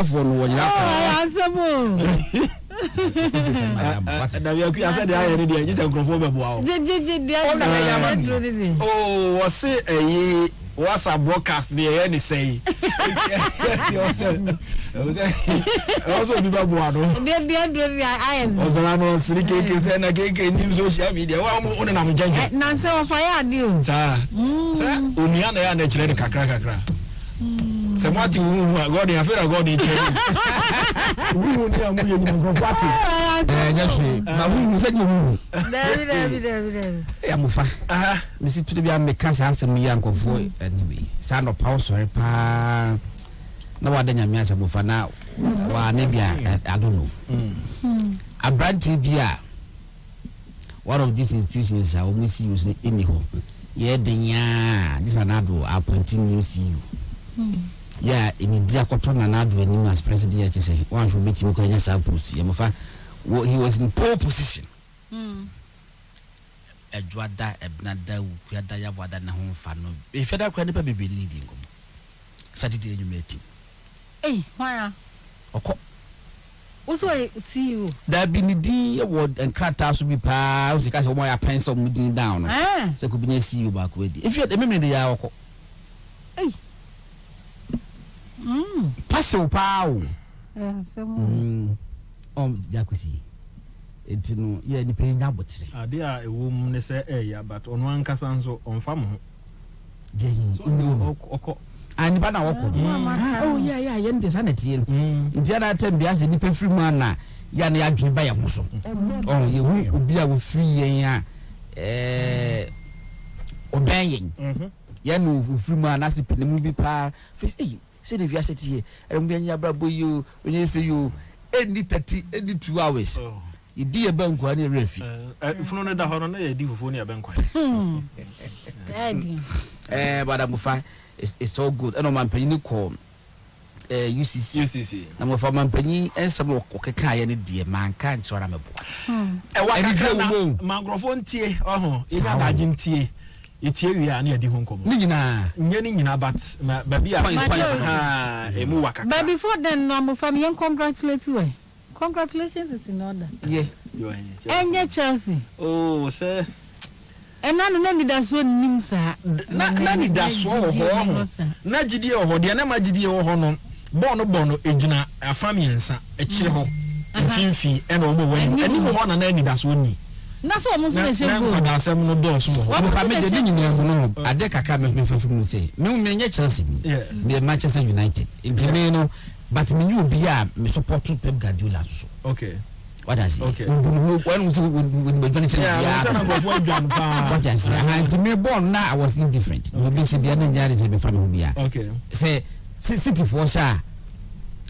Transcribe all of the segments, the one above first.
for no one. Na we akua said I ready dey just microphone wow. Oh, was say WhatsApp broadcast dey any say. Also be babuado. Also na siri keke say na keke nim social media. Wa mo na mo janje. Na say o fa ya di o. Sa onia na ya na kire kakra. Se mwati God ya fera God iche. Wu ni amu ye ni microphone. Nyashwe. Na wu se ni wu. David. Ya mufa. Me si tude bia me kasa asem ya nkofo anyway. Sa no power sorry pa. Na wa danya me asem mufa na wa ne bia I don't know. Abranti bia one of these institutions are we see use any ho. Ye denya this another appointing new CEO. Yeah, in the Diakoton and Adwin as president, say one should meet him going as a post. Yamofa, he was in pole position. A Juada, a Bnada, Yadaya, Wadana home fan. If I could never be leading Saturday, you met him. Eh, why? Also, I see you. There be the award and cracked house will be pals because of my pencil moving down. So could be see you back with. If you had the memory, the hour. Eh. Passo pau. Jakusi. It's no, yeah, the pain now, but they are a woman, they say, yeah, but on one casanzo on farm. And Bana oh, yeah, and the sanity. The other time, the other day, free man, Yanni, I give by a muscle. Oh, you will be a free, obeying. Yanu, free man, as if the movie pa, face, say the via city, and when you are you, when you say you, any 30, any 2 hours. You dear bank, one refi. If no, the horror, a divonia bank. But I'm fine. It's so good. And I'm penny call UCC. I'm for my penny and some more cocaine any dear man can't so I'm a boy. Microphone tea, oh, in a garden tea. It's here we are near the home community. Nina, but baby, but before then, I'm from young congratulate you. Congratulations is in order. Yeah, and your Chelsea. Oh, sir. And none that's what names are. Nani that's all. Najidi or Hodiana Majidi or Hono, Bono, Ejina, a family and a chill, and Finfi, and Omo, and you want an any that's one. That's almost the same. That's no doors. What I made the dinner, I deck a camera from say, no, me, Chelsea, me, Manchester United, in Timeno, but me, you be a support to Pep Guardiola. Okay. What I say? Okay. When was what I say? To me, born now I was indifferent. Maybe she be a family. Okay. Say, City for sure. I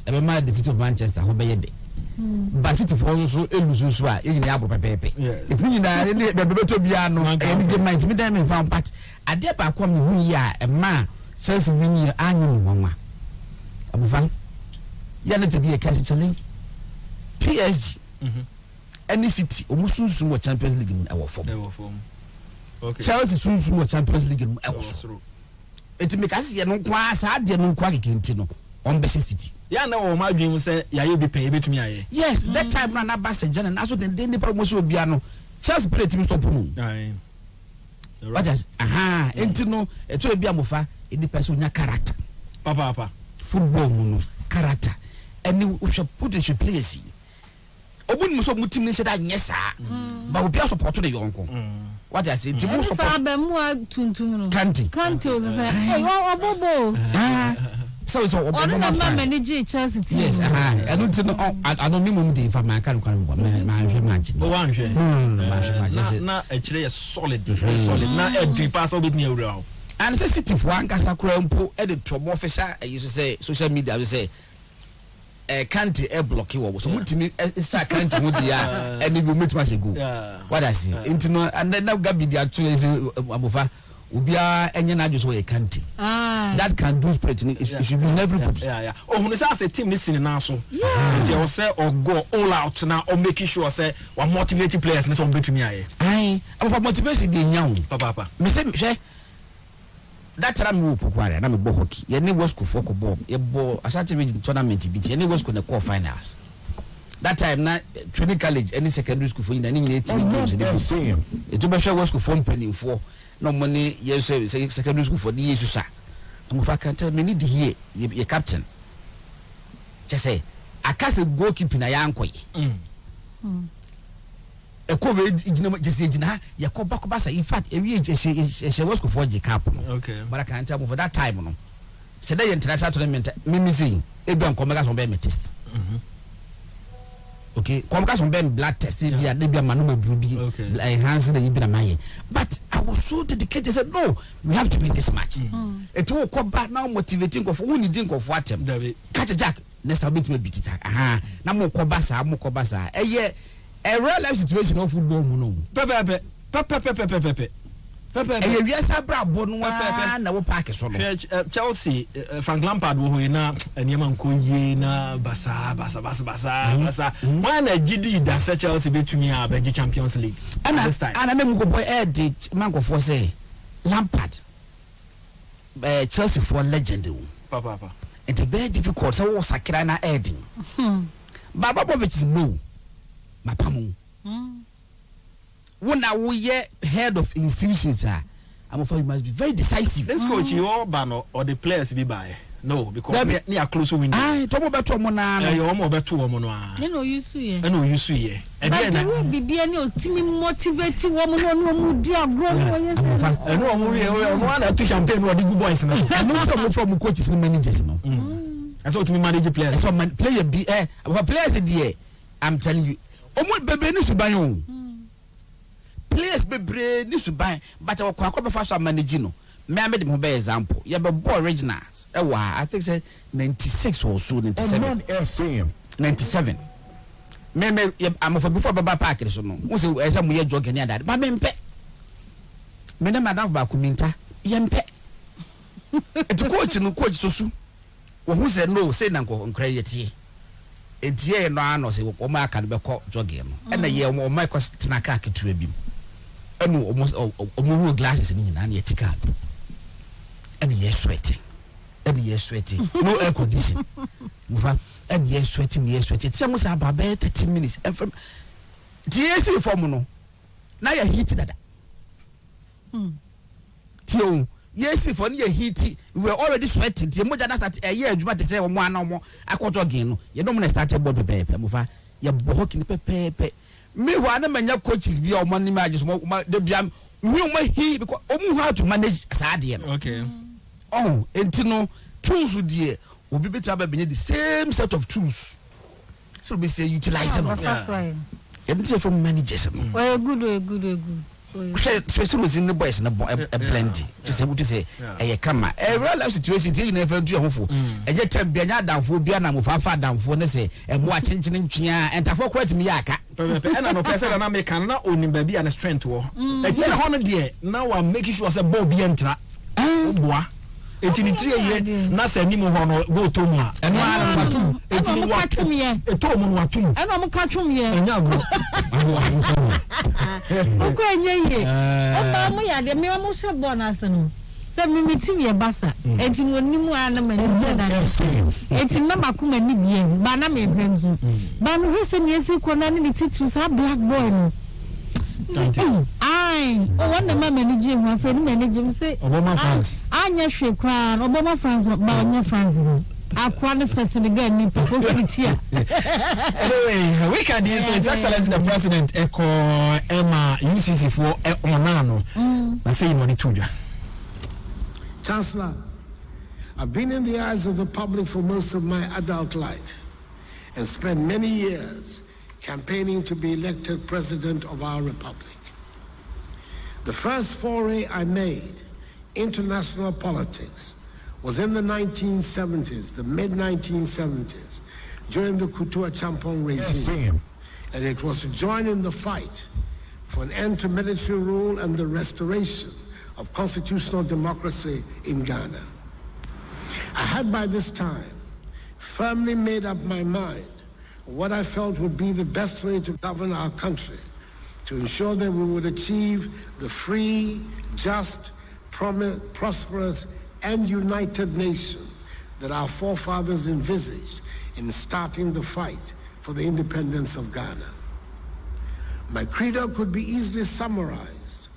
remember the city of Manchester, who be a day. But City for also illusions were in the Abu Pepe. It's meaning that the Beto and the might be them found, but I dare back come here a man says we need annual mama. I'm fine. You need to be a castle. PSG. Any city almost soon Champions League in our form. Okay. Chelsea soon Champions League in our form. It make us no class, I did no quality on Best City. Yeah, no, my dream say, yeah, you'll be paying to me. Yes, that time ran up Bass and Jan, and that's what the promotion will be. Chelsea played to stop. What is Intino, a 12 Biamofa, it depends on your character. Papa, football, character, and you shall put it, you play. Obun so mutim say that yes but we be support to the uncle. What I say Timu support tuntum Kanti hey obobo so Obama manage Chelsea team. Yes I don't minimum dey for my can my imagine oh one na actually a solid na a deep pass with me around and sensitive one kasa kura mpo e dey trouble official you say social media we say can't block you so mutimi esa can't mudia and you meet much go what I see intino and then now gabi dey actually say amofa ubia enye na adwo so e can't that can do spread it should be in everybody oh when say as a team listening now so they will say or go all out now or making sure say we motivate players na so betumi aye amofa motivation dey nyawo papa me say that time we pokware na me bo hockey ye ne West School for ko ball ye bo asante region tournament bi ye ne West School na quarter finals that time na training college any secondary school for you na ni team games dey go it be sure West School for penning for no money ye say secondary school for the yesu sa mo fa kan tell me need here ye captain just say akase goalkeeper na yankoy ekobe ejina jese ejina yakoba koba say in fact ewie jese West School for the cap okay but I can tell for that time no say that international tournament me say ebi an komega so be me test okay komega so be blood test bi a bi manu madru bi enhance the ibi na maye but I was so dedicated. I said no, we have to win this match it will come back now motivating of who need think of what them catch jack next time me beat it na mo koba sa eye a real life situation of football mu no pepe eye wiasa bra bonu na wo park so no Chelsea Frank Lampard wo ho na eniema nko ye na basa why na gidi da Chelsea betumi a be Champions League this time and na go boy did man go for say Lampard Chelsea for legend papa it's very difficult so was sakira na adding but Popovich no mapamu when we head of institutions I'm afraid you must be very decisive. This coach you all ban or the players be by no because we are close window talk about Oman you almost better woman no you see no you see and then be any team motivate woman no mu dia grow no one to champagne or the good boys no no from coaches and managers no I saw to me manage players so player be players there I'm telling you omo bebe ni suban players bebre ni suban but I kwa be fast manage no me made them be example you be ball originals I think say 96 or so 97 Omanfm 97 me I'm for before baba park so no we say e say mo ye jogging and that but me mpe me na madam ba kuminta ye mpe et coach so su wo hu say no say na nkra ye tie etie no ano say wo ma aka be ko jogging no e na ye wo ma ko tena ka ketua bim enu almost omo glasses ni nyina na ye tika and yes sweating no air condition mufa and yes sweating say mo say about 30 minutes and from TAC form no na ya heat dada tio yes for na heat we were already sweating tie mo jana start year adwuma te say omo ana omo akoto gen no ye no mo na start board pepe mufa ye bo hockey ni pepe me wa na manya coaches bi omo ni ma just mo de bia we mo he because omo how to manage asade no okay oh entino tools with the obi beta ba benye the same set of tools so we say utilize them that's why from managers well good so was in the boys na blend to say what to say e kama a real life situation dey na fa ntu ehofo e je tem bia nya danfo bia na mo fa danfo ne say e mo a chenchene ntwia entafo kwat mi yaka and no person na make na oni ba bia na strength wo e je ho no de now I'm making sure say ball bia ntra oboa etini tire ye na se ni mo ho no go to mu a eno ala patum etini wa eto mu no watum eno mo ka twum ye enya agro ko enye ye o ba mo ya de me mo se ball na se no se mi meeting ye basa etini oni mu ana mani na etini na makuma ni bie ba na me hwenzu ba no hwese ni esi ko na ni titu sa black boy no oh one the man manage my friend manage say Obama France anya hwe kwa Obama France ba onya France akwa ne sese ga ni people here anyway we can do so His Excellency the President Eko Emma UCC for Oman na say no ni tuja Chancellor, I've been in the eyes of the public for most of my adult life and spent many years campaigning to be elected president of our republic. The first foray I made into national politics was in the 1970s, the mid-1970s, during the Kutua Champong regime. And it was to join in the fight for an end to military rule and the restoration of constitutional democracy in Ghana. I had by this time firmly made up my mind what I felt would be the best way to govern our country, to ensure that we would achieve the free, just, prosperous, and united nation that our forefathers envisaged in starting the fight for the independence of Ghana. My credo could be easily summarized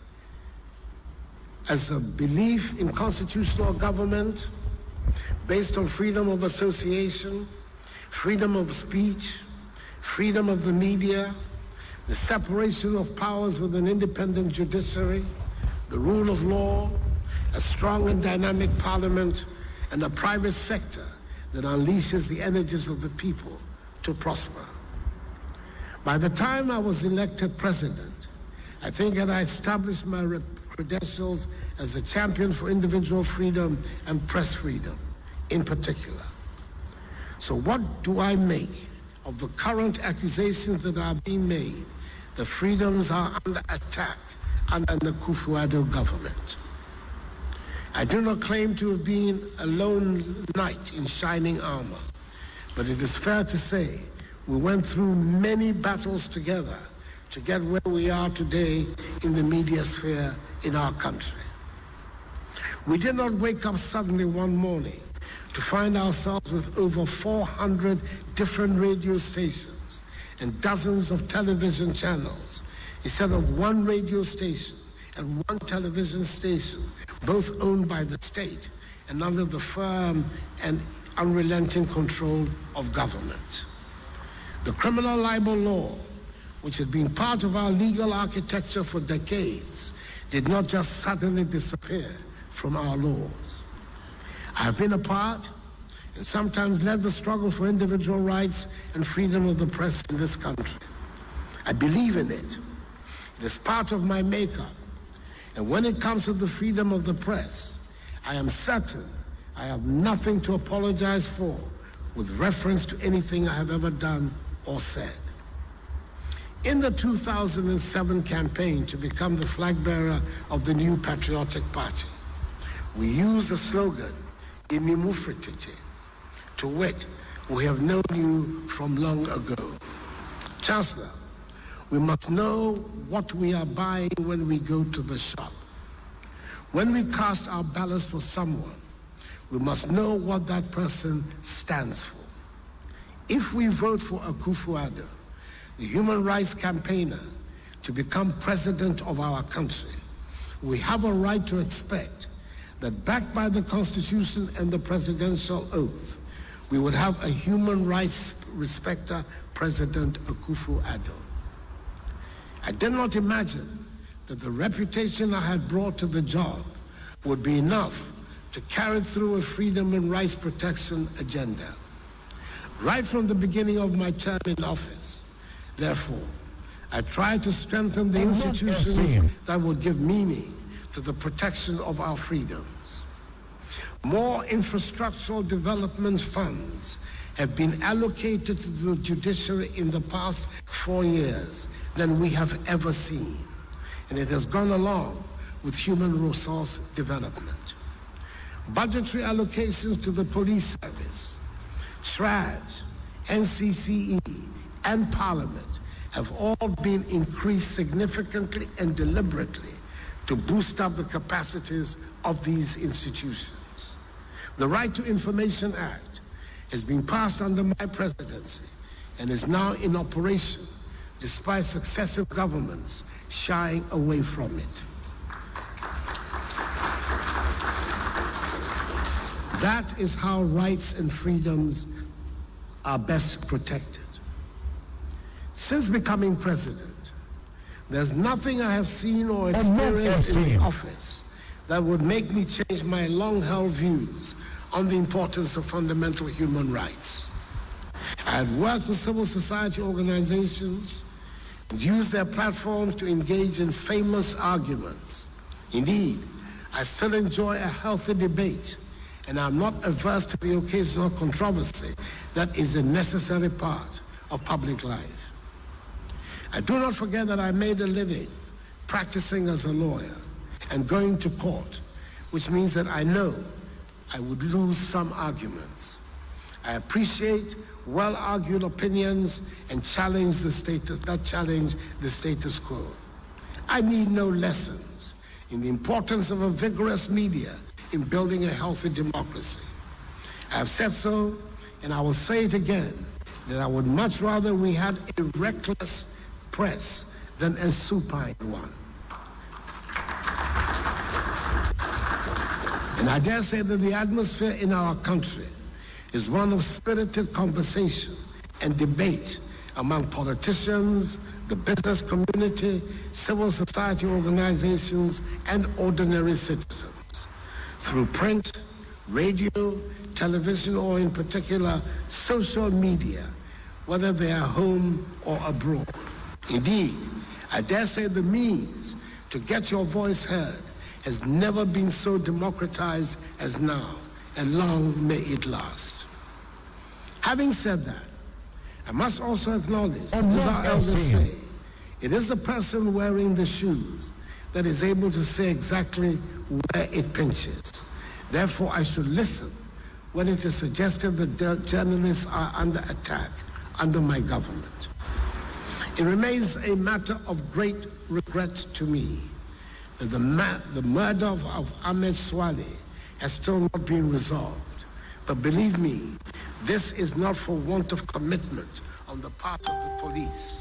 as a belief in constitutional government based on freedom of association, freedom of speech, freedom of the media, the separation of powers with an independent judiciary, the rule of law, a strong and dynamic parliament, and a private sector that unleashes the energies of the people to prosper. By the time I was elected president, I think that I established my credentials as a champion for individual freedom and press freedom in particular. So what do I make of the current accusations that are being made that freedoms are under attack under the Akufo-Addo government? I do not claim to have been a lone knight in shining armor, but it is fair to say we went through many battles together to get where we are today in the media sphere in our country. We did not wake up suddenly one morning to find ourselves with over 400 different radio stations and dozens of television channels instead of one radio station and one television station, both owned by the state and under the firm and unrelenting control of government. The criminal libel law, which had been part of our legal architecture for decades, did not just suddenly disappear from our laws. I have been a part and sometimes led the struggle for individual rights and freedom of the press in this country. I believe in it. It is part of my makeup. And when it comes to the freedom of the press, I am certain I have nothing to apologize for with reference to anything I have ever done or said. In the 2007 campaign to become the flag bearer of the new Patriotic Party, we used the slogan, Imimufritite, to wit, we have known you from long ago. Chancellor, we must know what we are buying when we go to the shop. When we cast our ballots for someone, we must know what that person stands for. If we vote for Akufo-Addo, the human rights campaigner, to become president of our country, we have a right to expect that backed by the Constitution and the presidential oath, we would have a human rights respecter, President Akufo-Addo. I did not imagine that the reputation I had brought to the job would be enough to carry through a freedom and rights protection agenda. Right from the beginning of my term in office, therefore, I tried to strengthen the institutions that would give meaning to the protection of our freedoms. More infrastructural development funds have been allocated to the judiciary in the past 4 years than we have ever seen, and it has gone along with human resource development. Budgetary allocations to the police service, SRAJ, NCCE, and Parliament have all been increased significantly and deliberately to boost up the capacities of these institutions. The Right to Information Act has been passed under my presidency and is now in operation despite successive governments shying away from it. That is how rights and freedoms are best protected. Since becoming president, there's nothing I have seen or experienced in the office that would make me change my long-held views on the importance of fundamental human rights. I had worked with civil society organizations and used their platforms to engage in famous arguments. Indeed, I still enjoy a healthy debate, and I'm not averse to the occasional controversy that is a necessary part of public life. I do not forget that I made a living practicing as a lawyer and going to court, which means that I know I would lose some arguments. I appreciate well-argued opinions and challenge the status quo. I need no lessons in the importance of a vigorous media in building a healthy democracy. I have said so, and I will say it again, that I would much rather we had a reckless press than a supine one. And I dare say that the atmosphere in our country is one of spirited conversation and debate among politicians, the business community, civil society organizations, and ordinary citizens. Through print, radio, television, or in particular, social media, whether they are home or abroad. Indeed, I dare say the means to get your voice heard has never been so democratized as now, and long may it last. Having said that, I must also acknowledge, as our elders say, it is the person wearing the shoes that is able to say exactly where it pinches. Therefore, I should listen when it is suggested that journalists are under attack under my government. It remains a matter of great regret to me that the murder of Ahmed Swale has still not been resolved. But believe me, this is not for want of commitment on the part of the police.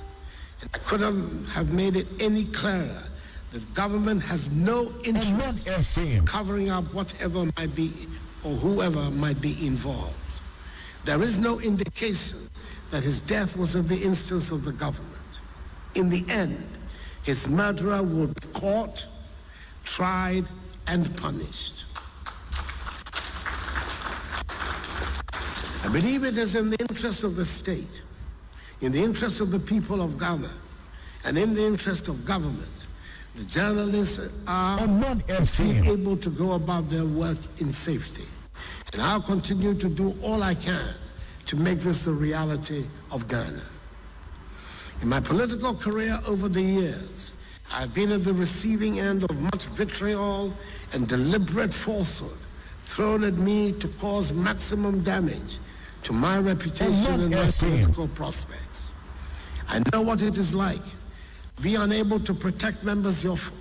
And I couldn't have made it any clearer that government has no interest in covering up whatever might be or whoever might be involved. There is no indication that his death was at the instance of the government. In the end, his murderer will be caught, tried, and punished. I believe it is in the interest of the state, in the interest of the people of Ghana, and in the interest of government, the journalists are able to go about their work in safety. And I'll continue to do all I can to make this the reality of Ghana. In my political career over the years, I've been at the receiving end of much vitriol and deliberate falsehood thrown at me to cause maximum damage to my reputation and my political prospects. I know what it is like, be unable to protect members of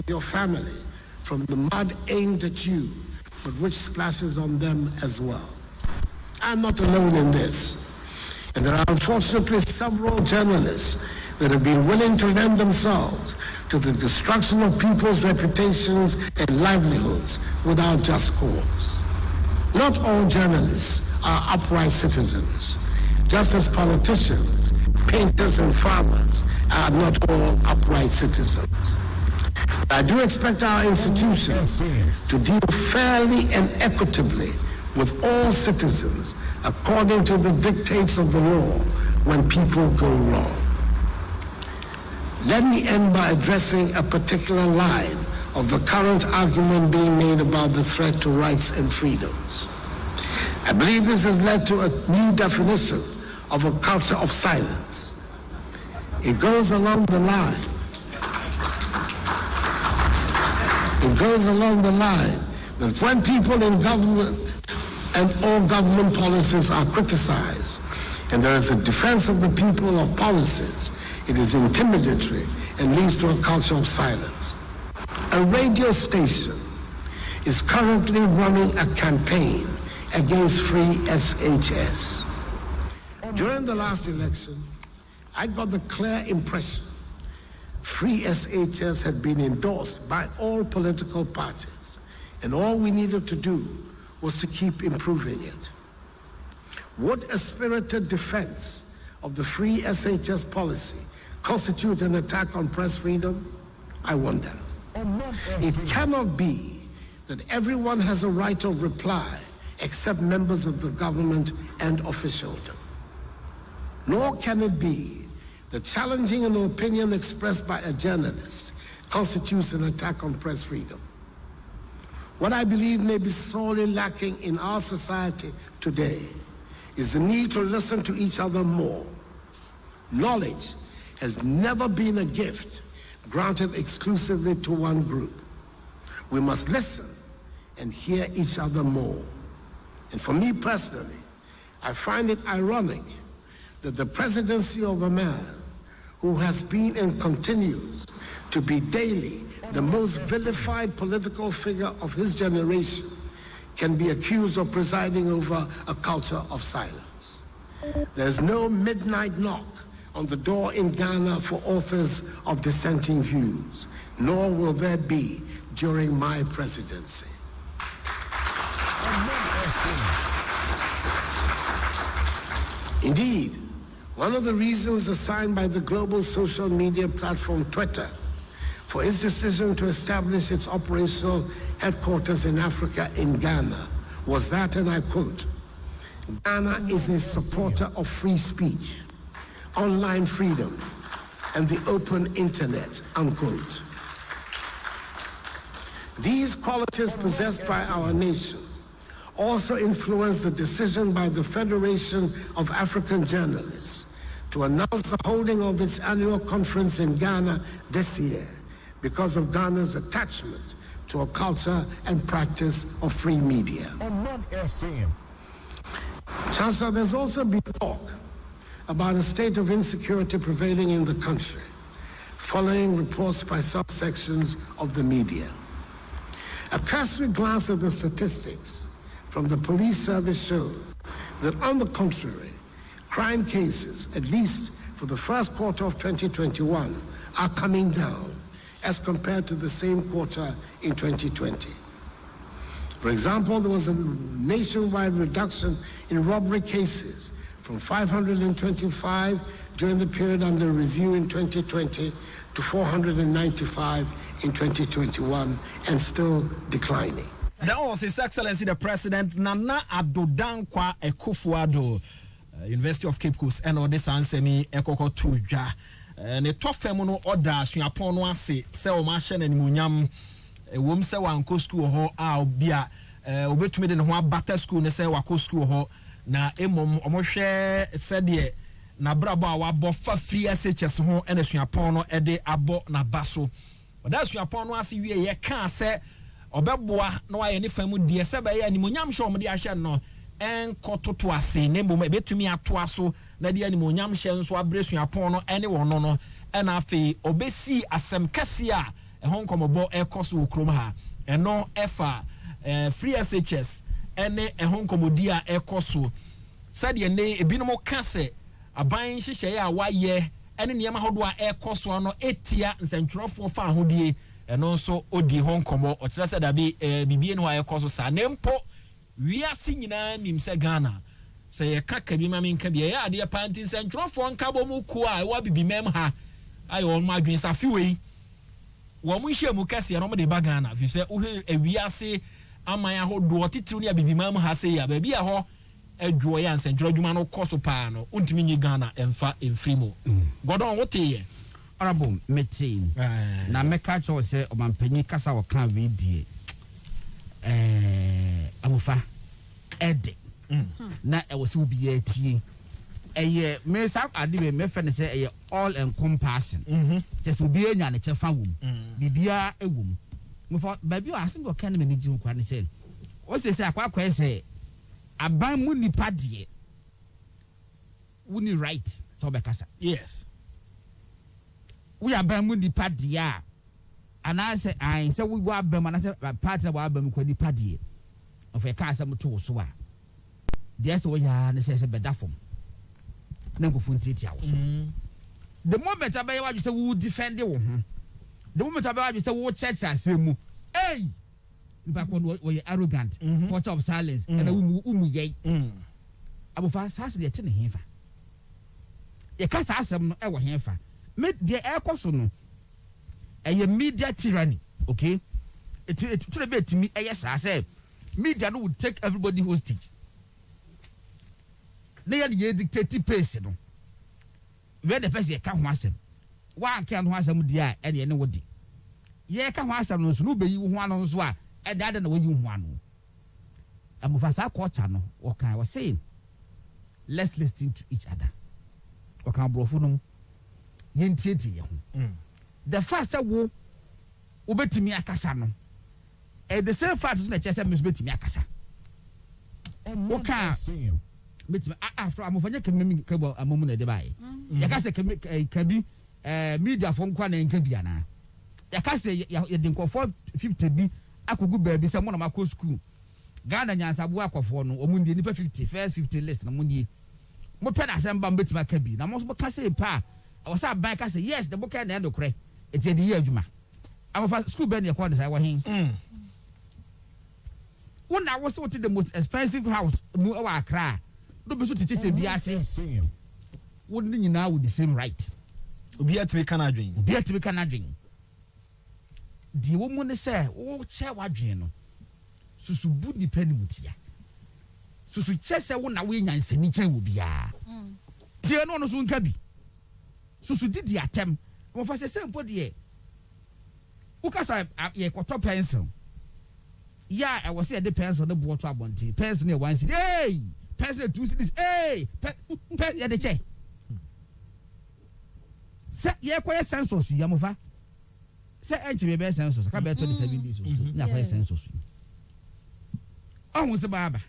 your family from the mud aimed at you, but which splashes on them as well. I'm not alone in this. And there are unfortunately several journalists that have been willing to lend themselves to the destruction of people's reputations and livelihoods without just cause. Not all journalists are upright citizens, just as politicians, painters, and farmers are not all upright citizens. I do expect our institutions to deal fairly and equitably with all citizens according to the dictates of the law when people go wrong. Let me end by addressing a particular line of the current argument being made about the threat to rights and freedoms. I believe this has led to a new definition of a culture of silence. It goes along the line that when people in government and all government policies are criticized, and there is a defense of the people of policies, it is intimidatory and leads to a culture of silence. A radio station is currently running a campaign against free SHS. During the last election, I got the clear impression free SHS had been endorsed by all political parties, and all we needed to do was to keep improving it. Would a spirited defense of the free SHS policy constitute an attack on press freedom? I wonder. It cannot be that everyone has a right of reply except members of the government and officialdom. Nor can it be that challenging an opinion expressed by a journalist constitutes an attack on press freedom. What I believe may be sorely lacking in our society today is the need to listen to each other more. Knowledge has never been a gift granted exclusively to one group. We must listen and hear each other more. And for me personally, I find it ironic that the presidency of a man who has been and continues to be daily the most vilified political figure of his generation, can be accused of presiding over a culture of silence. There's no midnight knock on the door in Ghana for authors of dissenting views, nor will there be during my presidency. Indeed, one of the reasons assigned by the global social media platform Twitter for its decision to establish its operational headquarters in Africa in Ghana was that, and I quote, Ghana is a supporter of free speech, online freedom, and the open internet, unquote. These qualities possessed by our nation also influenced the decision by the Federation of African Journalists to announce the holding of its annual conference in Ghana this year because of Ghana's attachment to a culture and practice of free media. Omanfm. Chancellor, there's also been talk about a state of insecurity prevailing in the country following reports by subsections of the media. A cursory glance at the statistics from the police service shows that, on the contrary, crime cases, at least for the first quarter of 2021, are coming down as compared to the same quarter in 2020. For example, there was a nationwide reduction in robbery cases from 525 during the period under review in 2020 to 495 in 2021, and still declining. That was His Excellency the President Nana Addo Dankwa Akufo-Addo, University of Cape Coast, and Ode Sansemi Ekoko Tuja. Ne tofem no order suapon no ase se o ma hye nanimunyam wom se wanko school ho a obia obetumi de ne ho abata school ne se wako school ho na emom omohwe se de na brabo a wabo fa free SHS ho ene suapon no ede abo na baso oda suapon no ase wie ye ka se obeboa na wa ye ne famu die se ba ye animunyam hye omde ahye no enkototo ase ne mbom ebetumi ato aso na de animunyam hye nso abre suapon no ene wono no ena afi obesi asem kase a ehon komobo ekoso okrom ha eno efa free SHS ene ehon komodi a ekoso sade ne ebinom kase aban hyehyeye a waye ene niam ahodo a ekoso no etia nsentwerofo fa ahodie eno nso odi hon komo o kire se da bi bibie no a ekoso sa ne mpo wiase nyina nim se Ghana se ye kaka bi ma menka bi ya ade panti nsentwerofo nkabo mu ku a wa bibimem ha ayo on ma dwen sa fiwei wo mu hye mu kase no mo de ba Ghana fi se uhe ewiase aman ahodo titiru ne abibimam ha se ya ba bi a ho adwo ya nsentwerofo adwuma no koso pa no untimi nyi Ghana emfa emfrimo godon wote ye honorable meeting na meka cho se omampanyi kasa wo kan we die amufa ede na e wo se obi ya tie eye me sa ade me fe ne se eye all encompassing just obi enya ne chefa wom bibia ewom mo fa ba bi o asim go kan me ni ji nkwa ne se o se akwa se aban mu nipa de woni right so be kasa yes we aban mu nipa de a ana se an se we wa bam ana se part na wa bam ko nipa de of e ka asem to so a de se wo ya ne se beda fom na go funti awo so the moment abay wa say we defend wo ho the moment abay wa say we church asemu hey nipa ko no we arrogant port of silence and umu ye abufa sase de te ne hefa ye ka sa asem no e wo hefa me de ekoso no eye media tyranny, okay? It should be to me, yes, I say, media no would take everybody hostage. They are the dictative person. Where the person can't want them. One can't want them, dear, and you know what? Ye can't want them, no be you one on swa, and the other way you want. I'm of us, our channel, what I was saying. Let's listen to each other. Or can brofunum yentiti. The first wo obetimi akasa no the same fact is na chese betimi akasa oka betimi afro amofanya kememi kebo amomu na de bae ya kase kabi media for nkwa na nka bia na ya ka say ya de nkofo 50 bi akogu baabi say mo na makọ school Ghana nyansabo akofo no omu ndie nipa 50 first 50 list na mo ndie mo pɛ na asɛm ba mbetima ka bi na mo so ka say pa o say ban ka say yes the book na endokre eti de ye adwuma amofa school bɛ na yakɔ de say wo hen wona wo say the most expensive house mu wa Accra do be so tete bi ase wo ni nyina with the same right obi atime kana adwen di wo mu ne say wo che wadwen no susu bu ni pani mutia susu che se wo na wo nyansani chen wo bia tie no so nka bi susu didi atem mo fa se sempo de wo kasa ye koto pencil ya I was say the pencil the board to abonti pencil ne 1 cedi hey pencil 2 cedis hey pen ya de che se ye koye census ya mo fa se enchi be be census ka be to the 7 days so ya koye census oh se baba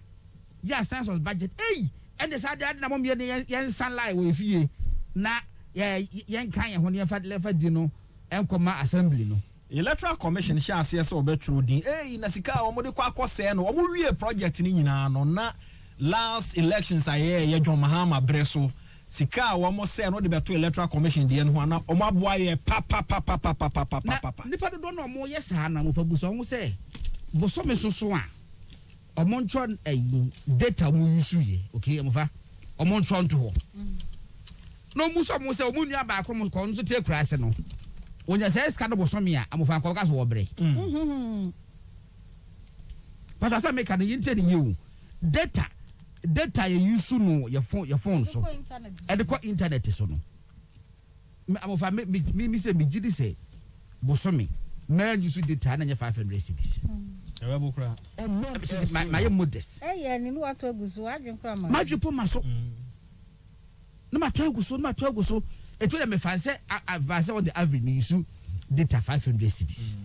ya census budget hey and the side na mom yen sunlight we fie na yen kan ye ho ne fa lefa di no enkoma assembly no electoral commission sha ase se obetro din na sika o mo de kwa akose no o mo wie project ni nyina no na last elections aye John Mahama breso sika o mo se no de beto electoral commission de no na o mo aboa ye pa nipa do no mo yes ha na mo fa buso mo se boso me soso a o mo ntro data mo yusu ye okay mo fa o mo ntro nto ho no mo so mo se o mo nua ba ko mo ko nso te kura se no onya say ska do bosomi a amofa nko ka so wo bre but asa make an yinte ni you data you use no your phone so e de ko internet so no amofa me say me gidi say bosomi man use data na 500 cedis ewe bokra my modest ni no ato aguso adwen kra ma madwepo maso no ma to aguso it will me fancy advance on the average me use data 500 cedis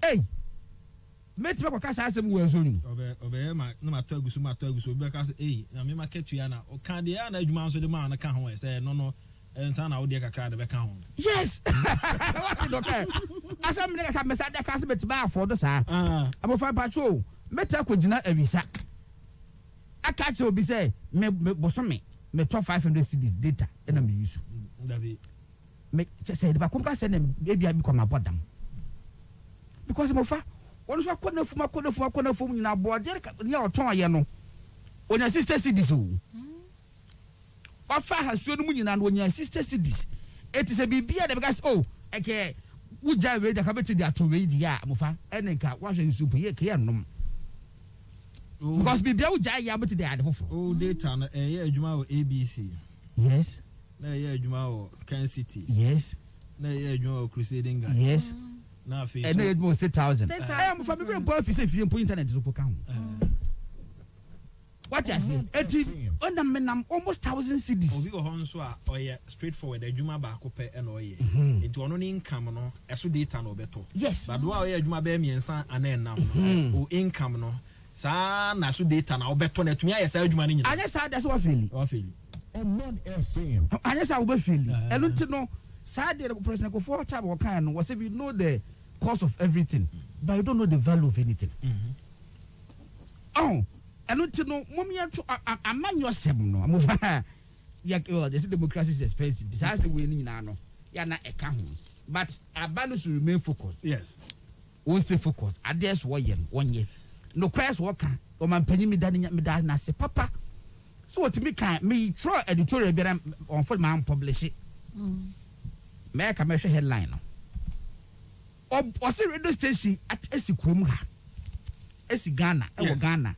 hey meti ba kwaka asem wo enso nu obe ma na ma to aguso be ka say na me market ya na o kan de ya na adwuma nso de ma na ka ho say no ensa na wo de kakra de be ka ho yes what do okay asem de ka mesa de ka se beti ba afford sa amofa patrol meti akogina awisa aka che obi say me bosome me top 500 cedis data and I'm use David me say ba kom ka say na ebi abi come abodam because mo fa wonu so akona fuma nyina board ya oton aye no onya sister cedis o ofa hasuo no nyina no onya sister cedis eti se bibia de because oh eke wuja we de ka beti de ato we di ya mo fa enenka wa hwe nsu po ye ke ya nom because bibia wuja ya beti de ade foforo oh data na ye adwuma o ABC yes na ye adwuma o Kansas City yes na ye adwuma o Crusading Guy yes na face and it was 8,000 mo fa bibia po fi se fi po internet so po ka ho what I say eti onda menam almost 1,000 cedis obi go hon so a oye straightforward adwuma ba ko pe e na oye enti ono ni income no eso data no beto yes but do a oye adwuma ba miensa anenam o income no sa na so data na obeto na tumi ayesa adwuma ni nyina anya sa da so wa feel Omanfm. anya sa wo feel elu nti no sa de president ko for time wo kan no was if you know the cost of everything but you don't know the value of anything oh elu nti no momia to amanyo sem no amofa ya the democracy is expensive this has we ni nyina no ya na eka ho but abano should remain focused yes won't stay focused ades wo ye wonye no quest wo kan o man panyi mi da na se papa so what me kan me throw editorial be on for man publish it me ka me hwe headline no o se radio station at esikrom ha esi Ghana e wo Ghana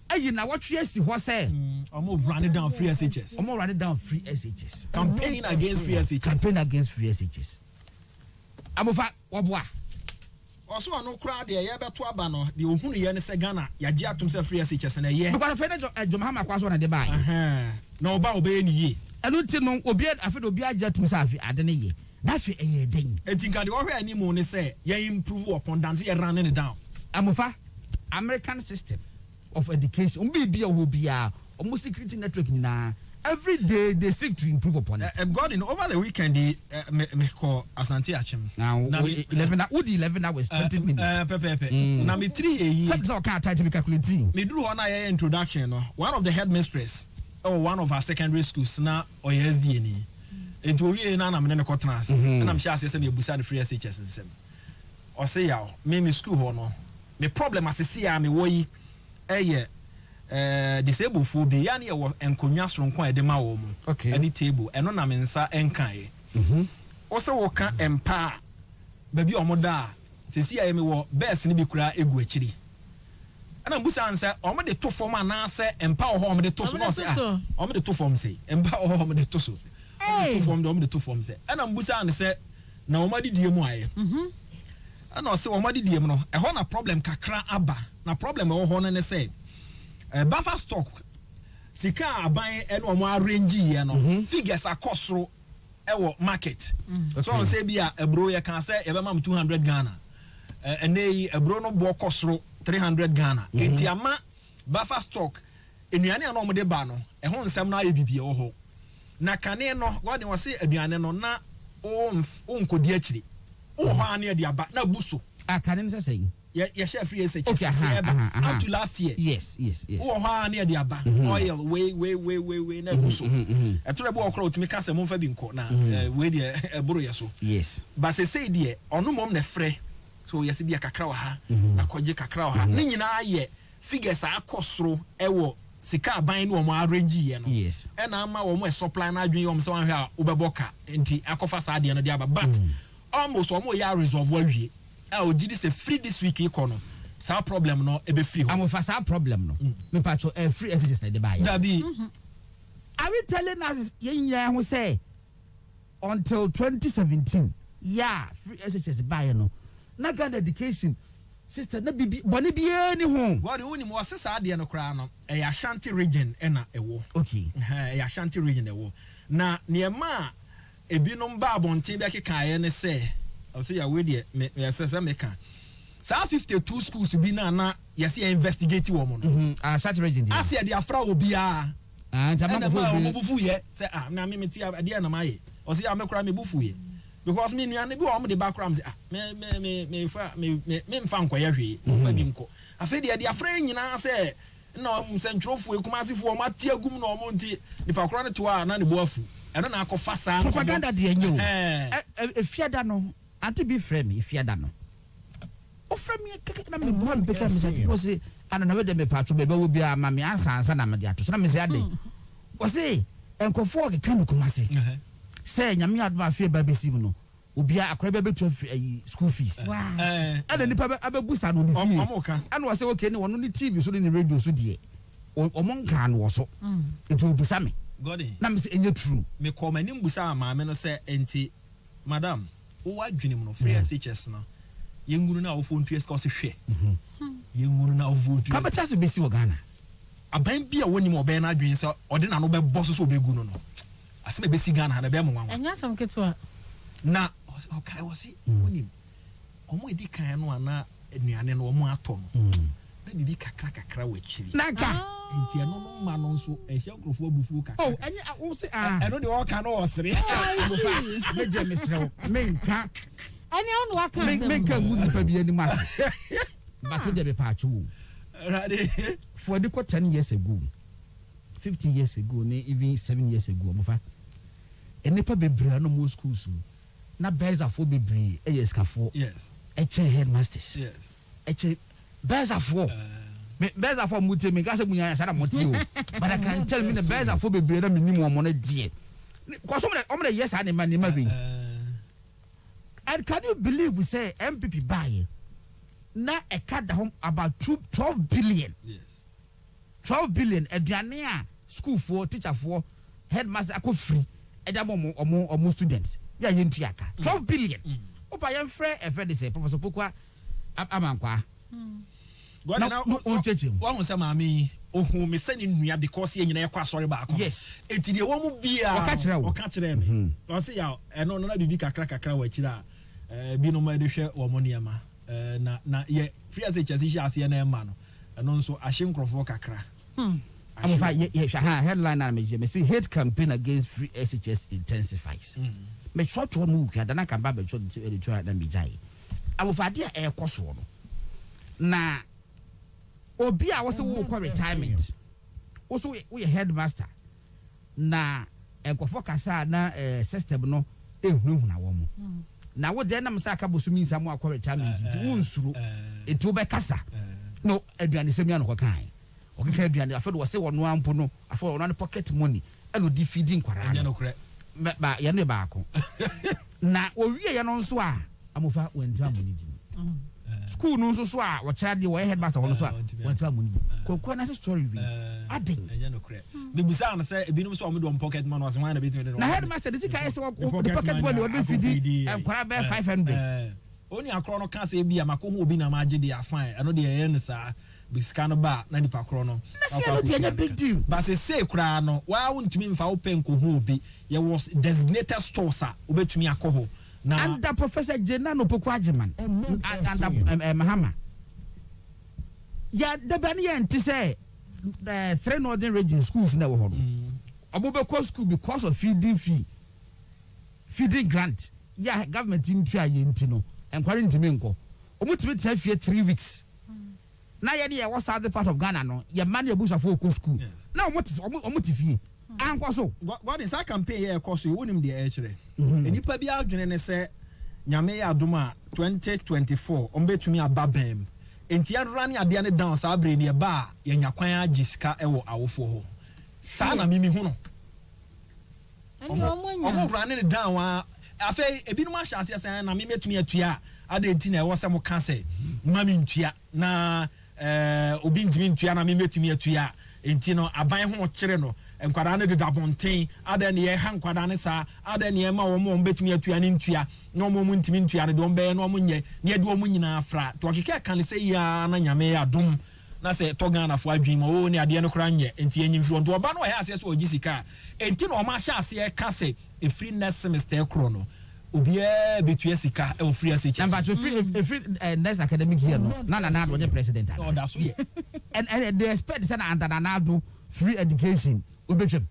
ayi na wotwe esi ho say omo run down free SHS campaign against free SHS amofa oboa also no crowd there ye beto aba no de ohunu ye ne se Ghana ya gye atom se free SHS na ye because fe John Mahama kwaso na de bai na oba obeye ni ye enu ti no obi afi do obi agye atom se afi ade ne ye na afi eye den etinka de ohwe animu ne se ye improve upon dance ye run it down amofa American system of education bibia wo bia omo security network nyina every day they seek to improve upon it. Gordon, over the weekend, me call Asante Achim. Now, 11 hours, 20 minutes. Pepe. Now, me 3 That's all kind of time to be calculating. Me do one introduction. One of the headmistress or one of our secondary schools now or SDNE. It will be na me ne ko trans and I'm sure say me busa the free SHS nsem o say ya me school ho no me problem asese ya me wo yi disabled food be ya na wo enkonya soronko e de ma wo mu any table eno na me nsa enkan ye o say wo ka empa ba bi omoda sesi ya me wo best ni bi kura egu akiri ana busa ansa omo de to form ana say empa ho omo de to so no say omo de to form say empa ho omo de to so two forms and I'm busa and say na omadi die mu aye and I say omadi die mu no e ho na problem kakra aba na problem e ho no ne say buffer stock sika aban e no mo arrange ye no figures akosoro e wo market so on say bia ebro ye kan say e be mam 200 Ghana enei ebro no bo kosoro 300 Ghana enti ama buffer stock enuane na omde ba no e ho nsem na aye bibie wo ho na kane no God was say aduane no na onkodi akiri o ho ane de aba na buso kane no say ye share free SHS up to last year yes o ho ane de aba oil we na buso e to be okro otimi ka se mo fa bi nko na we de eburu ye so yes but say de ono mom na frɛ so yes bia kakra wa ha akɔgye kakra wa ha ne nyina ye figures akɔsoro ewo sika aban no mo arrange ye no yes e na ama wo mo supply na adwen yom se wan hwe a obeboka enti akofa sa de no de aba but almost wo mo ya resolve awie a ogidi se free this week iko no sa problem no e be free ho am for sa problem no me patcho free SHS na de ba ya dabi are we telling us yen ho say until 2017 yeah free SHS ba ya no na Ghana education sister na bibi bone bi ani ho God woni mo se sa de no kra no e ya Ashanti region e na ewo okay e ya Ashanti region ewo na niema ebinom ba abonte be kekaye ne se o se ya we de me se me ka sa 52 schools bi na yes ya investigate wo mo no Ashanti region dia ase de afra obi a jama ko mo bufu ye se na me ti ade na maye o se ya me kra me bufu ye because me nuane bi wo mo de background me fa nkoya hwe fa bi nko afa de afra nyina se na se ntrofu ekumasifu o mate agum na o mo nti nipa kro ne to a na ne bo afu eno na akɔfa saa propaganda de enyo efiada no anti bi frame efiada no o frame keke na me bo am beka me say o say ana na we de me patro be wo bia ma me ansa na me de ato so na me say ade o say enkofo keke no kumase say nyame adba afie ba besim no obia akora be betu school fees ana nipa abebusa no fee ana wo say okay ni wono ni TV so ni radio so de omonka no wo so etu obusa me Godi na me say enye true me call my name busa ma me no say enti madam wo adwene mu no free SHS no yengunu na wo fo ntu eska wo se hwe yengunu na wo fo ntu ka beta so besi wo Ghana aban bia woni mo be na adwene say ode na no be boss so be gu no aseme be si Ghana na be mo nwanwa enya sam ketwa na okay wasi woni omo edi kan no ana anuane no omo ato no na bibi kakra wa chiri naka enti eno no ma no nso ehia nkrofo abufu kakra enya wo se eno de wo ka no osere me je mesrew menka eni onu aka menka ngudi pa bi ani mas but we dey be pacho ready for the 10 years ago 15 years ago ne even 7 years ago mofa enipa bebre no mo schools na beza for bebre skafo yes eche headmasters yes eche beza for beza for mutie me gase munya sada mutie o but I can tell me the beza for bebre na minimum omo na die because omo na yes and man ma be and can you believe we say MPP buy na e kada home about 12 billion yes 12 billion aduane a school for teacher for headmaster akọ free eja omo students ya yentu aka 12 billion opa yan frɛ e frɛ de say professor Pokwa amankwa God na wo hu say maami ohun me sani nua because ye nyina ye kwa sorry ba akọ yes enti de wo mu bia o ka kire me o say ya eno no na bibi kakra wa kira bi no ma de hwɛ wo mo niama na ye free as HSC ase na e ma no eno nso ahye nkrofo kakra I'm headline and me say hate campaign against free SHS intensifies. Me short one move can I come back and show the editor than be jay. I will find dear air cost one. Na obi a was a work retirement. Also we headmaster. Na enkofo kasa na system no ehunu na wo mu. Na wo de na msa ka bosu minsa mu akwa retirement nti wonsuro etu be kasa. No aduane semia no kan. Okeka aduane afedo wo se wono ampo no afo wono pocket money e no di feeding kwara. Anya no kure. Ba ye ne ba ko. Na owie ye no nso a amofa wenta money di. School no so a wo kira de wo headmaster wono so a wenta money. Ko na story bi. Aden. Anya no kure. Be busa na say ebinum so omo do pocket money was one na be to. Na headmaster de sika ese wo pocket money wo be feeding kwara be 500. Oni akro no kan say bia makohu obi na maje de afan eno de ye ne sa bisika no ba na di pakro no na say no de big deal but say kura no wa wontumi mfa wo pen ko hu obi ye was designated stores a obetumi akoho na under Professor Jenna no Poku Ajiman under Mahama ya de bani ye nti say the three northern region schools na wo ho no obobekọ school because of feeding grant ya government intua ye nti no enkwari ntimi nko omutimi tia fie 3 weeks na ye de ye was south part of Ghana no ye man ye busa for ko school na omuti fie anko so what is that campaign ye ko so wonim de e kire enipa bi adwene ne se nyame ya adoma 2024 ombetumi ababem enti adora ne ade ne down sa abre ne ba ye nyakwan agisika ewo awofo ho sa na mimi hu no omo bra ne down wa afei ebinum ahyase asan na memetumi atua ade enti na ewo se mo ka se mami ntua na obi ntimi ntua na memetumi atua enti no aban ho kire no enkwada ne de dabonten ade ne ye ha nkwada ne sa ade ne ma wo mo betumi atua ne ntua no mo ntimi ntua ne de ombe no mo nye ne de omo nyina afra to akeke kan se ya na nyame ya dum na se to Ghana fo adwin ma o ne ade ne kora nye enti enyi mfiro ndo oba no ya ase so ogisika enti no ma sha ase ka se a free next semester chrono obia betua sika e free as each number free next academic year no na do president oh that's yeah and they expect say na na do free education obetwem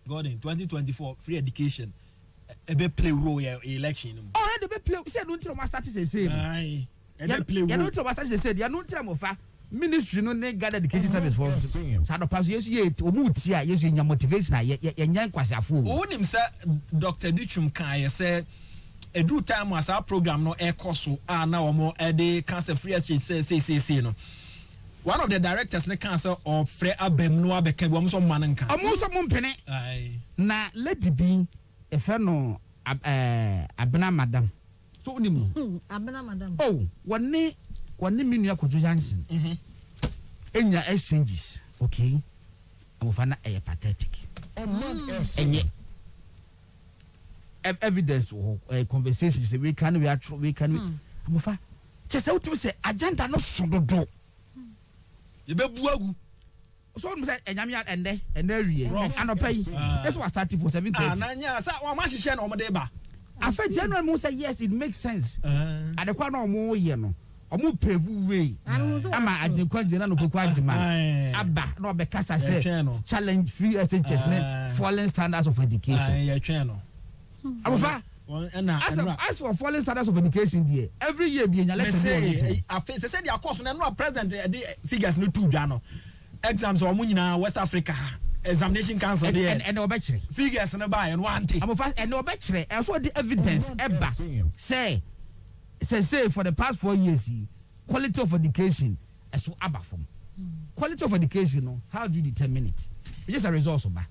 god in 2024 free education e be play role election oh they be play say no ntiro ma start say ai e be play role ya no ntiro ma start say ya no ntiro mo fa ministry no ne gather education service for so do pass yesu ye omuti a yesu nya motivation a ye nya kwasiafo onim say Dr. Dichum kan ye say edu time as our program no ekoso na omo e cancer free say no one of the directors ne cancer of free abem no abeka bi omo so man nka omo so mpene ai na lady bi e fe no abena madam so onim abena madam oh woni minu akojo Johnson enya exchanges okay amofana e pathetic enye evidence conversations we can amofa chese uti say agenda no sododo ye be buagu so we say enyame ende awie anopai that's what started for 7:30 na nya sa wa ma hihye na omo de ba afa January mo say yes it makes sense adekwa na omo ye no omo pevu way ama ajekwa jena no kokwa ajima aba na obekasa say challenge free SHS ne falling standards of education ya twen no amofa as for falling standards of education there every year be nya let's say say the course na no president the figures no too dwa no exams o munyina West Africa examination council there and obekire figures no buy and one thing amofa and obekire and so the evidence eba say for the past 4 years quality of education is so aba from quality of education no how do you determine it it's just a result of ba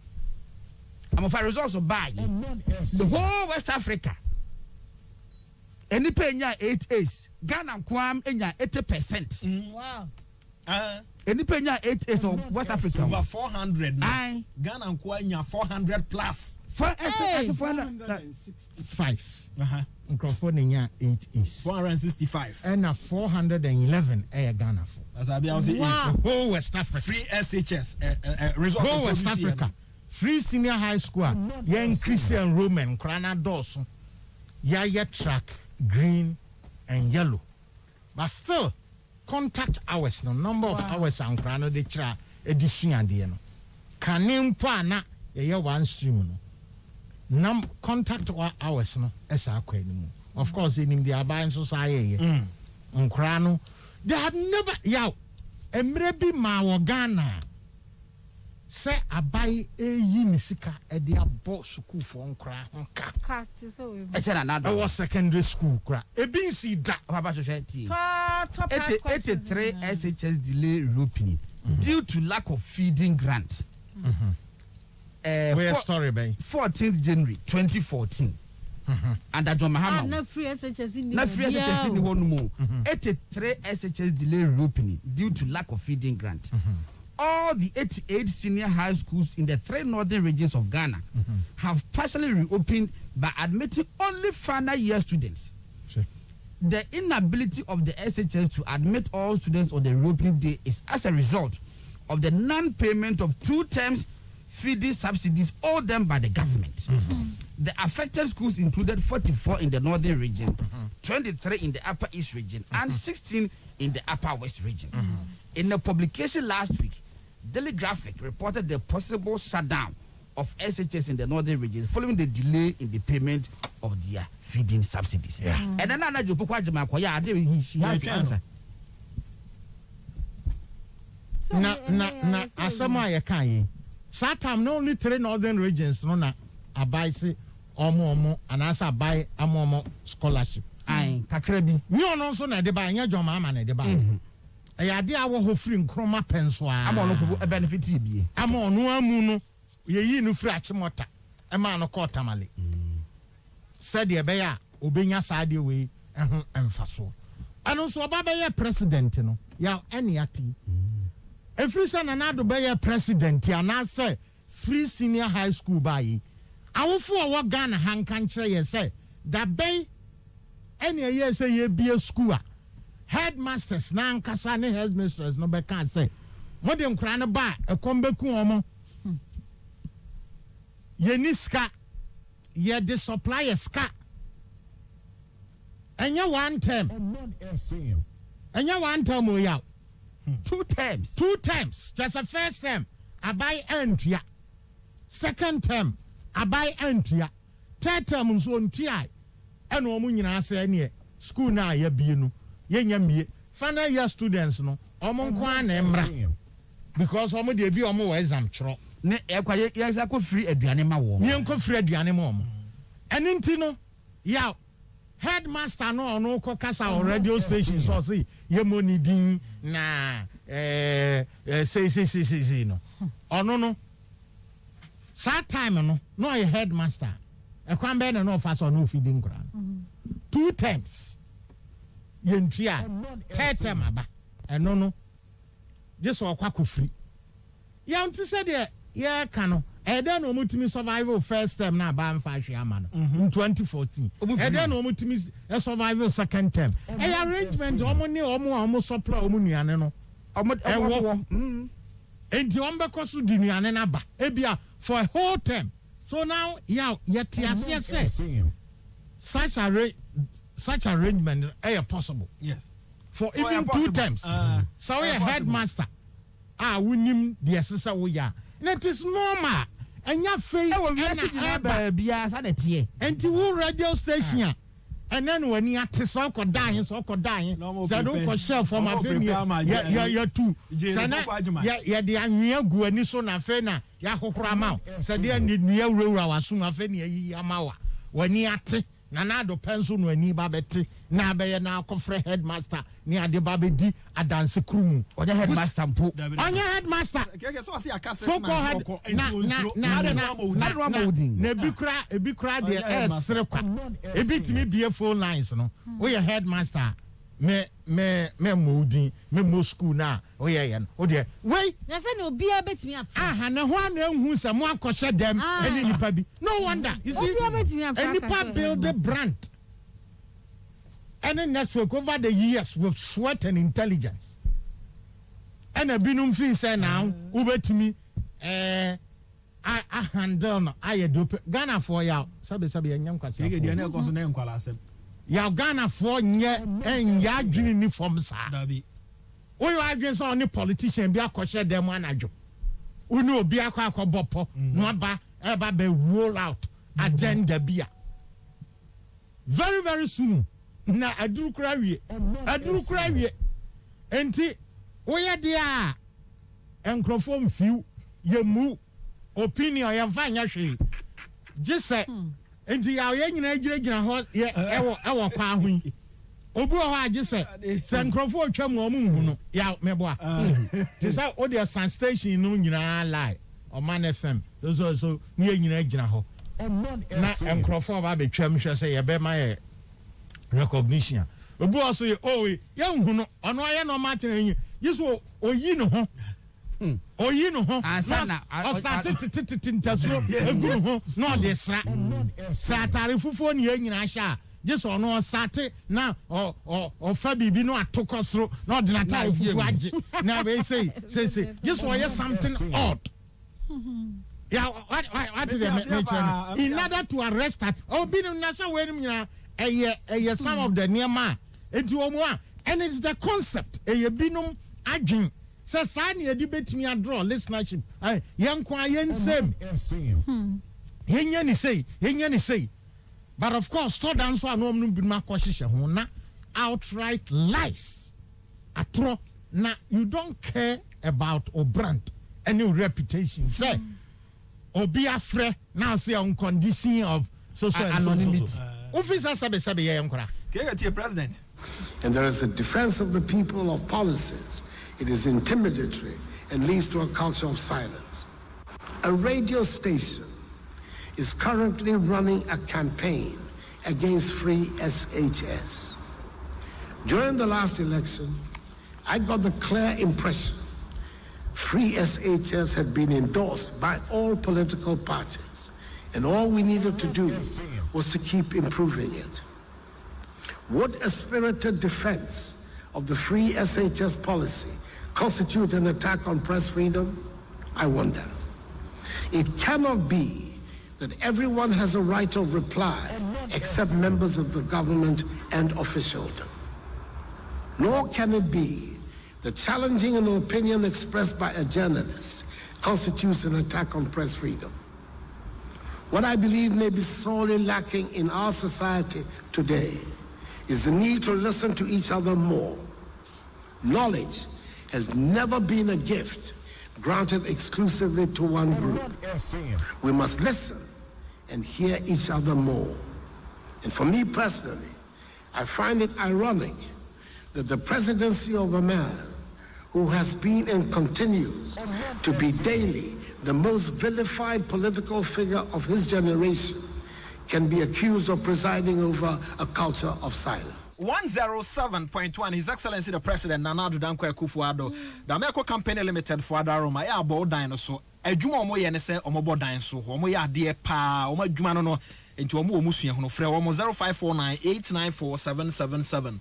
amofa results of buy the whole West Africa any penya 8 A's Ghana kwam enya 80%. Wow. Any penya 8 A's of West Africa over 400 now. Ghana kwam enya 400 plus 465 microphone enya 8 A's 465 and 411 Ghana for as I be I say whole West Africa free SHS results whole West Africa free senior high school young Christian Roman krana doso ya track green and yellow but still contact hours no number of hours and krana de tra edition and no kanim na ye one stream no contact hours no esa akwa animu of course enim the aban so say nkra no they had never emre bi ma wo Ghana se abai eyi ni sika e de abo school for nkra nka e was secondary school kra e bin si da papa hwehwe ti 83 SHS delay reopening due to lack of feeding grant. Where story by 14th January 2014. Under John Mahama. Na free SHS in the one more. 83 SHS delay reopening due to lack of feeding grant. All the 88 senior high schools in the 3 northern regions of Ghana have partially reopened by admitting only final year students. The inability of the SHS to admit all students on the reopening day is as a result of the non-payment of 2 terms feeding subsidies owed them by the government. The affected schools included 44 in the northern region, 23 in the upper east region, and 16 in the upper west region. In a publication last week, Daily Graphic reported the possible shutdown of SHS in the northern regions following the delay in the payment of their feeding subsidies. And then she has to answer. Na asama ya kan Satam no only 3 northern regions no na abaisi omo anasa abai amomo scholarship. Ai kakra bi. Ni ono so na de ba nya John Mahama na de ba. Ya de awo ho free nkroma penso a. Ama no ko benefit bie. Ama ono amu no ye yi no free achimota. E ma no ko tamale. Said ye be ya obenya saade we ehun emfaso. Ano so oba be ye president no. Ya eni ati. Every son another be president and say free senior high school by awofo a wo Ghana hankan kire ye say that bay any year say ye be a school headmasters na nkasa ne headmasters no be can say mo de nkra ne ba e kombeku omo ye niska ye de supplier ska enya one term enya one term o ya 2 terms. 2 terms. Just a first term. I buy entry. Second term. I buy entry. Third term nso ntia. And omu nyina say any school na ya bi no. Ye nyamie. Final year students no. Omo nko na emra. Because omo de bi omo wa exam chro. Ne ekwa ye ko free aduane ma wo. Ne enko free aduane ma omo. Eni nti no. Ya headmaster no ko kasa on radio station so say ye money din na say no ono no sa time no ye headmaster e kwan be no fa so no feeding ground 2 times ye ntia third term aba eno no just okwa ko free ya nti say de ye ka no then no mutimi survival first term na ba mfa hwe ama no in 2014 then no mutimi survival second term arrangement omo supply omo nuane no omo enti ombe koso di nuane na ba ebia for a whole term so now yet say such arrangement possible yes for even 2 terms so we headmaster wunim the assessor we ya it is normal enya fei na bia sa na tie enti wo radio station and then when you ate so kodan so don't ko share for my family ya tu sana ya de anwea gu ani so na fe na ya kokora ma se de nua wurawura waso na fe na yi amawa wani ate na do pencil no ani ba beti na be ye na akofre headmaster ni ade ba be di adanse krumu o de headmaster mpo onye headmaster keke so asi akase na ebikura de sere kwa ebitimi bie phone lines no we headmaster me modin me mo school na o ye o de we na se na obi abetimi afa na ho na ehun se mo akose dem eni nipa bi no wonder you see nipa build the brand any network over the years with sweat and intelligence and a binum fee say now ubetimi I handle no I do Ghana for ya sabe nyam kwase ye de na ekoso na enkwala asem ya Ghana for nye en ya adwini ni form sa dabi we you adwin so any politician bi akoshe dem anadwo unu obi akwa bopo no aba eba be roll out agenda bia very very soon na aduru kra wie enti woyɛ de a enkrofo mfiu yemu opinion ya fanya hwe gise enti ya ye nyina gyina ho ye ewo kwa ho obu ho agise se enkrofo otwa mu omu no ya meboa ti sa o de sun station no nyina lie Omanfm so ni nyina gyina ho na enkrofo ba betwam hwe se ye be ma ye recognition obu also ye ye hu no ono aye no ma tene yeso oyi no ho oyi no ho asana o start tintasro eguru ho no de sra satare fufuo ni nyina hya jesu ono sate na o fa bibi no atokosro na de na tare fufuo age na we say jesu o something odd. Yeah, what is the in order to arrest that binu na so we nyina some of the nearma enti omo and it's the concept binum adwin say sa na edi betimi draw listenership yenko yensem yenya ni say but of course to dance so anom no binum akohihye ho na outright lies atro na you don't care about or brand any reputation say obi afre now say on condition of social anonymity officer sabe ye yankora president. And there is a defense of the people of policies. It is intimidatory and leads to a culture of silence. A radio station is currently running a campaign against free SHS. During the last election, I got the clear impression free SHS had been endorsed by all political parties, and all we needed to do was to keep improving it. Would a spirited defense of the free SHS policy constitute an attack on press freedom? I wonder. It cannot be that everyone has a right of reply except members of the government and officialdom. Nor can it be that challenging an opinion expressed by a journalist constitutes an attack on press freedom. What I believe may be sorely lacking in our society today is the need to listen to each other more. Knowledge has never been a gift granted exclusively to one group. We must listen and hear each other more. And for me personally, I find it ironic that the presidency of a man who has been and continues to be daily the most vilified political figure of his generation can be accused of presiding over a culture of silence. 107.1 His Excellency the President Nana Addo Dankwa Akufo-Addo the American Company Limited for Adaroma ya bo dan so adwuma omo ye ne se omo bo dan so omo ya de pa omo adwuma no enti omo sua hono frɛ omo 0549894777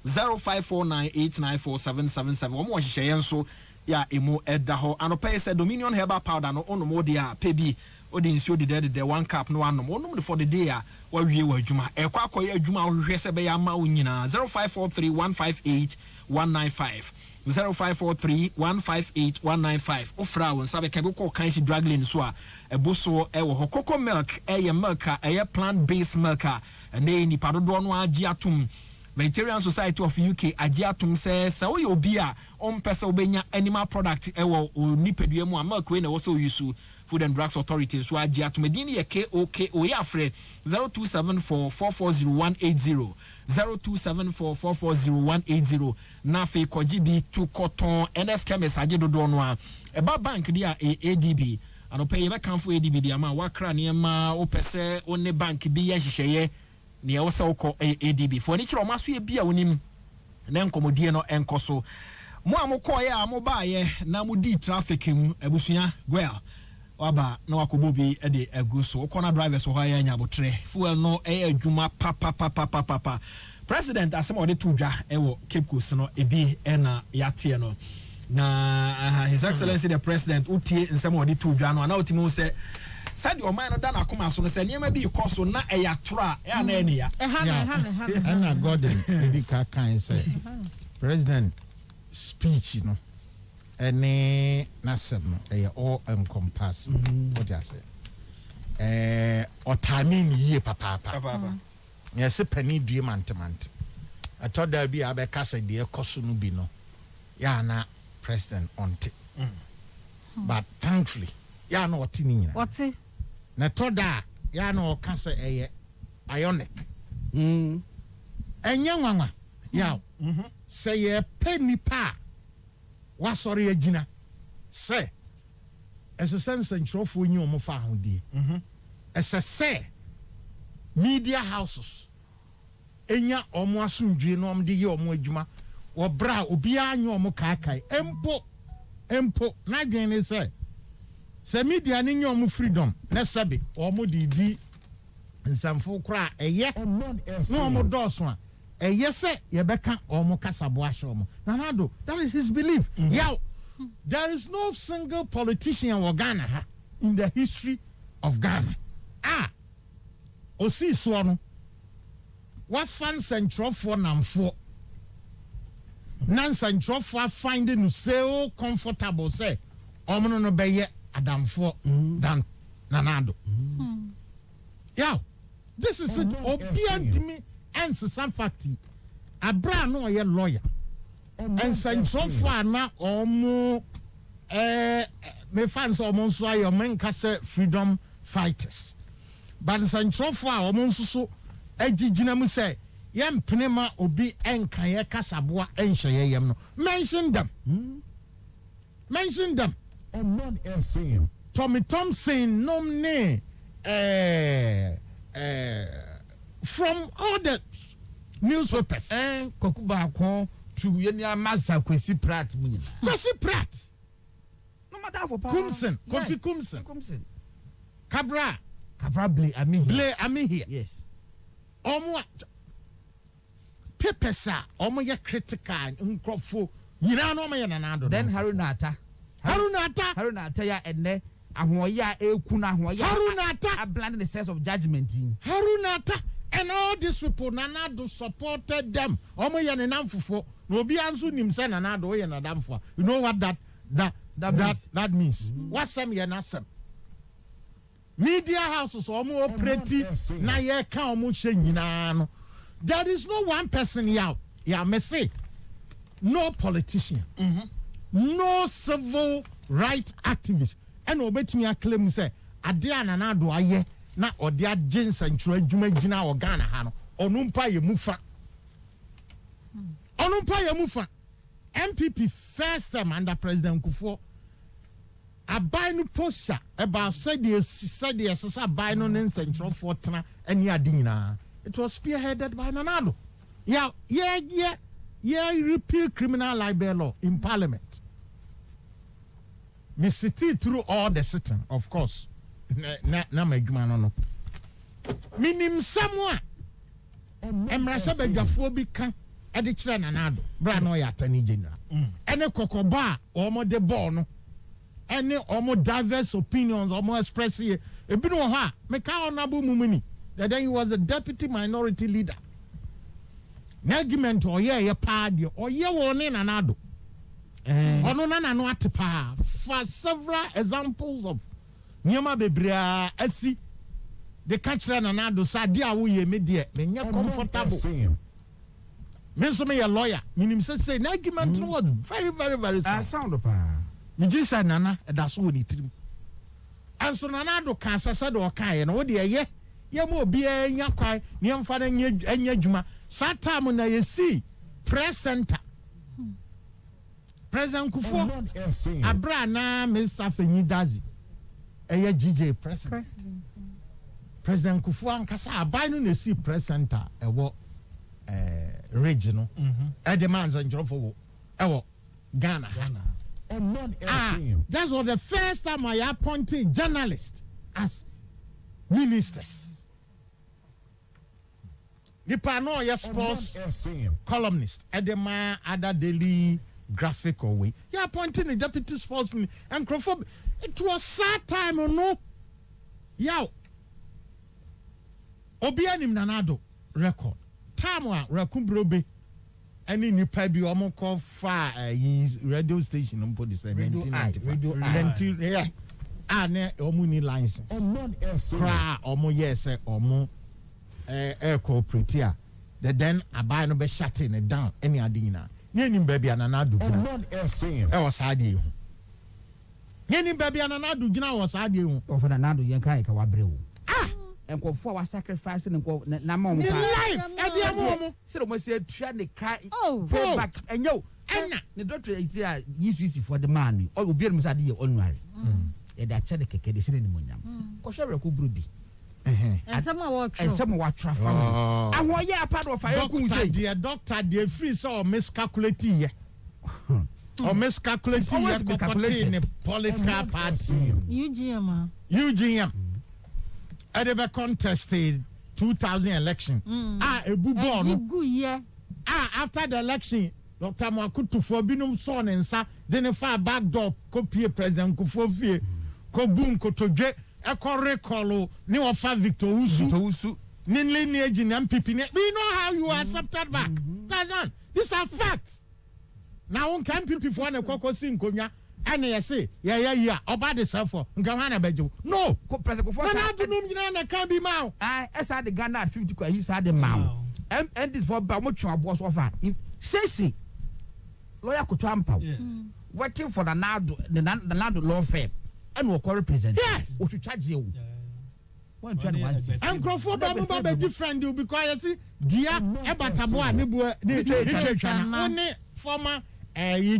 0549894777 omo hyehyɛ nso ya emu ɛda hɔ anɔpɛ sɛ Dominion Herbal Powder no ono mo de a pebi odi nsuo de 1 cup no anom onom de for the day a wa wie wa adwuma ɛkɔ akɔyɛ adwuma ohwehwɛ sɛ bɛyɛ ama wo nyina 0543158195 0543158195 ofra won sabe ka ko kan si drug lane so a ɛbo so ɛwɔ hɔ cocoa milk ɛyɛ milk a ɛyɛ plant based milk a ɛne nipa dodo no agye atom Vegetarian Society of UK agiatum says so you be a on pesa obenya animal product ewo nipadua mu a milk we na wo so use Food and Drugs Authority so agiatum edini ye KOKO ya frɛ 0274440180 0274440180 na fe koji bi to cotton NS chemist age dodo no a eba bank dia ADB anope ye be kanfo ADB dia ma wakra ne ma wo pese one bank bi ya hyehyeye ne ya wasa wokɔ ADB for ni kyerɛ ɔma so ye bia wonim na nkomodie no enkoso mo amokɔ ye amoba ye na modi traffic mu abusua goel waba na wakobo bi de agu so corner drivers ho ya nya botre fuel no adwuma papa president asem ode to dwa ewo Cape Coast no ebi na yate no na his excellency the president utie nsem ode to dwa no na otimi se said Oman no dan akoma so no se niam bi ikɔ so na eyatora ya na ene ya na God ebi ka kan say president speech no ɛne n'asɛm no ɛyɛ all encompass what I say ɔtaame ni yie papaapa yɛsɛ pani due mantemante ɛtɔ da bi a bɛka sɛ deɛ ɛkɔ so no bi no yɛ na president ɔnte but thankfully yɛ na ɔte ne nyina ɔte na ɛtɔ da yɛ na ɔka sɛ ɛyɛ ionic ɛnyɛ nwanwa yaw sɛ yɛpɛ nipa a wasɔre agyina sɛ ɛsɛ sɛ nsɛnkyerɛfoɔ nyi ɔmo fa ahodie ɛsɛ sɛ media houses enya ɔmo asomdwie na ɔmo de yɛ ɔmo adwuma wɔbra obiara nye ɔmo kaakae empo n'adwene ne sɛ media ne nye ɔmo freedom na sɛbe ɔmo de di nsamfo kora ɛyɛ na ɔmo dɔɔso a ɛyɛ sɛ yɛbɛka ɔmo kasabo ahyɛ ɔmo nanado that is his belief yaw there is no single politician wɔ Ghana ha in the history of Ghana osi soɔ no wafa nsɛnkyerɛfoɔ namfoɔ na nsɛnkyerɛfoɔ find no so comfortable sɛ ɔmo no bɛyɛ adamfoɔ than nanado yaw this is it obiantimi nsesa factory abra no ɔyɛ lawyer nsɛnkyerɛfoɔ a na ɔmo me fans ɔmo nso ayɛ ɔmo nka sɛ freedom fighters but nsɛnkyerɛfoɔ a ɔmo nso so agyegyina mu sɛ yɛmpene ma obi ɛnka yɛ kasaboa ɛnhyɛ yɛ yɛm no mention them Omanfm Tommy Thompson nom ne from all the newspapers koku baako to yeni amasa Kwesi Pratt mu nyina Kwesi Pratt no matter for Kumsen Kofi Kumsen Cabra Blay Ami here yes omo papers a omo ye critical nkrofo nyina no omo ye nanado then Haruna Ata ya enne ahoya eku na ahoya Haruna Ata abland the sense of judgment Haruna Ata and all these people nanado supported them omo ye nenamfofo no obi anso nim se nanado ye nadamfo you know what that means wasem ye nasem media houses omo operate na ye ka omo hye nyina no there is no one person here me say no politician no civil right activist and obetimi acclaim say ade ananado aye na ode agye nsantro adwuma gina o Ghana ha no onumpa ye mufa MPP first time under President Kufuor abai no poster about said yes abai no nsantro for tena ani ade nyina it was spearheaded by Nanado repeal criminal libel law in parliament. Me city through all the sitting, of course. Na magma no. Minim somewhere. Emrasa bedwafo bi kan e de kire Nanado. Bra no ya atani general. Ene kokoba omo de ball no. Ene omo diverse opinions omo express here. E bi no ha me ka honorable mumuni. That then he was the deputy minority leader. Argument oye party oye woni Nanado. Ono na no atepa for several examples of nyama bebrea asi the catch Nanado sa dia wo ye me de me comfortable me so me a lawyer minim say na argument no was very sound pa me ji say nana e da so woni tirim anso Nanado ka sasa de o kan ye no wo de ye mo obi anya kwai ne mfa na anya dwuma satam na ye see press center President Kufuor abra na Mr. Fenyi Dazi eye GJ President Kufuor ankasa abai no na see press center ewo regional the man's and Jofo ewo Ghana. That's was the first time I appointed journalists as ministers. Nipa no ya sports columnist edema other daily graphic or way. You appointing a deputy sportsman and Crawford. It was sad time or no. Yow. Obianim Nanado record. Time wa Rakumbrobe any nipa bi omo call fa radio station mpo de say 1995 yeah ne omo ni license kra omo yes omo cooperate then abai no be shutting it down any adina nyenim ba bia na adu gina was saade hu nyenim ba bia na adu gina was saade hu of na adu yen kan ka wabre wo enkofo wa sacrifice na ma mo life ediamo se do mo se tua ne kai payback enyo enna ne doctor iti a yisi for the man obi em sa de ye onuare e da che de keke de se ne monyam ko hwe ko brubi ensema wa tra family ahoye apart of fire kun say the doctor dey free so miscalculate ye or miscalculate ye in the political party UGM Edebe contested 2000 election. Ebubo no. After the election, Dr. Mwakutu for binum son and sa, then a far back door, copy President Kufofie, ko boom ko toje, e ko recall ni ofa Victor Usu. Ninle ni eji na MPP. We know how you are accepted back. Tazan, these are facts. Now on can MPP for na koko si nkonya. And you say, yeah, about the suffer. No, President can't be mouth. I said the Ghana at 50, he said the mouth. And this for Bamucho was offer. Say, lawyer could trample. Working for the Nado law firm and will call represent. Yes, what you charge you. And Crawford Babu defend you because I see, dear Ebataboa, former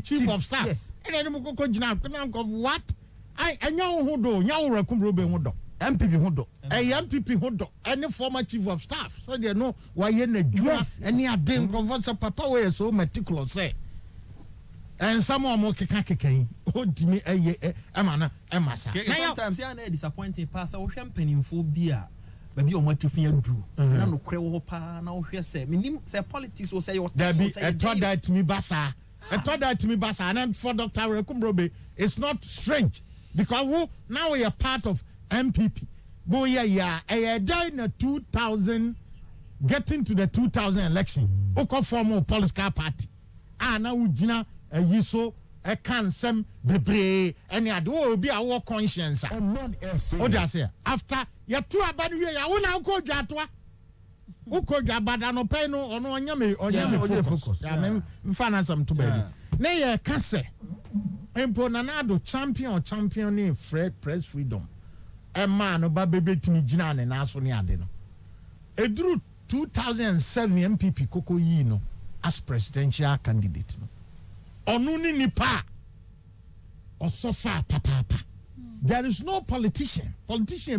chief of staff. Yes. And then we go of what? I know who do, Yaw Kumrobe Hodo. MPP Hodo. MPP Hodo. Any former chief of staff. So they know why you need any adem conversa papa way so meticulous say. And someone more kekake. Oh, Jimmy, Amana, Emasa. Sometimes you are disappointing pastor or champagne for beer. Baby, on what you fear do. No creo pa, no hear say. Minim say politics will say your there be a thought that me basa. I thought that to me, Basa, and then for Dr. Rekumbrobe, it's not strange because now we are part of MPP. But yeah, in the 2000, getting to the 2000 election, Oko form of political party. Now we jina yiso a cansem bebre any other will be our conscience. Oh, just say after you two about you, I will now go jatwa. Uko jabada no pay no ono onyame focus. Ya mfana sam to baby. Na ye kase. Empo nanado champion ni press freedom. E man no ba bebe timi gina ne na so ne ade no. Eduru 2007 MPP koko yi no as presidential candidate no. Onu ni nipa. Osofa papa. There is no politician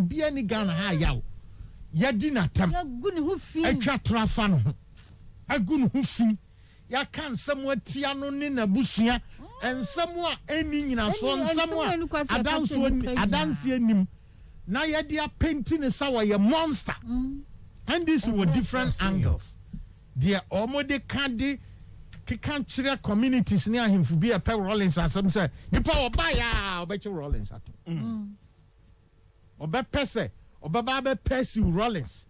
be any Ghana ha yawo. Yadi na tam atwa trafa no agunu hu fi ya kan samu atia no ne na busua ensamu a eni nyina so ensamu a adanso anim na yadi a painting ne sawa ye monster and this were different angles there omode kan kire communities ne ahemfu bi a pe Rollins asem say nipa oba ya obeche Rollins ato obe pese Obaba Percy Rollins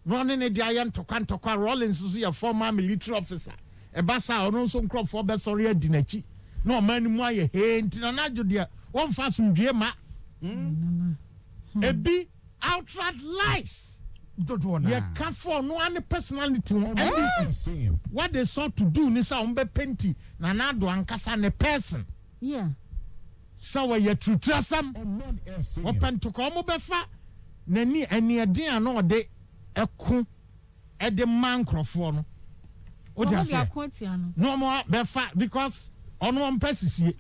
running a giant Tokwa Rollins is a former military officer. A bassa or no some crop for Bessoria Dinachi. No man more a hand in an adjudia. One fast ma. A be outright lies. Don't want to come for no any personality. What they sought to do, Nisa Umbe Penti, Nanado and Cassan a person. Yeah. So are you true trusam? Open to come befa. Nani any idea no de eku e de man crofo no o dia say no more befa because ono on pesisi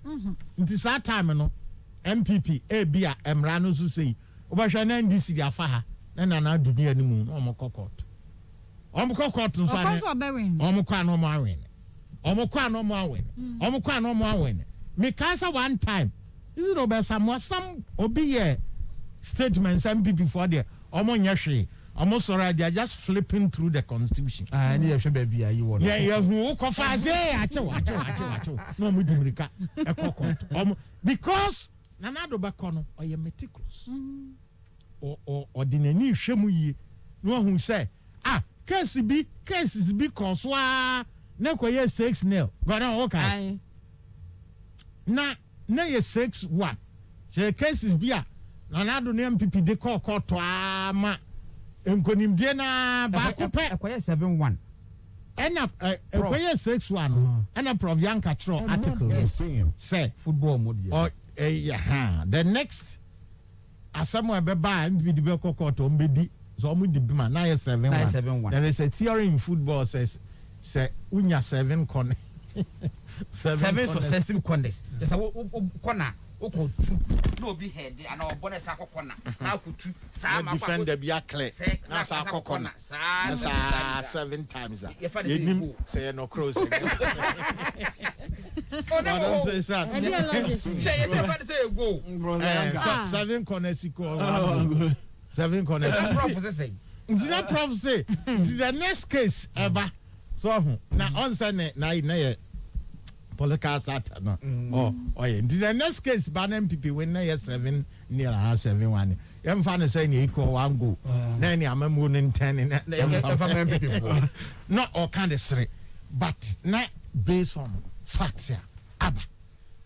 nti sa time no MPP bia emra no so sei o ba hwa na ndisi dia fa ha na na dunia ni mu no mo kokot nso ane omo kwa no mo awen me kasa one time is it obe some obi ye statements MPP for there omo nyahwe omo sorry they are just flipping through the constitution ni yehwe baby ayi wo yeah hu ko fa say achew no mu dimrika ekokot omo because nanado bako no oye meticulous o dinani hwemu yi no hu say cases bi cause na ko ye 6-0 gona okay na ye 6-1 she cases bia na nado ne MPP de call to ama enkonimdie na ba ko pe ekoye 7-1 ena ekoye 6-1 ena Provianka tro article say football mode oh the next asamu beba MPP de be call to mbedi so omu di bima na ye 7-1 there is a theory in football says say unya 7 corner 7 successive corners just a corner oko tu no be head and our bonus corner na kutu sa ma defender be clear na sa corner sa 7 times that you say no cross oh no say that say go 7 corners equal 7 corners prophecy say did that prophecy the next case ever so na on say na political sat no oh yeah the next case ban MPP when na 7-0 7-1 em fa no say na equal 1 goal na ni amamu no 10 na MPP not all kind of three but na based on facts ya aba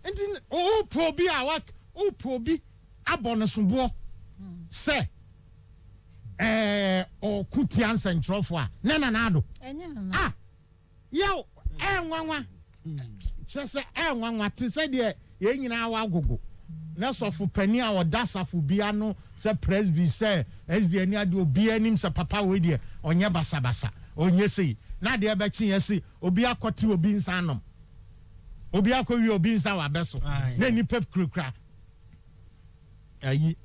and probi awak probi abonosumbo say o kutian centrofo a na ado yo enwanwa sese enwanwa ti se de ye nyina wa gogo na sofo pani a odasafo bia no se presby se sd ani ade obi anim se papa we de onye basabasa onye sei na de be chi yesi obi akote obi nsanom obi akowi obi nsa wa beso na ni pep krukra ayi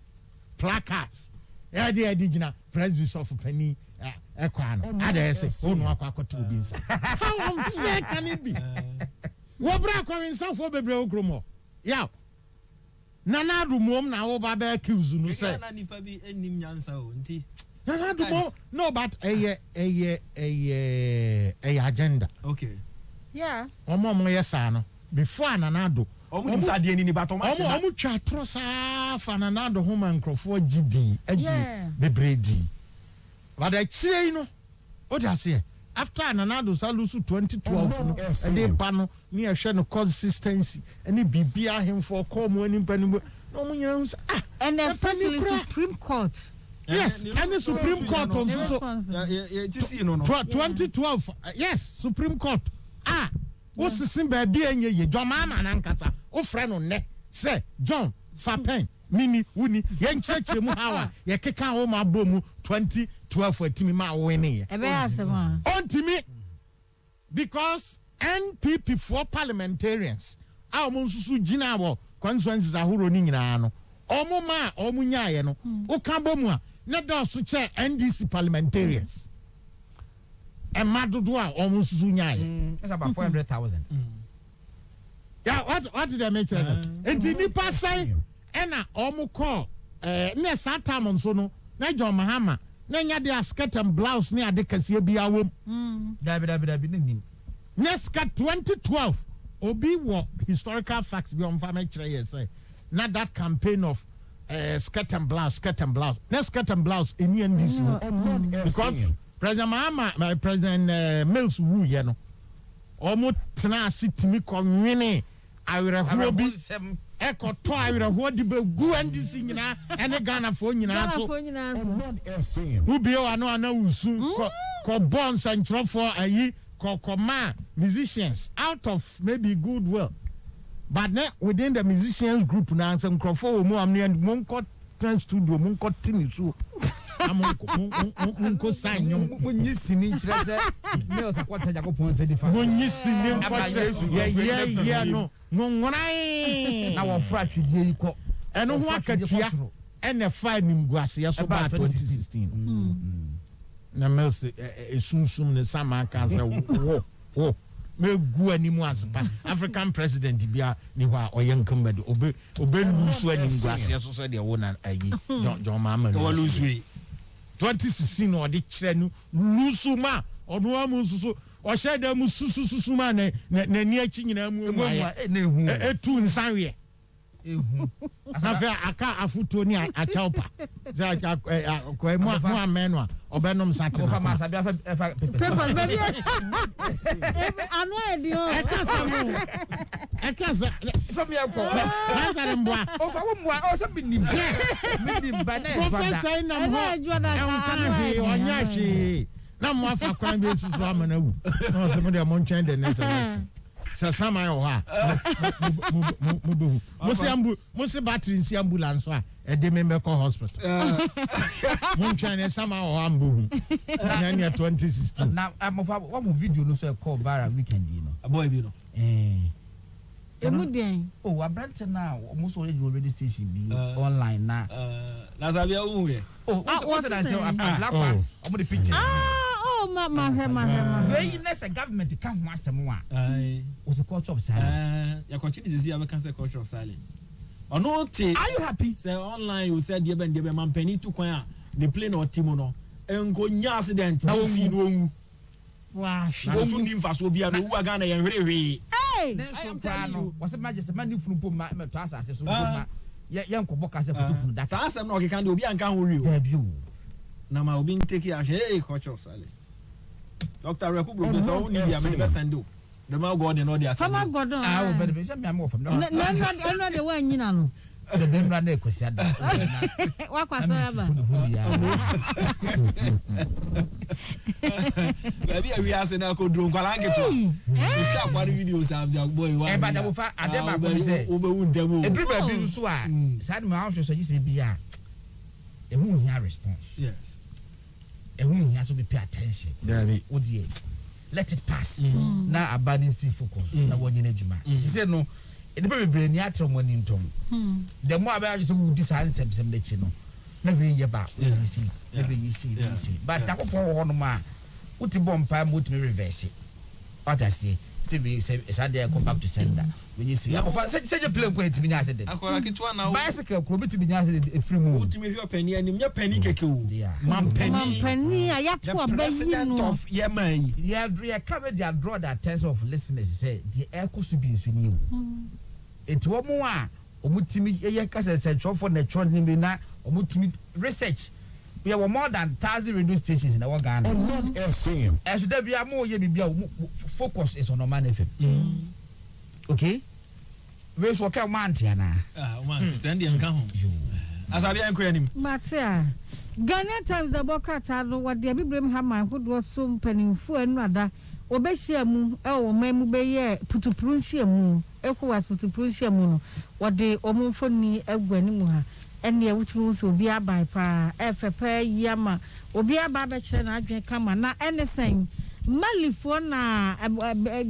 placards ya de gina presby sofo pani ekwano ada say onu akwakoto obi nsa how unfair can it be wo bra kwa nsa fo bebre okromo ya nana adumom na wo ba ba accuse no say na nipa bi enim nyansa o nti nana adumo no but agenda okay yeah omo yesa no before nana adu omo nim sa de ni bato ma shena omo twa trosa fa nana adu ho man krofo gidi agi bebredi but the chire no o da say after Nanado Salusu 2012 and they ban ni ehwe no consistency any bibia him for come any panimu no munya and especially Supreme Court yes and the Supreme Court also 2012 yes Supreme Court wo sisin ba bia enye ye John mama na nkata o frɛ no ne say John Fapen mini wuni ye nkyerɛkyerɛ mu hawa ye keka wo ma bomu 2012 atimi ma winning ebe asema ontimi because NPP for parliamentarians a omo nsusu gina wo constituencies ahoro ni nyina no omo ma omo nyaaye no o kan bomu a na da so che NDC parliamentarians e madodo a omo nsusu nyaaye it's about 400,000 yeah what did I mention enti nipa sai ena omo call na satam nso no na John Mahama na nya de skirt and blouse ni ade kase bia wom dabi nim next 2012 obi wo historical facts be on farm kire here say na that campaign of skirt and blouse na skirt and blouse any NDC because President Mahama my President Mills wu ye no omo tena asitimi konwene awere ho bi ekoto awira ho di be gu NDC nyina ene Ghana fo nyina so Omanfm who be ana wusu ko bonds and trofo ayi ko ma musicians out of maybe goodwill but within the musicians group na some crofo mu amne and monko trans studio monko tini so monko sign nyom munyi sini kire se mails akwata Jakopon se di fa munyi sini yeah no ngonrai na wo fra twidie yi ko eno ho akatua ene fa nimguase ya so ba 2016 na mails esunsum ne sama kan se wo me gu animu aspa African president bia ni ho a oyenkambade obe lusu animguase so so de wo na ayi John Mahama no lusu 2016 no de kire no lusu ma odo amu susu o sheda mu susu ma na ni achi nyina mu etu nsanwe asafe aka afuto ni achaupa za kwa mu ameno a obenom sate Ofa ma sabi afa Papers baby. Anu edio. Ekasa from your call. Answer mbwa. Ofa wo mwa o se binim. Binim ba na Professor na mo. Onya hwe. Na mo afa kwan be susu amana wu. Na so mo de mo ntwen the next election. So sama yo ha. Mo se battery nsi ambulance a e de me call hospital. Mo ntwen sama o ambu. Na 2016. Na amofa wo mo video no so e call bara weekend you know. Boy bi no. Emudien. Oh, abrante na almost already station be online na. Na sabia wu ye. Oh, what's that say? Lapa. Omo the picture. Ma. Wey na say government can ho asem a. Was a culture of silence. Ya continue to see am can say culture of silence. Ono te. Are you happy? Say online you said dey be man pani tu kwan a the plane or team no. Enko nya accident na ofi no onwu. Wow. Na so nim fa so bia no wu aga na ye hwerehwe. Then so plano. Was a majesty man ni funu ma to asase so ma. Ye nkobo ka say funu that. Sa asem na o kekan de obi anka ho wi o. Debut. Na ma obi take action culture of silence. Dr. Reku Professor only be am send do. The man God and all the ascend. Come God. Ah, but be say me am from. No, the one nyina no. The ben run e kwesi ada. Wa kwaso ya ba. Baby we ask na ko drum kwala nketo. If you akwari videos am ja boy wa. E ba da wo fa ade ba ko say. Obewu ntemo. E drum ba bi so a. Sad ma ahwo so yi say bi a. E hu hia response. Yes. And we have to pay attention. Let it pass. Now abandon still focus. Now one in Juma. She said no. It be brain yatron one in tom. The more about you so decide some chino. Never ye back. Never you see. But I go for one ma. What the bomb pie would me reverse it. What I say. See, Sunday come back to sender. When you see, I said you play when to be nice. Bicycle could be nice a free move. To me, your penny and your penny cake. Man penny, I have to obey president of Yemen. Yeah, covered your draw that test of listeners say the air could be in you. It's one more. Omutimi, a casa said, for the trotting na Omutimi research. We have more than 1,000 radio stations in our Ghana. Omanfm. As there be a more focus is on Omanfm. Okay? We shall come Mantiana. Man, send the account. As I be inquiring. Matia. Ghana Times the Bocrata, what the Abraham Hammer, who was so penning for another. Obesia mu, memu beye, putuprunsia mu, echo was putuprunsia mu, what the Omanfm egwenimuha. Ene which means will be a by pa FP yama will be a barbecue and adrian kama na anything malifo na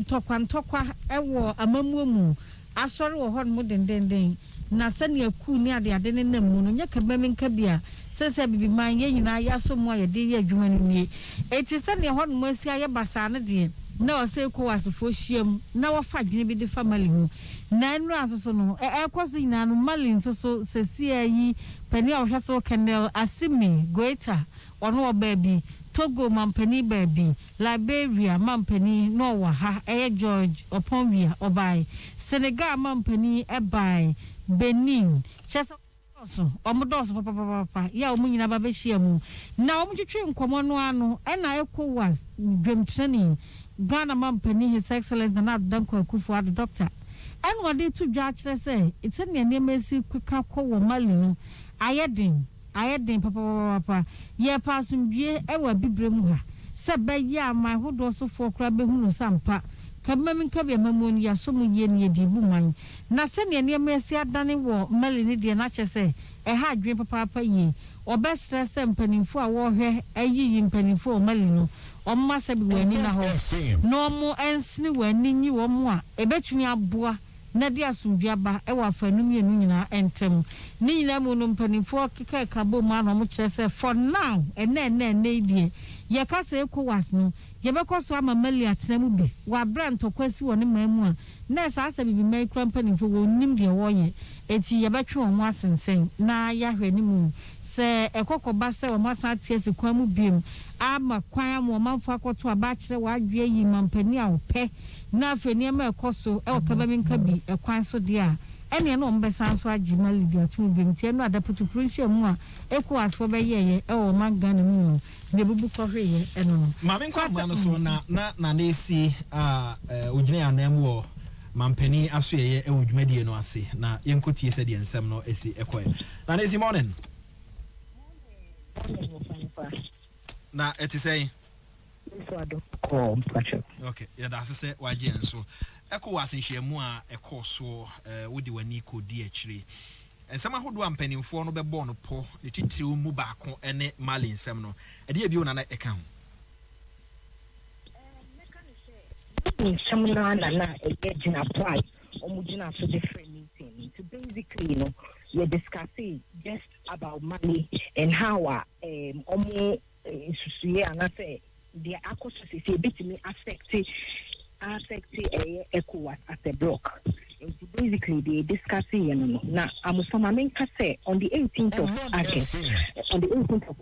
tokwa ewo amamumu asori wo hon mu den na sane aku ni ade ade ne namu no nya kabame nka bia sese bibi man ye nyina ya so mu aye de ye adwuma no nie eti sane hon mu asia ye basa ne de na o se ko wasefo hyiam na wo fa dwene bi de family mu na nru asoso no ekoso nyina no mali nsoso sesia yi pani a wohwa so Kendall Asimi Goita ono obabi Togo mampani baby Liberia mampani no wa ha George Oponwia obai Senegal mampani ebai Benin chesa so omodos papa ya omunyina ba be hyiam na omutwetwe nkomo no ano na ECOWAS dwem training Ghana mampani His Excellency Nana Dankwa Akufo-Addo doctor and what they to judge say it's in the name is quick wo mali no ayedin papa ye pasum bie e wa bibremu ha se be ya ma hodo so fo kra be hunu sampa kamam nka be mamoni ya so mu ye ne dibu man na se ne neme esi adane wo mali ne de na chese e ha adwen papa ye obestre se mpanimfo a wo hwe ayi mpanimfo mali no omma se bi wani na ho no mo ensini wani nyi wo mo a ebetumi aboa na dia asumdua ba e wa fanum ye nyina entem ni nyina mo no mpanimfo keka kabo ma no mo kyerese for now ene die ye ka se ECOWAS no ye be koso ama mali atenam bi wa brand tokwasi wo ne mamu a na sa asa bibi mai kra mpanimfo wo nim de wo ye eti ye betwe wo asensen na ya hwe ni mu se ekokoba se wo masa tiesi kwa mu biem ama kwan mo manfo akoto aba kire wa adwe yi mampani a wo pe na afeni ma ekoso e wo kaba minka bi ekwan so de a ene no mbesa so agima lidi otum bem tie no deputy prince mu a ECOWAS for be ye o magana mu ne bubu kohwe ye eno no ma me kwa ma no so na esi ogine anam wo mampani aso ye e wodwumadie no ase na yenkotie se de nsem no esi ekoye na esi morning na eti say okay yeah that's say waje enso ECOWAS nhyiamu a ekoso wodi wani kodi akire ensem ahodo ampanimfo no bebo no po ne titiriw mu baako ene mali nsem no ede e bi ona na eka ho Samuna na engaging apply omujina so different meeting to basically you're discussing just about money and how omo susuye and say the acquisition say bit me affect ECOWAS as a block. And basically they discussing now I'm from America say on the 18th of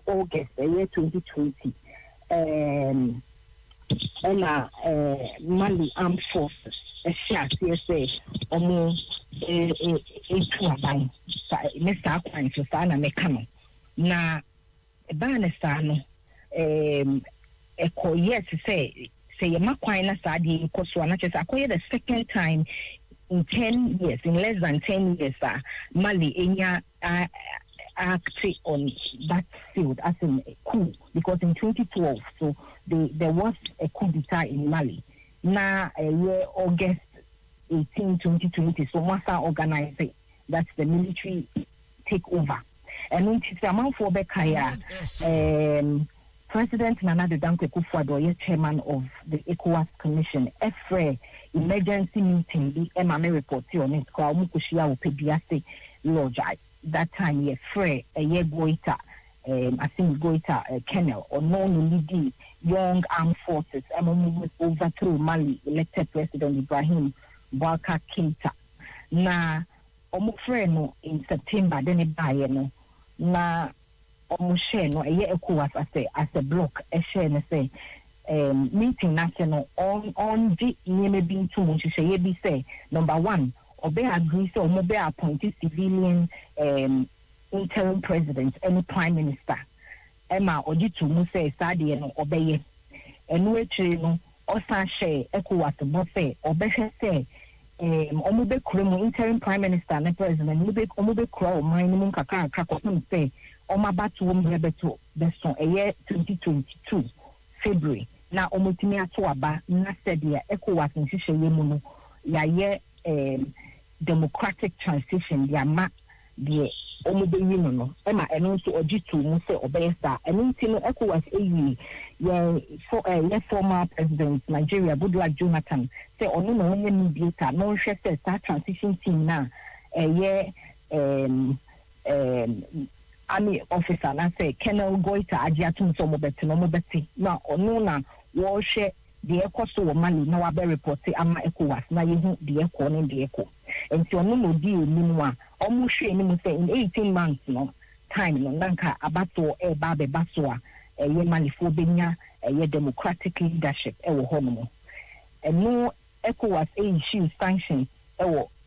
August the year 2020 Mali Armed Forces CSA omo into aban Mr. Akwan so sana mekano na banesa no yes say makwan na sadi nkoso na chese akoye the second time in 10 years in less than 10 years Mali enya acted on that field as in a coup because in 2012 so there was a coup d'etat in Mali. Now year August 18, 2020, so Massa organized it. That's the military takeover. And when it's amount for Bekaya, President Nana Dankwa Akufo-Addo, chairman of the ECOWAS Commission, every emergency meeting, the MMA report on it, Kwaumukushia Upebiase Lodge. That time, year free, a year goita, I think goita, Kennel, or non-leading young armed forces, overthrew Mali elected President Ibrahim Boubacar Keita. Na, omufreno in September, then it buy no, na, omusheno, a year ECOWAS as a block, a share, say, meeting national on the name being too much, say, number one, Obe agrees or Mobe appointed civilian interim president, any prime minister. Emma Ojitu Muse Sadi and Obeye. And which Osa She ECOWAS Bose Obeshe say Omube Kremo interim prime minister and president Omube Kro minimum kaka kakosum say Omabatu Ombebeto Beson a year 2022 February. Now Omutimia Tuaba Nasedia ECOWAS and Shisha Yemuno ya democratic transition the ama the omobeyino no ema eno so ojitu mu se obeyesa eno ntino ECOWAS ye former president Nigeria Goodluck Jonathan say ono no onye mediator no hwe say transition team na army officer na say Colonel Goita ajiatum so mobeti na ono na wo hwe the ECOWAS Mali na wabe report ama ECOWAS na yehu the ECO ne the ECO enti ono no di onimwa omo hwe ni mu say in 18 months no time no nanka abato babe baso a ye Mali fo benya ye democratic leadership wo hono no ECOWAS issue sanctions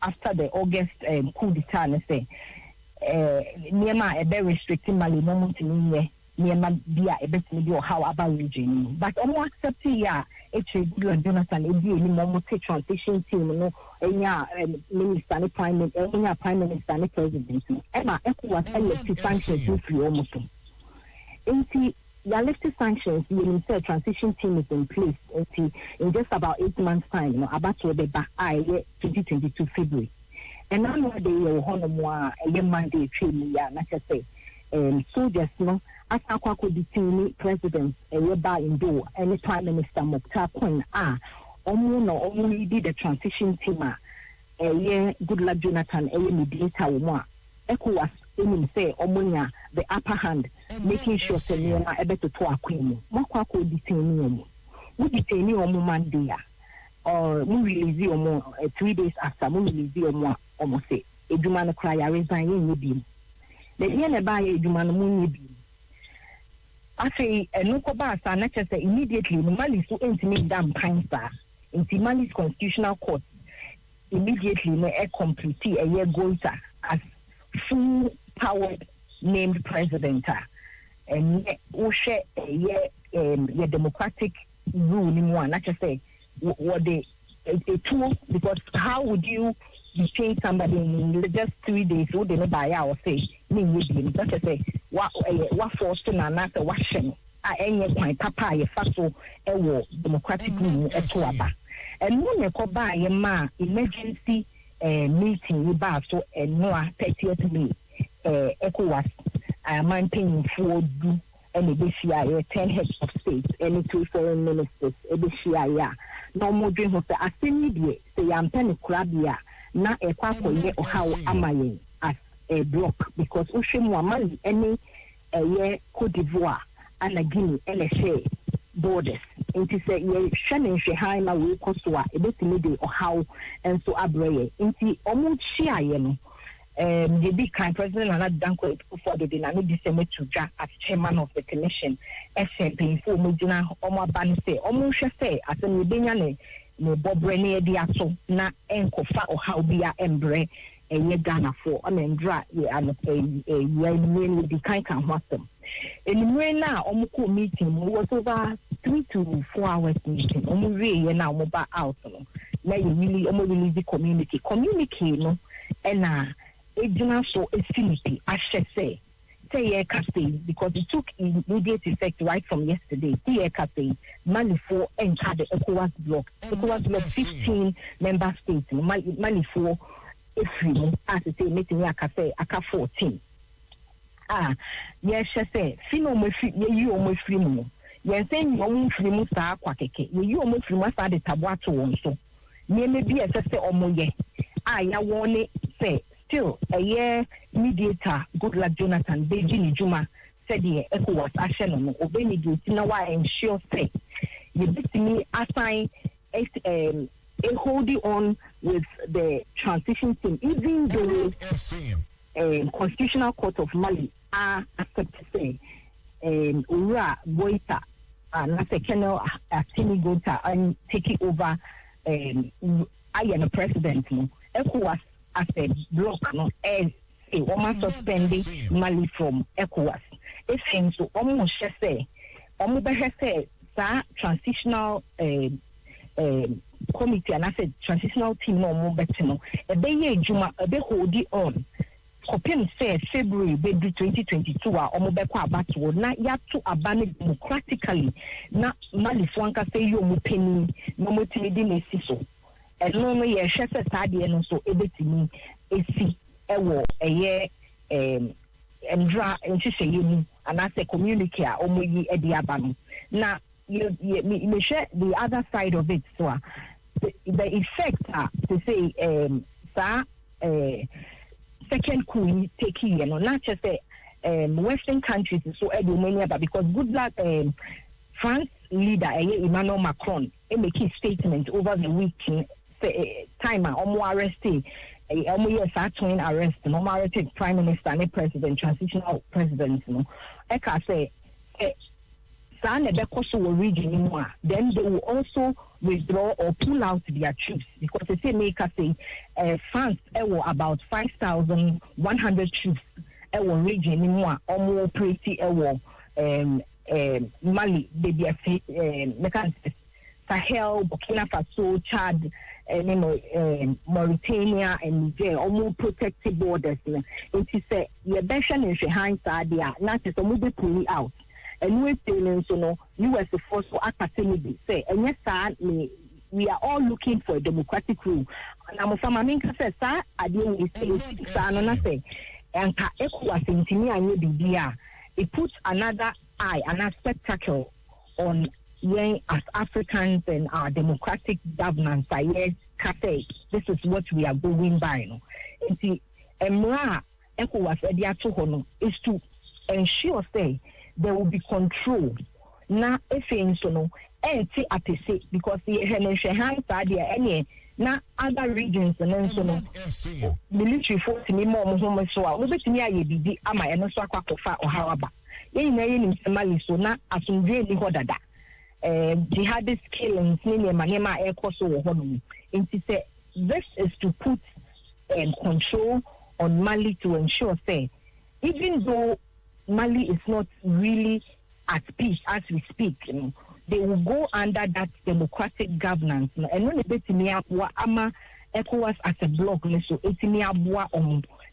after the August coup d'etat ne say niema ebe restricting Mali no muntini niema bia ebetini bi o how about region but omo accept ya Goodluck Jonathan ebi ni mo transition team no enya minister ni prime minister ni president ema ECOWAS elect sanctions free almost enti the elected sanctions you say transition team is in place in just about 8 months time about to be back 2022 February and now they hono mo a mandate training ya na say soldiers no asa kwa ko detain president ba indo any prime minister Moktar Queen omo did the transition team Goodluck Jonathan mediator wo ECOWAS say omonya the upper hand making sure say na ebeto to akwemu makwa ko detain we detain omo Monday or we release omo 3 days after we release omo say eduma no cry resign yin bi the here na ba eduma no mu bi afei enoko ba sa na chese immediately Mali so intimi dam pansa into Mali's constitutional court immediately no complete a year Goita as full powered named president and we share a year democratic rule in one. Not just say what they a tool, because how would you change somebody in just 3 days? Would they not buy our say me with him? Just say what forced to not washing any my papa ye faso democratic rule and when you call by a ma emergency meeting with so and no 30th May ECOWAS maintain for do any BCI 10 heads of state any 2 foreign ministers BCI no more dream of the assembly say I'm penny crabia na e kwako ye o how amaye as a block because ushemu amali any ye Cote d'Ivoire and Guinea and share borders into say ye shane she high na we koswa e betimi de o how and so abreye into omu chia ye no the big kind president and Danko for the dynamic December to Jack as chairman of the commission SMP for Mujina Oma Banse Omusha say as an Ubiniane no Bob Rene Diaso na enkofa or how be a embre a ye Ghana for dra and the kind can watch them. Anyway now Omuko meeting was over 3 to 4 hours meeting. Omu now mobile out now you really release the community no and Ejuna so affinity, I should say because it took immediate effect right from yesterday. Money for enter the ECOWAS block. ECOWAS block 15 member states. Money for every as I say meeting aka 14. Yes, she say fino mo free you almost free mo. Yen say you almost free mo sa kwa keke. You almost free mo sa de tabwato won so. Maybe as I say omo ye. Ya wone say still a year mediator Goodluck Jonathan Beijing Juma said the ECOWAS action on obey now why ensure say you bet me assign a holding on with the transition team even though Constitutional Court of Mali are accepted to say Ura Goita and that's a Colonel Atini Goita and taking over I am a president ECOWAS as a block no as a woman suspending Mali from ECOWAS. It seems to almost say that transitional committee and I said transitional team no more better no a day Juma a day hold it on. Hoping say February 2022 omobekwa abatwo na yatu abane democratically na Mali fwanka say yo mupeni no motimidi nesiso. No no ye shese sadie no so ebetimi esi ewo eye endra enhihye yemu anase communicate a omoyi edi abano na me share the other side of it so the effect to say second coup take here no not just say western countries so many but because good luck France leader Emmanuel Macron make his statement over the week time almost arrested almost twin arrest no arrested prime minister and president transitional president no I can say region then they will also withdraw or pull out their troops because they say make us say France about 5,100 troops region in almost pretty Mali baby Sahel, Burkina Faso, Chad, Mauritania, and Niger, almost protected borders. It is a Yabeshan and Shehan Sadia, not as a movie pull out. And we're saying, so no, US force for academy say, and yes, we are all looking for a democratic rule. And I'm from Aminka says, sir, I deal with say, and ECOWAS in Timmy and you it puts another eye, another spectacle on as Africans and our democratic governance, this is what we are going by. No? And see, ECOWAS is to ensure say there will be control. Now, if so no, and see at the state because the now other regions and then so no military force me more so we bet me I be ama and so akwakofa or however. In Mali so now as really jihadist killings, manema air course or honum. Into say this is to put control on Mali to ensure, say, even though Mali is not really at peace as we speak, they will go under that democratic governance. And when they ama ECOWAS as a bloc, so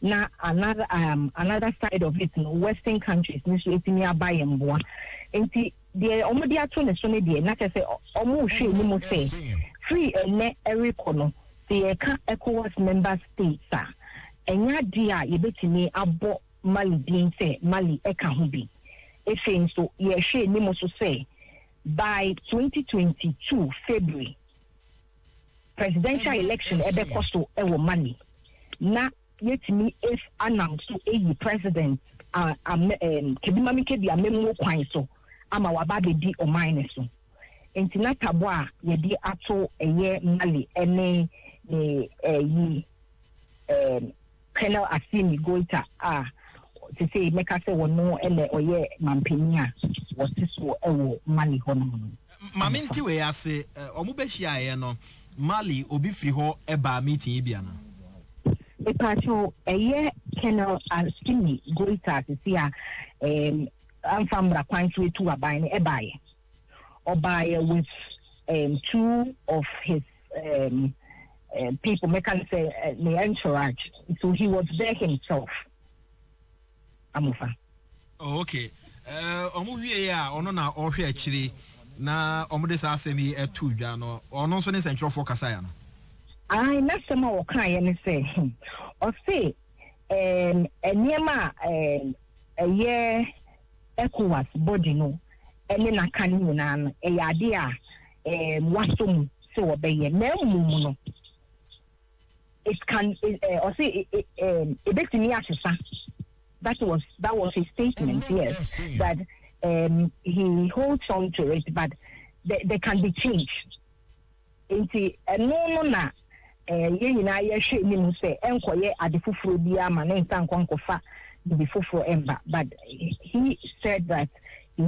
now another side of it, Western countries, so and the omodia tone so ne not say omo hwe ni mo say free ene erikono the ECOWAS member states enya dia yebetimi abo Mali din say Mali eka ho bi efin so ye hwe ni mo so say by 2022 February presidential election ebe koso ewo Mali na yetimi if announced to a president kebimami kebi amemwo kwan so ama wabade di Oman so enti na tabo a ye di ato eye Mali ene Colonel Asimi Goita to say make us say wono ele oye mampenia what is so ewo Mali hono mamenti we ase omo be hia ye no Mali obi firi ho eba meeting bia na epacho eye Colonel Asimi Goita to see Amfamra Kwansu to Abaye Ebaye Obaye with two of his people, make us say the entourage. So he was there himself. Amufa. Oh, okay. Omu wie ya ono na ohwe akiri na omu de sa asemi etu dwa no ono so ne central focus ya no. Ai na sema o kan ye ne say o say eniema eye ECOWAS body no ene na kan nyina no eyade a wasom se obeye na mumu no it can or say ebetimi asesa that was his statement yes that he holds on to it but they can be changed inti no na ye nyina ye hwe ni mu se enkoye adefufuro bia ma na nsa nkonkofa before ember, but he said that he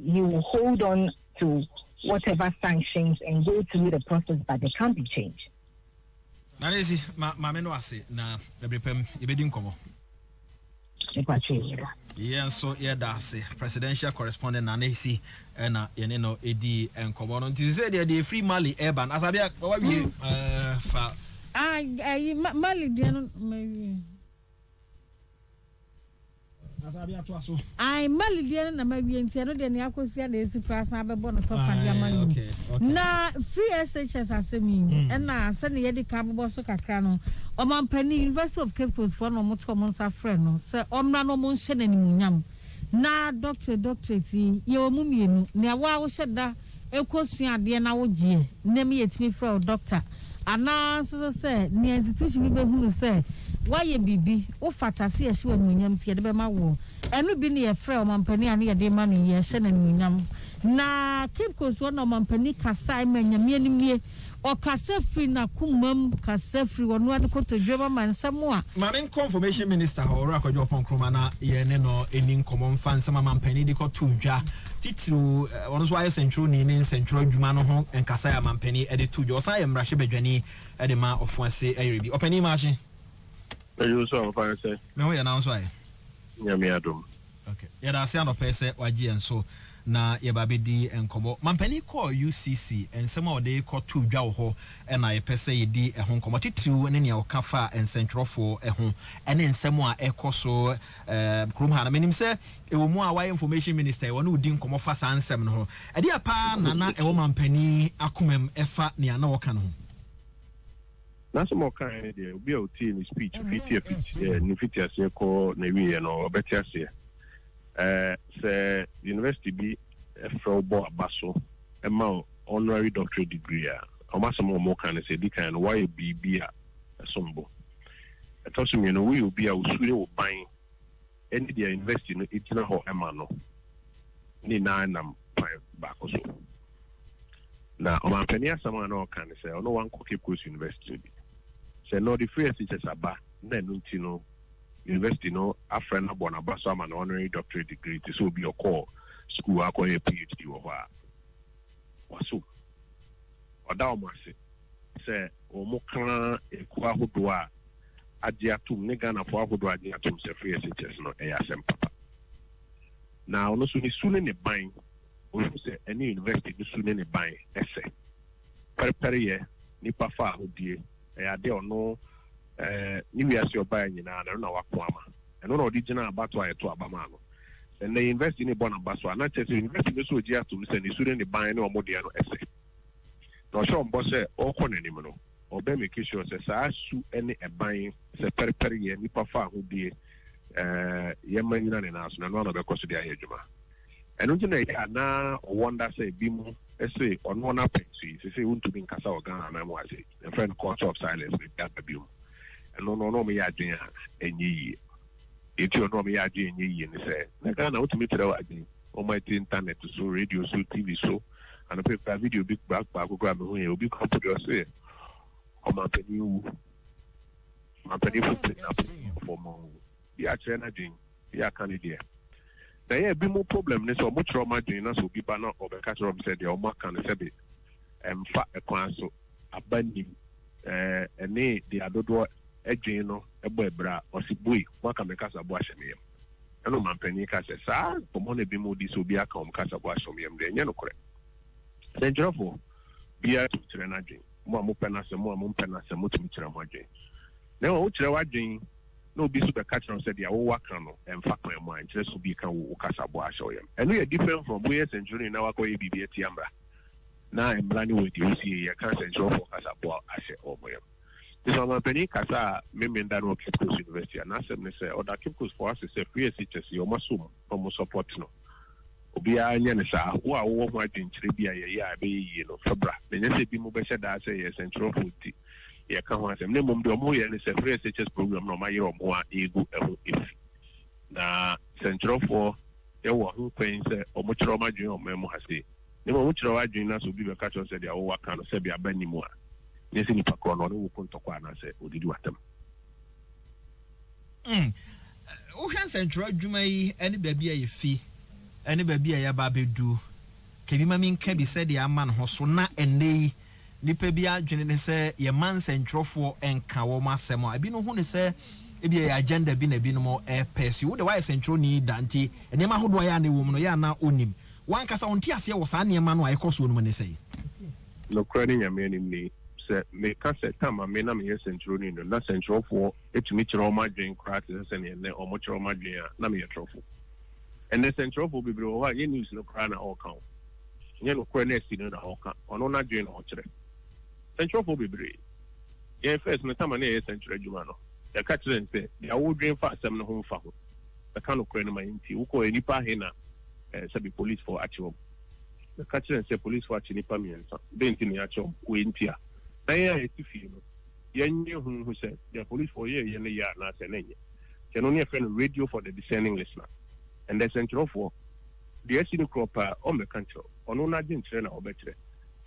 will hold on to whatever sanctions and go through the process, but they can't be changed. Nanesi, mameno ase na ebrepem ibedi nkomo. Yeah, so yeah, that's presidential correspondent Nanesi na yeneno edi nkomo. Nti say the free Mali urban as abia what we fa Mali dey no maybe I Mali dia na mawie ntia no de ne akosia na esi kwasa bebo no tofa dia mali na free SHS asemi na se ne yedi ka bobo so kakra no Omanfm University of Cape Coast for no moto mo nsa frɛ no se omra no mo nhye nanimunyam na doctorate ye omu mienu ne awa wo hyeda ekosua de na wo gie na me yetimi frɛ o doctor ana so se ne institution bi behunu se why bibi o fatase ye hwe nmunyam tie de be ma wo enu bi ne ye frɛ Omanfm ani ye de ma no ye hye nmunyam na Cape Coast won Omanfm kasa manyame animie o kasa free na kumam kasa free wonu ade kotodwema mansamo a Marin confirmation minister ho Akwadwo Ponkroma na ye ne no eni nkomom fansam Omanfm de kotodwa titru wonu so aye central ni central adwuma no ho enkasa ya Omanfm e de todwa osan ye mrahye badwani e de ma ofuase ayrebi opani machi you so fine say me ho ye na nso aye nyame adom okay ye da se anopese wagi enso na ye ba bedi enkomo Omanfm call UCC ensem a ode ko to dwa ho e na ye pese ye di ehon enkomo titiru ne ne o kafa ensentrofo ehon ene ensem a ekoso krom ha na menim se ewo mu a why information minister wona odi enkomo fa sa ensem no ho e dia pa na ewo Omanfm akomam efa ne ana wo ka no That's more kind of idea. Be out in speech, Nifiti as you call Navy and or better say. Say university be a Frobo Basso, a more honorary doctorate degree. Or much more kind of say, the kind of why be a sombo. I told him, we will be a Usuri buying any day investing in it or Emano. Ni 9 back also. Now, Omanfm someone or can say, no one could keep Coast University. Say no, the free teachers are back. Then, university, no, a friend of one about some an honorary doctorate degree. This will be your core school. I call a PhD or what? So, or down, sɛ ɔmo ka eku ahodoɔ a agye atum ne Ghana fo ahodoɔ agye atum sɛ free SHS no ɛyɛ asɛm papa na ɔno so ne su ne ban ɔno sɛ ɛne university ne su ne ban ɛsɛ pɛrepɛre yɛ nipa fa ahodie ɛyɛ ade ɔno ne wiase ɔbaa nyinaa na wako ama ɛno na ɔde gyina abato a yɛto abama no and the university ne bɔ namba so a na kyerɛ sɛ university no so ogye atom sɛ ne su ne ban ne ɔmo deɛ no ɛsɛ na ɔhyɛ ɔmbɔ sɛ ɔkɔ n'anim no ɔbɛ make sure sɛ saa su ne ɛban sɛ pɛrepɛre yɛ nipa fa ahodie yɛma nyina ne nan so na no ana ɔbɛkɔ so de ayɛ adwuma ɛno nti na ɛyɛ ana ɔwɔnda sɛ ebi mu ɛsɛ ɔno ɔna pɛ so yi sɛ wontumi nkasa wɔ Ghana anaa mu ase ɛfrɛ no culture of silence ne data bi mu ɛno no ɔno ɔmɛyɛ adwene a ɛnyɛ yie eti ɔno ɔmɛyɛ adwene ɛnyɛ yie ne sɛ na Ghana wotumi kyerɛ wɔ adwene ɔmo ɛte internet so radio so TV so ana pɛ video bi baako kora me ho yɛ obi kɔmpo deɛ ɔsɛ ɔmampanin wu ɔmampanin foto na fɔmɔ bi akyerɛ n'adwene bi aka ne deɛ na yɛ bi mu problem ne sɛ ɔmo kyerɛ ɔmo adwene na sɛ obi ba na ɔbɛka kyerɛ ɔmo sɛ deɛ ɔmo aka no sɛ bi ɛmfa ɛkwan so aba nim ɛne deɛ adodoɔ adwene no ɛbɔ ɛbrɛ a ɔsi bui waka me kasa bo ahyɛ me yam ɛna ɔmampanin ka sɛ saa ɔmo na bi mu di sɛ obi aka ɔmo kasa bo ahyɛ me yam deɛ ɛnyɛ no korɛ sɛ nkyerɛfoɔ biara to kyerɛ n'adwene mo a mopɛ n'asɛm mo a mompɛ n'asɛm motumi kyerɛ mo adwene na ɛwɔ wokyerɛ w'adwene na obi so bɛka kyerɛ sɛ deɛ wowɔ aka no ɛmfa kwan mu a nkyerɛ sɛ obi ka wo kasa bo ahyɛ wo yam ɛno yɛ different from woyɛ sɛnkyerɛni na wakɔyɛ biribi atia mmara na mmara ne wɔ deɛ wosie yɛka sɛnkyerɛfoɔ kasa bo ahyɛ ɔmo yam nti sɛ ɔmampanin kasa a memenda no wɔ Cape Coast University a n'asɛm ne sɛ ɔda Cape Coast for ase sɛ free SHS yɛ ɔmo asom ɔmo support no obiara nyɛ ne saa wo a wowɔ ho adwenkyerɛ bi a yɛyɛ a ɛbɛyɛ yie no fɛbra na nyɛ sɛ bi mu bɛhyɛ daa sɛ yɛ sɛnkyerɛfoɔ ti yɛka ho asɛm ne mmom deɛ ɔmo yɛ ne sɛ free SHS program na ɔmayerɛ ɔmo a ɛgu ɛho ɛfi na sɛnkyerɛfoɔ yɛwɔ ho kwan sɛ ɔmo kyerɛ ɔmo adwene ɔmo mu ha sei ne mmom ɔmo kyerɛ ɔmo adwene na sɛ obi bɛka kyerɛ sɛ deɛ wowɔ aka no sɛ bi aba nim a nyɛ sɛ nipa korɔ no ɔne wo ko ntɔkwa anaasɛ ɔdidi watam wohwɛ nsɛntwerɛ adwuma yi ne baabi a yɛfi ne baabi a yɛba bɛdu kabi ma menka bi sɛdeɛ ama no ho so na ɛnnɛ yi nipa bi adwene ne sɛ yɛma nsɛntwerɛfoɔ ɛnka wɔ m asɛm a ebi no ho ne sɛ ebi yɛ agenda bi na ebi no mo ɛpɛ so wode wayɛ sɛntwerɛni da nti nneɛma ahodoɔ yɛ a na ɛwɔ mu no yɛ a na onim wankasa wonte aseɛ wɔ saa nneɛma no a ɛkɔ so no mu ne sɛ nokora ne nyame anim ni sɛ meka sɛ tama me na meyɛ sɛntwerɛni no na sɛntwerɛfoɔ ɛtumi kyerɛ ɔmo adwene koraa te sɛ neɛ nnɛ ɔmo kyerɛ ɔmo adwene a na meyɛ twerɛfo ɛnɛ sɛntwerɛfoɔ bebree wɔ hɔ a yɛ news no koraa na ɔɔka wo nyɛ nokora na asi no na ɔɔka ɔno n'adwene na ɔkyerɛ sɛntwerɛfoɔ bebree yɛn first no tama ne yɛyɛ sɛntwerɛ adwuma no yɛka kyerɛ n sɛ deɛ wodwen fa asɛm no ho mfa ho bɛka nokora no ma yɛnti wokɔ nipa ahe na sɛbi policefoɔ akye wɔm bɛka kyerɛ n sɛ policefoɔ akye nipa mmiɛnsa bɛnti ne yɛakyɛ wɔm wɔnti a na yɛn a yɛti fie no yɛnyɛ hu sɛ deɛ policefoɔ yɛyɛ no yɛ anaasɛ na nyɛ kyɛ no ne yɛfrɛ no radio for the discerning listener and the sɛntwerɛfoɔ deɛ asi no korɔ paa ɔmmɛka nkyerɛ ɔno n'agye nkyerɛ na ɔbɛkyerɛ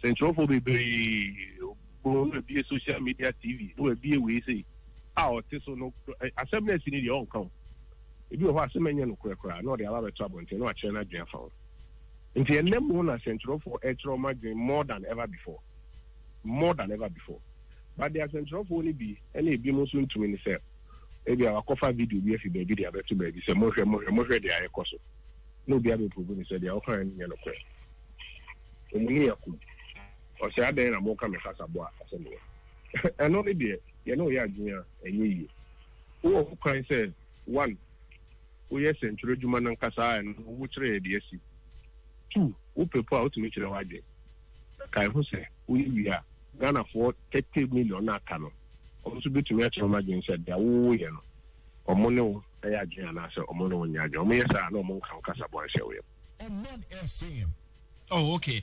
sɛntwerɛfoɔ bebree no abie social media TV no abie wei sei a ɔte so no asɛm no asi no deɛ ɔnka ho ebi wɔ hɔ asɛm ɛnyɛ no korakora na ɔde aba bɛto abɔnten na wakyerɛ no adwene afa ho nti ɛnnɛ mu na sɛntwerɛfoɔ ɛkyerɛ ɔmo adwene more than ever before but the sɛntwerɛfoɔ no bi ɛne ebi mu nso ntumi ne sɛ ebi a wakɔfa video bi afi baabi de abɛto baabi sɛ mohwɛ deɛ ayɛkɔ so na obi abɛprobu ne sɛ deɛ ɔka no nyɛ nokorɛ ɔmu ne yɛko ɔsɛ adɛn na moka me kasa bo a asɛm yɛ ɛno ne deɛ yɛne ɔyɛ adwene a ɛnyɛ yie wowɔ ho kwan sɛ one woyɛ sɛntwerɛ adwuma no nkasa ɛno wokyerɛ yɛ deɛ asi two wopɛ po a wotumi kyerɛ w'adwene kae ho sɛ woyɛ wie a Ghanafoɔ 30 million na aka no ɔmo nso bɛtumi akyerɛ ɔmo adwene sɛ deɛ woyɛ no ɔmo ne wo ɛyɛ adwene anaasɛ ɔmo ne wo nyɛ adwene ɔmo yɛ saa na ɔmo nka nkasa bɔ ahyɛ wo yam oh okay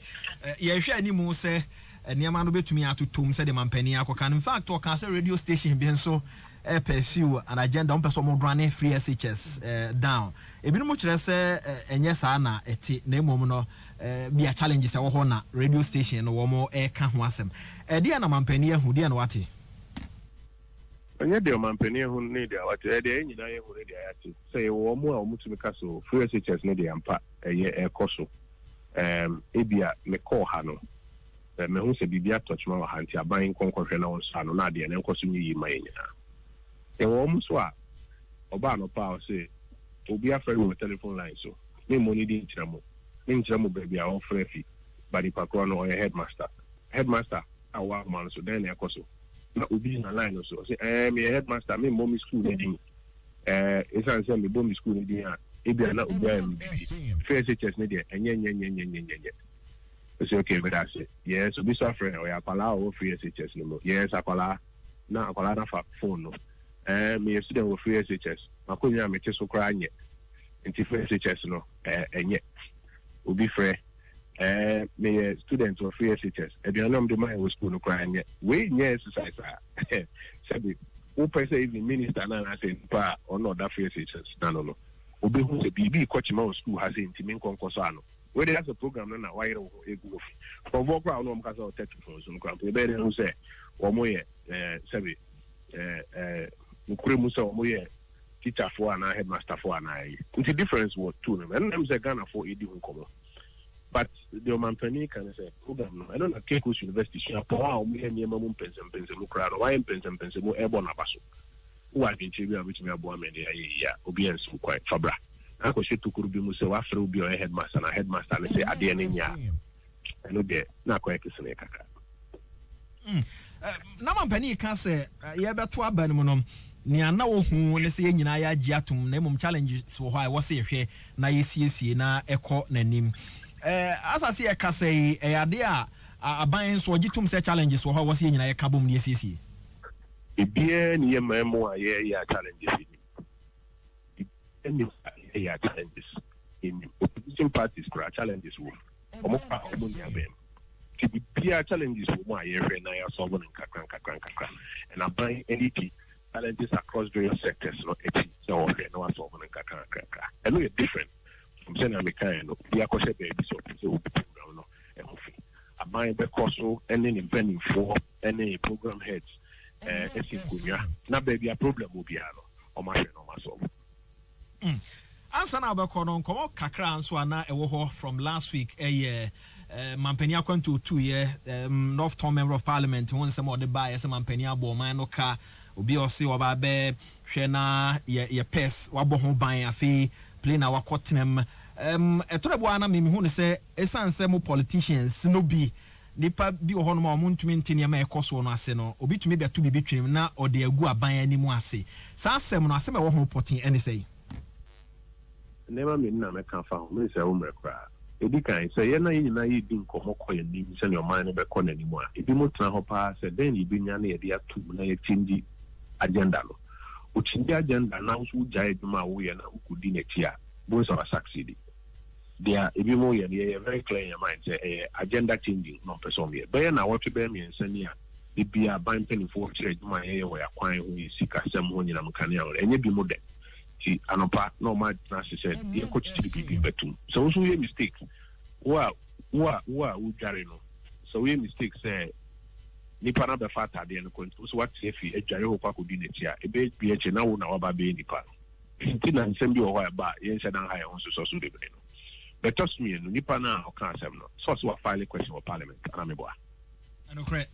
yɛhwɛ anim sɛ nneɛma no bɛtumi atotom sɛ de mampanin akɔka no in fact ɔka sɛ radio station bi nso pursue an agenda ɔmpɛ sɛ ɔmo run free SHS down ebinom kyerɛ sɛ ɛnyɛ saa na ɛte na mmom no bi a challenges ɛwɔ hɔ na radio station no wɔn ɛka ho asɛm ɛdeɛ na mampanin ahu deɛ na wate ɛnyɛ deɛ mampanin ahu ne deɛ wate ɛdeɛ nyinaa yɛ hu ne deɛ ayate sɛ yɛwɔ ɔmo a ɔmo tumi ka so free SHS ne deɛ ampa ɛyɛ ɛkɔ so ebia mekɔɔ ha no me hu se bibia touch ma wa hanti aban konkohwe na won sa no na de na enkoso nyi yi man nyina e wo mu so a oba no pa o se obi afre wo telephone line so me money di nchira mo baby a on frefi body pakro no headmaster awa man so then ekoso na obi na line so say me headmaster me mommy school dey esan say me bomb school dey a ebi na obi am first teachers ne dey enye say okay but I say yes obi so friend o ya pala o free SHS no yes akwala na fa phone no me student wo free SHS makonya me te so kra anye nti free SHS no enye obi frɛ me student wo free SHS eduanam de my school no kra anye we nye exercise sabi o person even minister na say pa on other free SHS no obi hu se bibi kochima school has nti me nkonkoso ano we dey have a program na why you egu for work crowd no mkasa o tech for so no crowd be there who say omo ye sabi nkure mu say omo ye teacher for and headmaster for and the difference was two them and them say Ghana for edi nkomo but the Omanfm can say program no I don't know Cape University so power omo ye nyema mu pensem mu crowd why pensem mu ebo na baso who are the chibi which me abo amede ya obi ensu quite fabra ako she tukuru bi mu se wa fere obi o headmaster ne say ade ne nya eno de na ko ekisene kaka na mampani ka se ye beto aban mu no nia na wo hu ne se nyina ya agi atom na mum challenges wo ho a wo se hwe na yesiesie na ekọ nanim asase ye ka se ade a aban so ogitum se challenges wo ho wo se nyina ye kabom ne yesiesie ebie ne ye mamo a ye ya challenges any challenges in opposition parties for challenges wo omopa omunya bem to be peer challenges wo ma ye na ya solve in kakran and applying NDP challenges across various sectors no so no solve in kakran and no different from saying American no be akoshe baby so program no e hofi applying the course and then inventing for any program heads esikunya na baby a problem will be ano o ma solve answer na abekọ no nkomo kakra anso ana ewo ho from last week mampani akwanto 2 year North Tom member of parliament won some of the buy some mampani abo man no ka obi o se oba be hwe na ye pes wabo ho ban afi play na wakotenem etorebo ana me hu ne se esanse mo politicians no bi nipa bi o hono ma omuntumi ntini ma ekoso no ase no obi tumi beto bi twem na ode agu aban animu ase sa asem no asem e wo ho potin ene sei never mean na me kan fa ho me se wo mrekra edi kan se ye na yina ye di nkomo koye nim se ne o man be ko nanimu a ebi mo tena ho pa se den ye bi nya na ye dia tu na ye tingi agenda no o tingi agenda na so jai duma wo ye na ukudi na tia bo so succeed dia ebi mo ye very clear in your mind say agenda changing no person me be na what be me nsani a ebi a ban penny for chire duma ye wo ya kwan ho ye sika sem ho nyina mkane a enye bi mo de ti anopa no ma na se ye ko chiti bi betum so so ye mistake wa u jare no so ye mistake say nipa na be fata de no kontu so what if e jare ho kwa ko di netia e be bi eche na wo na wa ba be nipa ti na nsem bi wo ho ba ye nse dan ha ye so so de be no but trust me no nipa na o kan asem no so wa file question for parliament ana me boa anokre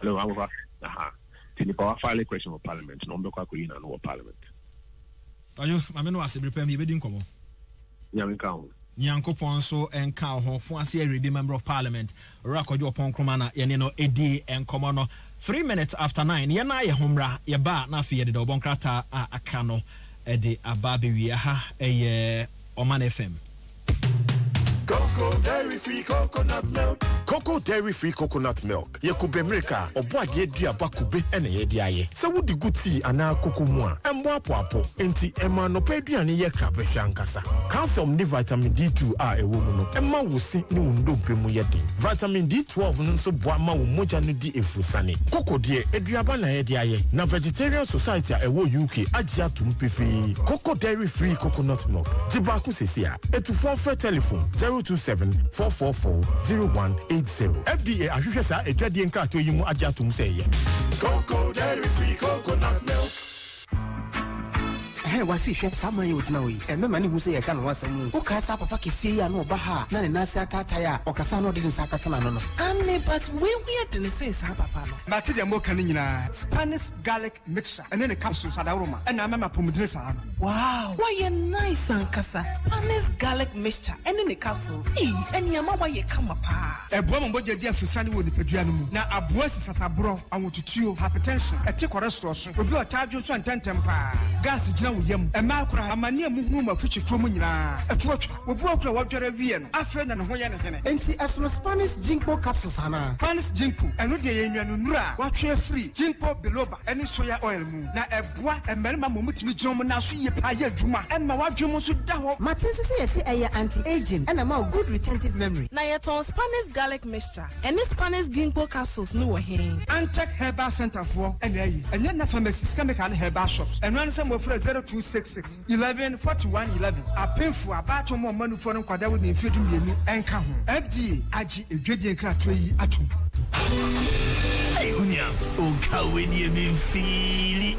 hello amova aha ti nipa wa file question for parliament no mbe kwa ko yina no parliament ayo mame no ase prepare me be di nkomo nyame ka ho Nyankopon so enka ho fun ase every member of parliament rakojo opon kroma na ye ne no edi enkomo no 3 minutes after 9 ye na ye homra ye ba na afi ye de obon krata aka no edi ababe wi ha eye Oman FM Cocoa Dairy Free Coconut Milk. Cocoa Dairy Free Coconut Milk. Ye kube America. Obo adie dua kube ene ye di aye. Se wodi guti ana koko mu a. Embo apo. Enti ema no pe aduane ye krabe hwankasa. Calcium ni vitamin D2 a ewo mu no. Emma wosi ni wondompe mu ye din. Vitamin D12 no nso boa ma wo moja no di efusane. Koko de aduaba na ye di aye. Na Vegetarian Society a ewo UK agya tum pefi. Cocoa Dairy Free Coconut Milk. Jiba ku sesia. Etufo frɛ telephone 027-444-0180. FDA ahwehwɛ saa edwadie nkrato yi mu agye atom sɛ yɛ. Cocoa Dairy Free Coconut Milk. wa fi hwe sama ye otina we e mema ne hu se ye ka no wasam o ka sa papa kesi ya no ba ha na ne nase atata ya o ka sa no de nsa katana no but we de ne say sa papa no ba ti de mo kan nyina Spanish garlic mixture ene ne capsules adawroma ena mama pomudine sa no wow why you nice and kasa Spanish garlic mixture ene ne capsules eni ama why you come pa eboa mo boje dia fisani wo nipadua no mu na aboa sisasabro awotutuo hypertension ete cholesterol so obi o charge so antentem pa gas gina wo yam e ma akura amane amuhunu mafuchi kro mu nyina etuotwa obi okura wadware wie no afa na ne ho ye ne hene enti asno Spanish ginkgo capsules ana Spanish ginkgo eno de ye nwa no nura watwe free ginkgo biloba ene soya oil mu na eboa emerima momutimi jom na so ye pa ye adwuma emma wadwom so da ho matense se yesi eye anti-aging and ama good retentive memory na yet on Spanish garlic mixture and Spanish ginkgo capsules no he Antec Herbal Center for and na pharmacies chemical herbal shops and run some of 0266 11 41 11 apemfo abato mo manufo no kwada we mfedu mienu enka ho FDA agi edwedie nkratwe yi atum Hey, Unya, Kawi ni mfili.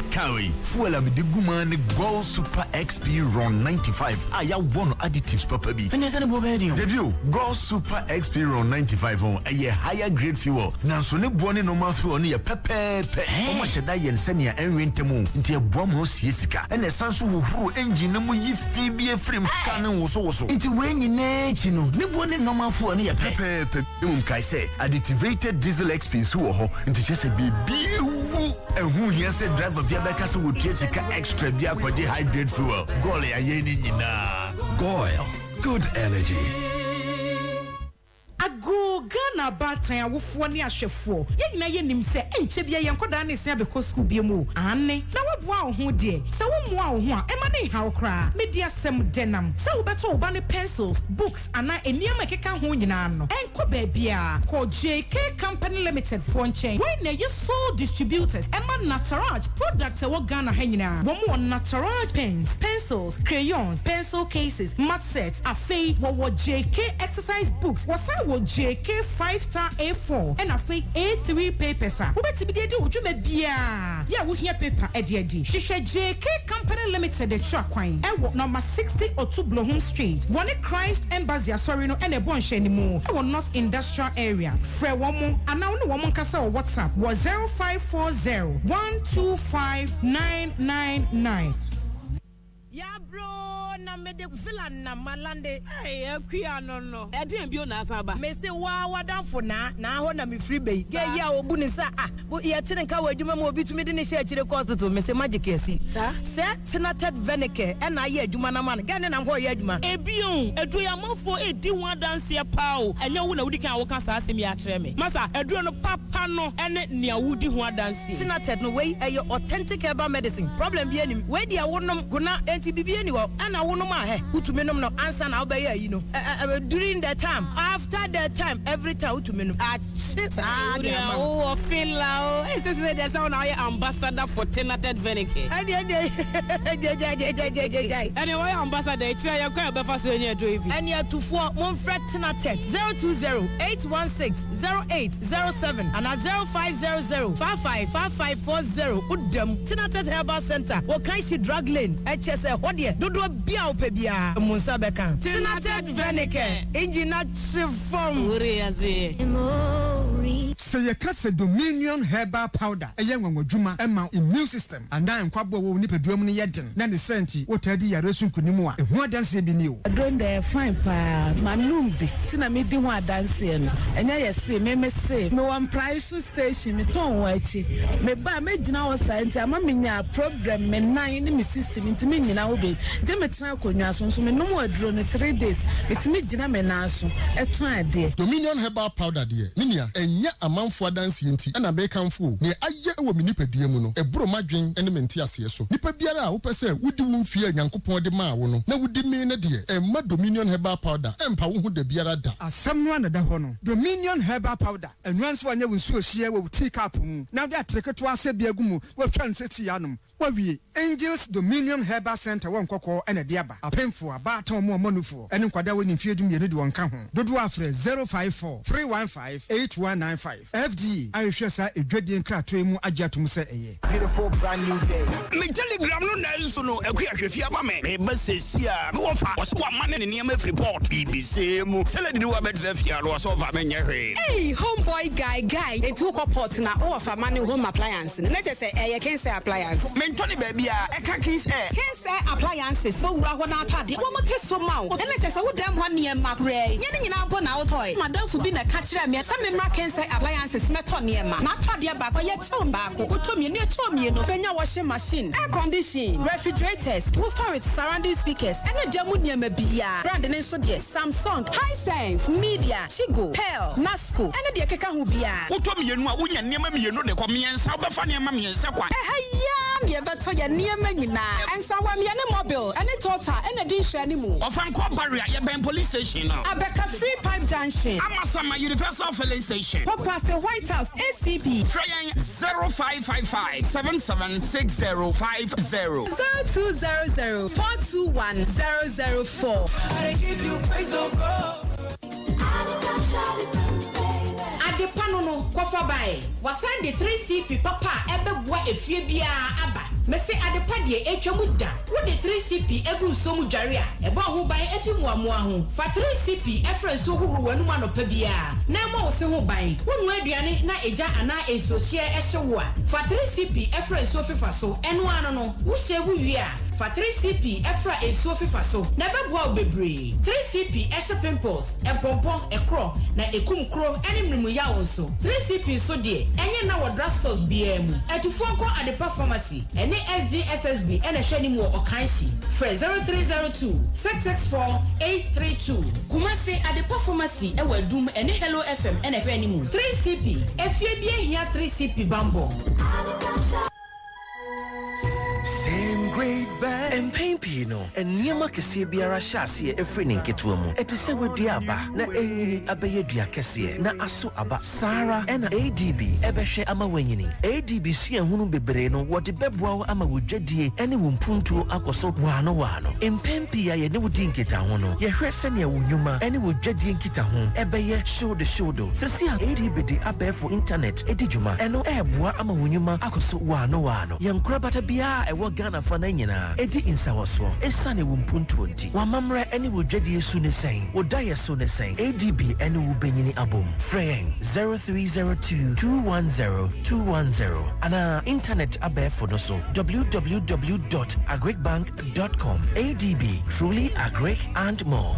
Kawi, fuela bidi gumane Gold Super XP Ron 95. Aya one additives papa bi. And yesane bobedio. Debut Gold Super XP Ron 95 on a higher grade fuel. Nanso ne bone normal fuel ni pepepe. Omo sheda yen senia enwentemu nti eboam no siesika. Ene sanso wo huru engine mu yi fi bi frame kanen wo so. Nti wenyi na echi no. Ne bone normal fuel ni pepepe. Kai say activated diesel XP so ho nti chese bibi wu ehun here say driver bia beka so wo tiesika extra bia kwaje high grade fuel goal ya yeni nyina Goil, good energy. Ago Ghana batan awofo ne ahwefo ye nyina ye nim se enche bia ye nkoda ne sia beko school bia mu ane na woboa wo ho de se wo moa wo ho a ema ne hawo kra media sem denam se wo beto wo ba ne pencils books ana eniama keka ho nyina no enko ba bia ko JK Company Limited for chain we na ye sole distributors ema Nataraj products wo Ghana ha nyina wo mo Nataraj pens pencils crayons pencil cases mat sets afei wo JK exercise books wo JK 5-star A4 and a fake A3 papers. Who bet to be do Juma Bia? Yeah, we hear paper Eddie. She said JK Company Limited, the truck coin. And number 60 or 2 Blowham Street. One Christ Embassy, sorry, no, and a bunch anymore. I will not industrial area. Fre woman, and now no woman can say WhatsApp was 0540 125 999. Ya bro na mede villa na malande akua no e dey bio na asaba me say wa wadanfo na ho na me free bay ge ya obu ni sa ye tene ka wadwuma ma obi tumi de ne share kire cost to me say magic esi se tenated venike e na ye adwuma na man ge ne na ho ye adwuma e bio edu ya mafo e di ho dance ya pao enye wo na wudi kan wo ka sa asem ya kire me masa edu no papa no ene ne wudi ho dance tenated no we e authentic herbal medicine problem bi anim we dia wonom guna bibi anyway ana wono ma he utumi nom no answer na obey yi no during the time after the time every time utumi nom oh feel lao is this the sound now ambassador for tenated venike anyway ambassador try ya kwa be fa so nya do bi and ya tufo mon fret tenated 020-816-0807 and 0500-555540 udem tenated herbal center wo kan shi drug lane HS hodie dodo bia opebia munsa beka tenated venike engine chifom uriaze say ye kase Dominion herbal powder eye nwanwadwuma ema immune system andan kwabo wo nipaduam ne yeden na ne senti wotadi yare sunkunimu a ehu adanse bi ni o don the fine pa manumbi tina me di ho adanse no enya ye se me se me one price station me ton wo achi me ba me gina wo science ama me nya problem me nan ne me system ntimi nyina wo be de me tena konwa so me no mo aduro ne 3 days metimi gina me na so eton ade Dominion herbal powder de enia enya amanfo adanse enti na be kanfo ne aye wo me nipadua mu no eburo madwen ene menti ase so nipa biara a wo pese wudi wo mfie nyankopon de ma wo no na wudi me ne de emma Dominion herbal powder empa wo hu de biara da asem no na da ho no Dominion herbal powder enwanso anya wo nsuo hie wo tea cup mu na de atreketo ase bia gu mu wo twa nseti anom wawie Angels Dominion Herbal Center won kokko ene de aba aba apemfo aba ton mo manufo ene nkwada woni mfie dum yenu de wonka ho dodo afre 054 315 8195 FD ahwehwe sa edwadie nkratoe mu agiatum se eye beautiful brand new day me telegram no na nso no akuahwefia ba me ba sesia me wo fa wo so wa mane ne niam report BBC mu sele de wa betre fia no so fa menye hwe hey homeboy guy enti wo port na wo fa mane home appliance na je se eye ken say appliance me ntoni ba bia e ka ken say appliances bo wura ho na atade wo mo teso ma wo na je se wo dem ho niam akre nye ne nyina mpo na wo toy madam fu bi na ka kire me sa me mra ken say appliances meto niam na atade ba ko ye chew ba ko to me ne chew me no fenya washing machine air condition refrigerators woofer with surrounding speakers ene jamu niam bia brand ne so de Samsung Hisense Media Chigo Pearl Nasco ene de keka ho bia wo to me nu a wo nya niam me no de ko me ensa wo be fa niam me ensa kwa ya me beto ya niam nyina ensa wa me ne mobile ene total ene din hwa ni mu Ofanko barrier ya ben police station no Abeka Free Pipe Junction Amasama Universal Filling Station Popase White House ACP Try 0555 776050 0200 421 004 I give you praise oh God Adepano no kofa bae wasande 3CP papa ebeboa efie bia aba mese adepa de etwamu da wo de 3CP egu nsomu dware a ebo ho ban efi muamoa ho fa 3CP efre so huhuru wanu anopa bia na ma wo se ho ban wonu aduane na eja ana esohie ehyewo a fa 3CP efre so fifa so eno ano no wo hyewu wi a fa 3CP efra eso fifa so na beboa obebre 3CP ehye pimples empompo ekro na ekumkro ene mrimu ya wonso 3CP so de enye na wodra stores biamu atufo nko adepa pharmacy ene SGSSB ene hwani mu okanshi free 0302 664 832 kumase adepa pharmacy e wadum ene Hello FM ene hwani mu 3CP efie bia hia 3CP bambo Same great bag and pain pino and niema kese biara hyase efre nketo mu ete se weduaba na enyini abeyedua kese na aso aba Sara and ADB ebehwe ama wanyini ADB si ehunu bebre no wode beboa ama wodwadie ene wumpuntuo akoso wano empempi ya ye ne wodi nketa ho no ye hwe se ne wunwuma ene wodwadie nkita ho ebeye shoulder sesi ADB di abefo internet edijuma eno eboa ama wunwuma akoso wano ye nkrabata bia ewo Ghana fana nyina edi insawoso esane wumpuntu nti wamamra ene wodwadie su ne sen wodaye so ne sen ADB ene wubenyini abom freng 0302210210 ana internet abefo no so www.agricbank.com ADB truly agric and more.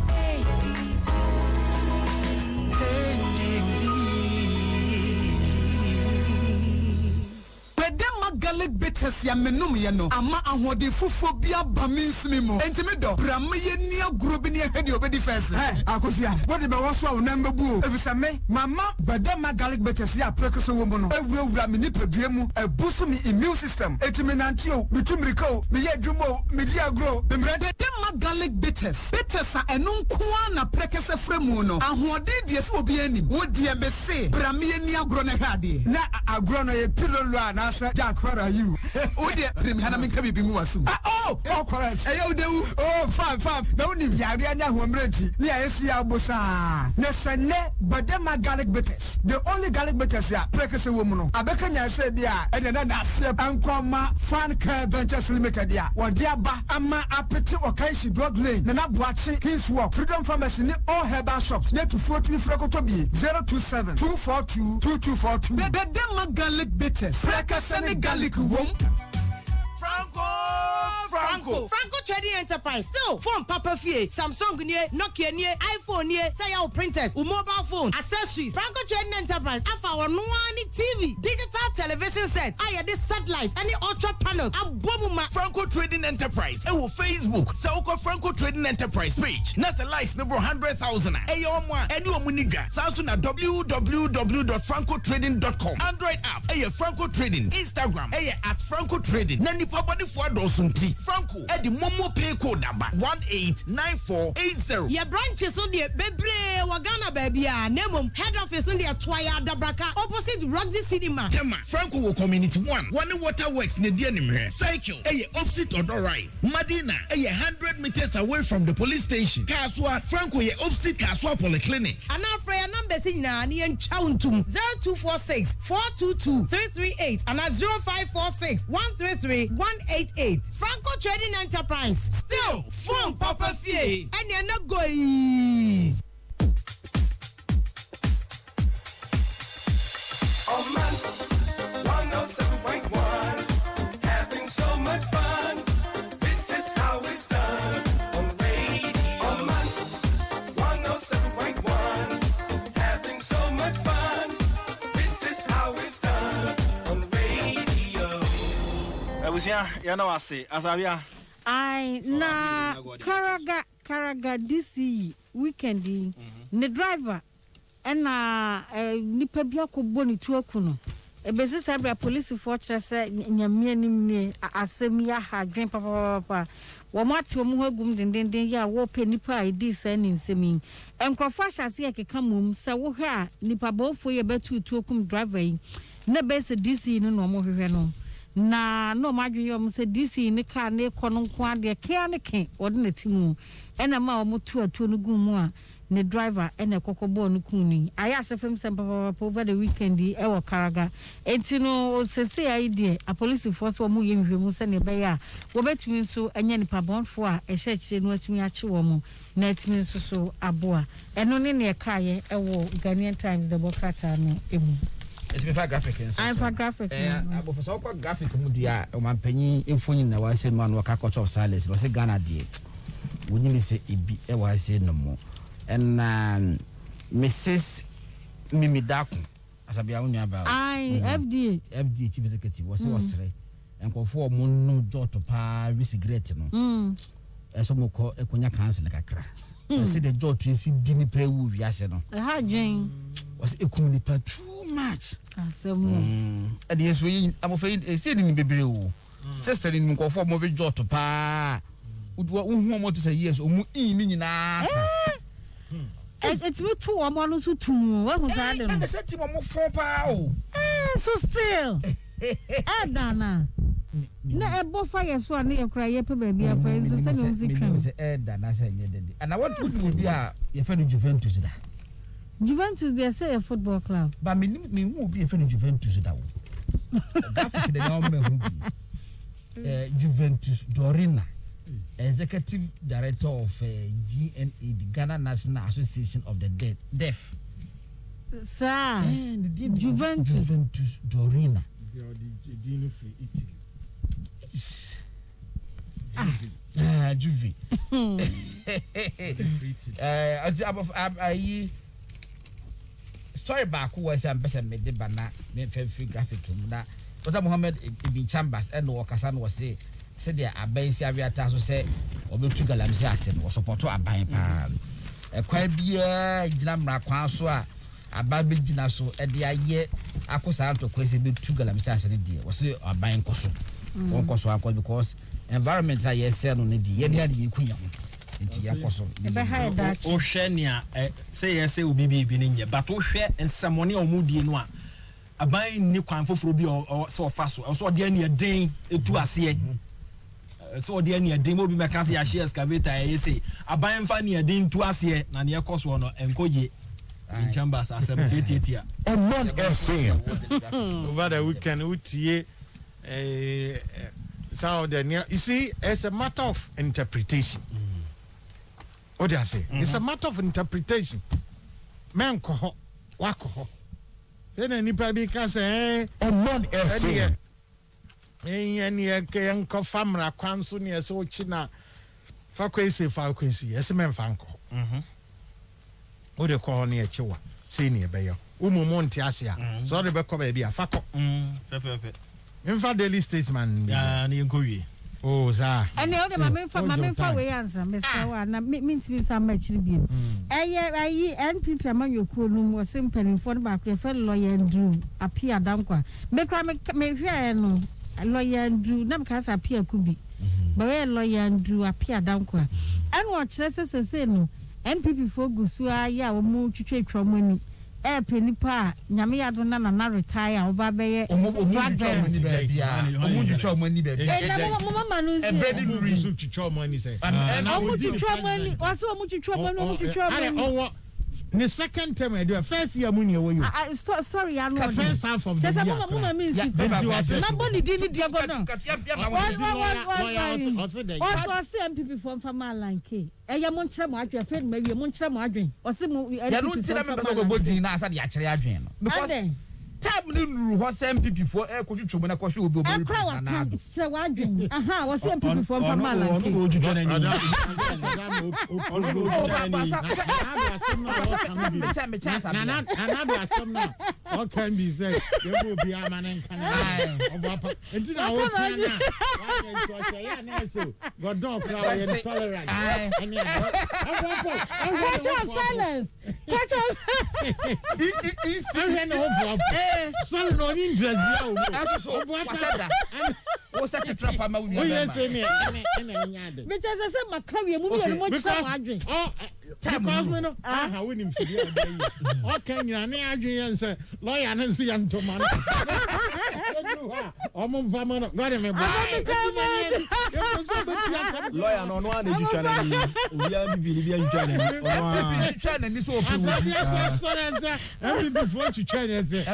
Garlic bitters ya menum ye no ama ahode fufo bia ba minsimi mo entimi do bram ye ni aguro bi ni ehwede obedi first akosia body be woso a onam bebu efisa me mama badama garlic bitters ya prekoso wo mo no ewura me ni padua mu ebuso mi immune system etimi nantio mitumriko me ye dwumo me di aguro bemrade ma garlic bitters a eno nkoa na prekese fremu no ahode die se obi anim wo die be se bram ye ni aguro na hwade na aguro no ye pilolo na asa Where are you? Oh dear, Hana Minkabi Bimuasu. Oh, correct. Oh, fine. No need Yariana Humbreti. Near Sia Bosa. Nesane, Badema garlic bitters. The only garlic bitters are Precus woman. Abekanya said, yeah, and then I said, Anquama, Fan Care Ventures Limited, yeah. One dear Ba, Ama Apeti or Kaishi Drug Lane, Nana Boachi, King's Walk, Freedom Pharmacy, all herbal shops, near to 40 Frecotobi, 027 242 2242. The Dema garlic bitters. Precus garlic wom Franco Trading Enterprise still phone Papa Fie Samsung nie Nokia nie iPhone nie say your printers mobile phone accessories Franco Trading Enterprise afa ono ani TV digital television set aye this satellite any ultra panels abomuma Franco Trading Enterprise ewo Facebook say uko Franco Trading Enterprise page na say likes number 100,000 eyo mo any omuniga sanso na www.francotrading.com Android app Franco Trading Instagram at Franco Trading na nipa body for dosunti Franco Franco at the Momo Pay code number 189480. Your branches on the Bebre Wagana baby, Nemum, head office on the Twaya Dabraka, opposite Roxy Cinema. Tema, Franco will community 1. One water works near the enemy. Cycle, opposite Odor Rise. Madina, 100 meters away from the police station. Kaswa, Franco, opposite Kaswa Polyclinic. And our prayer numbers in Nani and Chauntum 0246 422 338 and 0546 133 188. Franco Trading Enterprise. Still, phone Papa Fie. And you're not going. Oman 107.1, having so much fun. This is how it's done on radio. Oman 107.1, having so much fun. This is how it's done on radio. Abusia, ya na wase, asabia. I na Karaga DC weekend ne driver na nipa bia ko boni tu akuno ebesi sabra police fortress nyamia nimne asem ya ha dwen papa wo mate wo ho agum dendenden ya wo pe nipa ID san nsemi enkrofo hyase ekeka mum se wo ha nipa bofo ye betu tu akum driver yi na bese DC no no mo hwehwe no na no madwe yo se DC ne car ne kono nko ade ke ne ke wode na timu ena ma wo mutu atu no gumu a ne driver ena kokobo no kunu aya asefem sempa over the weekend e wo Karaga enti no sese idea a police force wo mu yemhwemu se ne be ya wo betumi nso anya nipa bonfo a ehye kire no atumi ache wo mu na atumi nso so aboa eno ne ne kaye e wo Ghanaian Times the Bokata no emu. It's me for graphic and so. I'm for graphic. Abo for so graphic mu dia o man panyin emfonyi na wa se no an waka culture of silence no se Ghana die. Woni me se ebi e wa se no mo. And Mrs. Mimi Daku asabia wonu aba. FD chief executive was re. Enkofo mo no joto pa wi cigarette no. Eso mo ko ekonya cancel kakra. Se the joto esi di ni pa wu wi ase no. Ha dwen. Was ekum ni pa too much. Asemu. And yes we amofe say ni bebre wo. Sister ni nkofo mo we joto pa. Wo mo to say yes o mu ni nyina. It's me too Oman so too. What was I doing? And the set mo fo pa o. So still. Dana. Na ebo fire so na e kra ye pe ba bia fa so say no music train. Say Dana say nye dede. And I want to do bia ye fa no Juventus da. Juventus they say a football club. But me mu be ye fa no Juventus da wo. Graphic de na o me hu bi. Juventus Dorina. Executive Director of GNA, the Ghana National Association of the Deaf. Sir, Juventus The Dorina. Dino free Italy. Juve. Story back who was ambassador made the banner, made free graphic. But Mohammed Ibn Chambers and Wakasan was say. Said there abensi aviata so say obetu galamse asem wo support aban pa e kwa bia gina mra kwan so a aba be gina so e de aye akosa anto kwese betu galamse asem de wo say aban koso won koso akọ because environment a yese no ne di ye ne ade kunya ho enti ya koso e be ha da o hwe nia say yese obi bi ne nye but o hwe ensamone o mu die no a aban ni kwan foforo bi o so fa so de ania den etu ase so de ania den mo bi meka se ya share excavator e say aban fa ne den tu ase na ne ekoso no enkoye in chambers asem 28 a Omanfm over the weekend utie so the you see it's a matter of interpretation. What do I say? It's a matter of interpretation. Men ko wako then nipa bi ka say Omanfm any ke ko famra kwanso ne so china fa kwesi ese men fanko o de ko ne echewa sei ne be yo umumo nti ase a so de be ko ba bia fa ko pepe Infa Daily Statesman ya na yenkowie oh za ene o de mamenfa we answer Mr. Wa na mintimi sa ma chiri bi ayi NPP amanyokuo no mo simple for ba ko fe lawyer Andrew apia dankwa me kra me hwe no lawyer Andrew na mka sa apia kubi ba we lawyer Andrew Apia Dankwa and watch say no MPP for gusu ya wo mu twetwe twomani penipa nyame yado na na retire oba beye flag bearer omu twomani bebe mama no say ebedi reason twomani say omu twomani wase omu twomani the second term I do first year money away you sorry I know first half of the year mama mean sit nobody did it go no what say MPP from line K eya mo nkyere mo adwen fe ma wie mo nkyere mo adwen o se mo ya no tira me pese go bodin na asa de akyere adwen no because tab ni nuru ho se MPP for e ko twetwo na ko hwe obi obi na se wa adwen aha wo se MPP from line K no odwudwa na ni what can be said there will be a man and can oba enti na wo tia na wa so ya na so god don cry intolerant and silence he's still here no problem sorry no interest bia o obo pasada o sa che trap ma wu o yes ene nyade me just say makawe mu bi mo chira adwen because we know aha we nim fidi o dey o kan nyina na adwen yan say lawyer na nsi yan to man o mo fa man god me ba lawyer no no na jutwa na ni obi a bibi ni bi jutwa na ni o jutwa na ni so opi sorry every before to try and say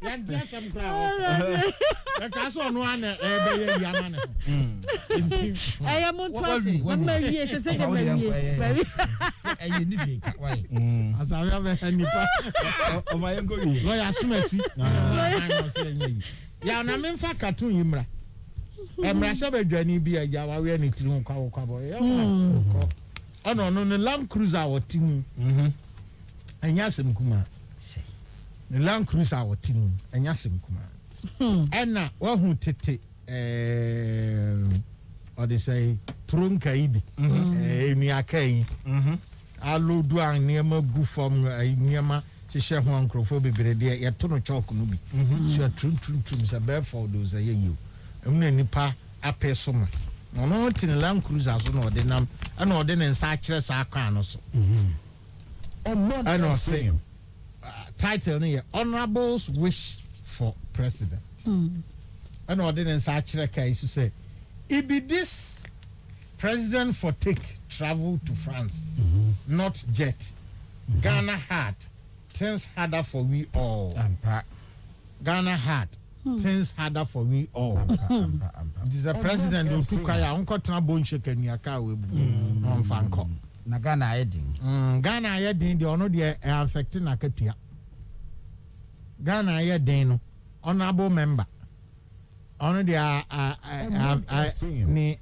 yan dia some crowd ka so no ana be ye yama na I mo trust mama wie se se mama wie ayi ni bi ka wai asawe be nipa o va yengo yi lawyer sumasi ya na me mfa cartoon yimra emra se be dwani bi aja wa we ni tiri kwa bo ye ono no Land Cruiser wotimu anya sem kuma the Land Cruiser wotimu anya sem kuma ena wa hu tete or they say trunka ibi ni akai alodu an niema gu form niema hye ho ankrofo bebre de ye to no chalk no bi so trum se be for those ye you emna nipa apesoma no tin Land Cruiser so no de nam ana ode ne nsa akere sa akwan no so I say title ne Honorable's Wish for President ana ode ne nsa akere kai so say it be this president for take travel to France not jet Ghana hard things harder for we all Ghana hard things harder for we all this is a president who took kaya unko tena bonsheke ni aka we bu no mfanko na Ghana ayedin Ghana ayedin de ono de affect na katua Ghana ayedin no honorable member ono de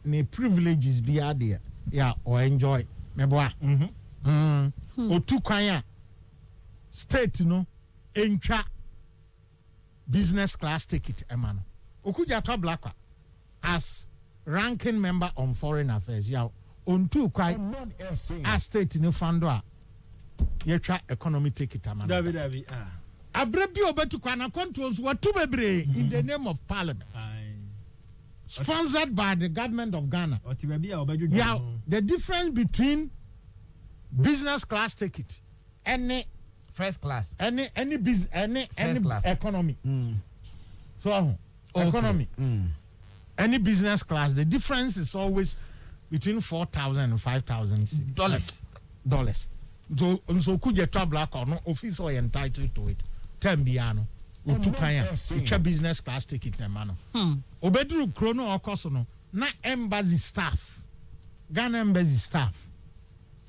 ni privileges bi ade ya or enjoy meboa otu kwan state no entwa business class ticket emano okuja to black as ranking member on foreign affairs ya on two quite as state no fando a yetwa economy ticket amano David abrebi obetu kwana controls what to bebre in the name of parliament sponsored by the government of Ghana. Yeah, the difference between business class ticket and first class any economy so economy any business class the difference is always between $4,000 and $5,000 so could you travel or no office or entitled to it tembiano utukanya ucha business class ticket na mano obedru krono okoso na embassy staff Ghana embassy staff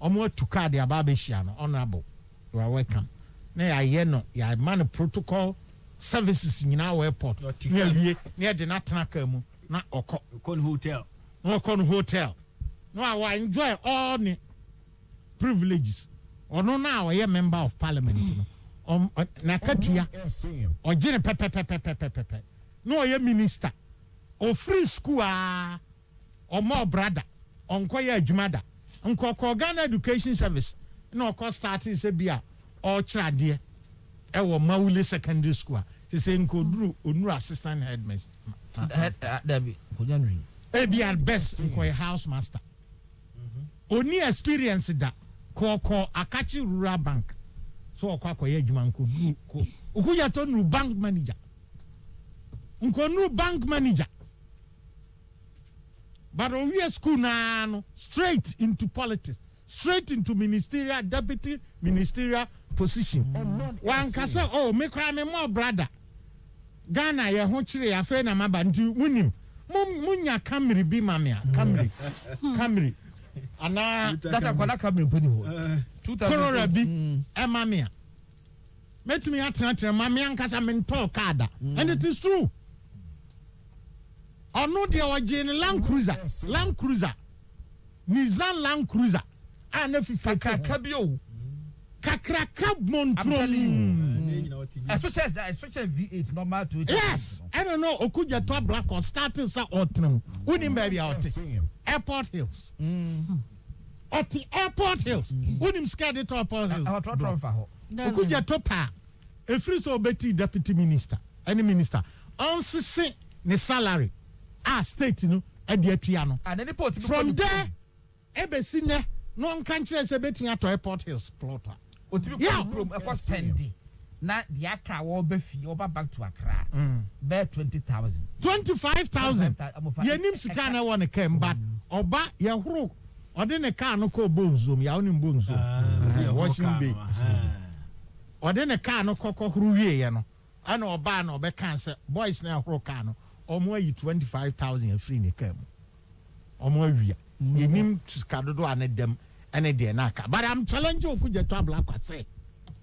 omo tuka de ababeshia no honorable you are welcome na ya ye no ya man protocol services nyina wa airport na wie na de na tena mu na okon hotel no I enjoy all the privileges ono na we member of parliament no na katua o gene pepe no ye minister o free school o more brother onko ye adwumada onko Ghana education service no ko starting se bia o chirade e wo Mawule secondary school se nko duru onuru assistant headmaster Ebi at best nko house master. Oni experience that ko Akachi Rural Bank. So akoye adwuma nko okuya to nu bank manager. Nko nu bank manager. But we school na no straight into politics, straight into ministerial, deputy ministerial position. One kasa me cry me more brother. Ghana ye ho chire ya fe na maba nti munim. Munya Camry bi mamia Camry. Ana that akwala Camry poni ho. 2000 bi mamia. Metimi atena mamia nkasa me nto kada. And it is true. Ono dia wajeni Land Cruiser. Nissan Land Cruiser. Na fifa bio. Kakraka montron. Especially V8 normal to it. Yes. I don't know okuja to black or starting sa otram. Unim baby out. Airport Hills. At the Airport Hills. Unim scared to Airport Hills. Okuja to pa. A free so beti deputy minister. Any minister. On sisi ne salary. State no ediatuano. And any port from there ebesi ne no nkanche se betua to Airport Hills plotter. Otibi program e cost spendi. Na the aka wo be fi oba back to Accra. Bear 20,000. 25,000. Yenim sika na won kem but oba ye horo ode ne car no ko bonzom ya onim bonzom. Washing bay. Ode ne car no kokko huru wie ye no. Ana oba na obe kan se boys na horo car no. Omo yi 25,000 free ne kam. Omo awia. Yenim skadodo anedem ene de na aka. But I'm challenging okuja to abla kwa say.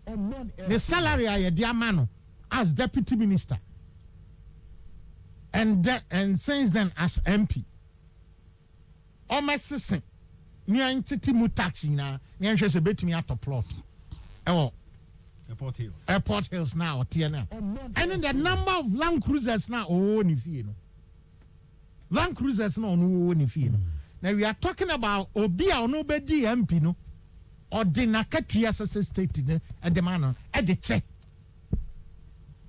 The salary I dear man as deputy minister. And since then as MP. Almost sissing. Ni entity mu taxi na ni enhwe se betimi ato plot. Airport Hills now, TNL. And then the number of Land Cruisers now, ni fee no. Land Cruisers now, ni fee no. Now we are talking about Obia or nobody MP no, or the Nakatria state and the man at the check.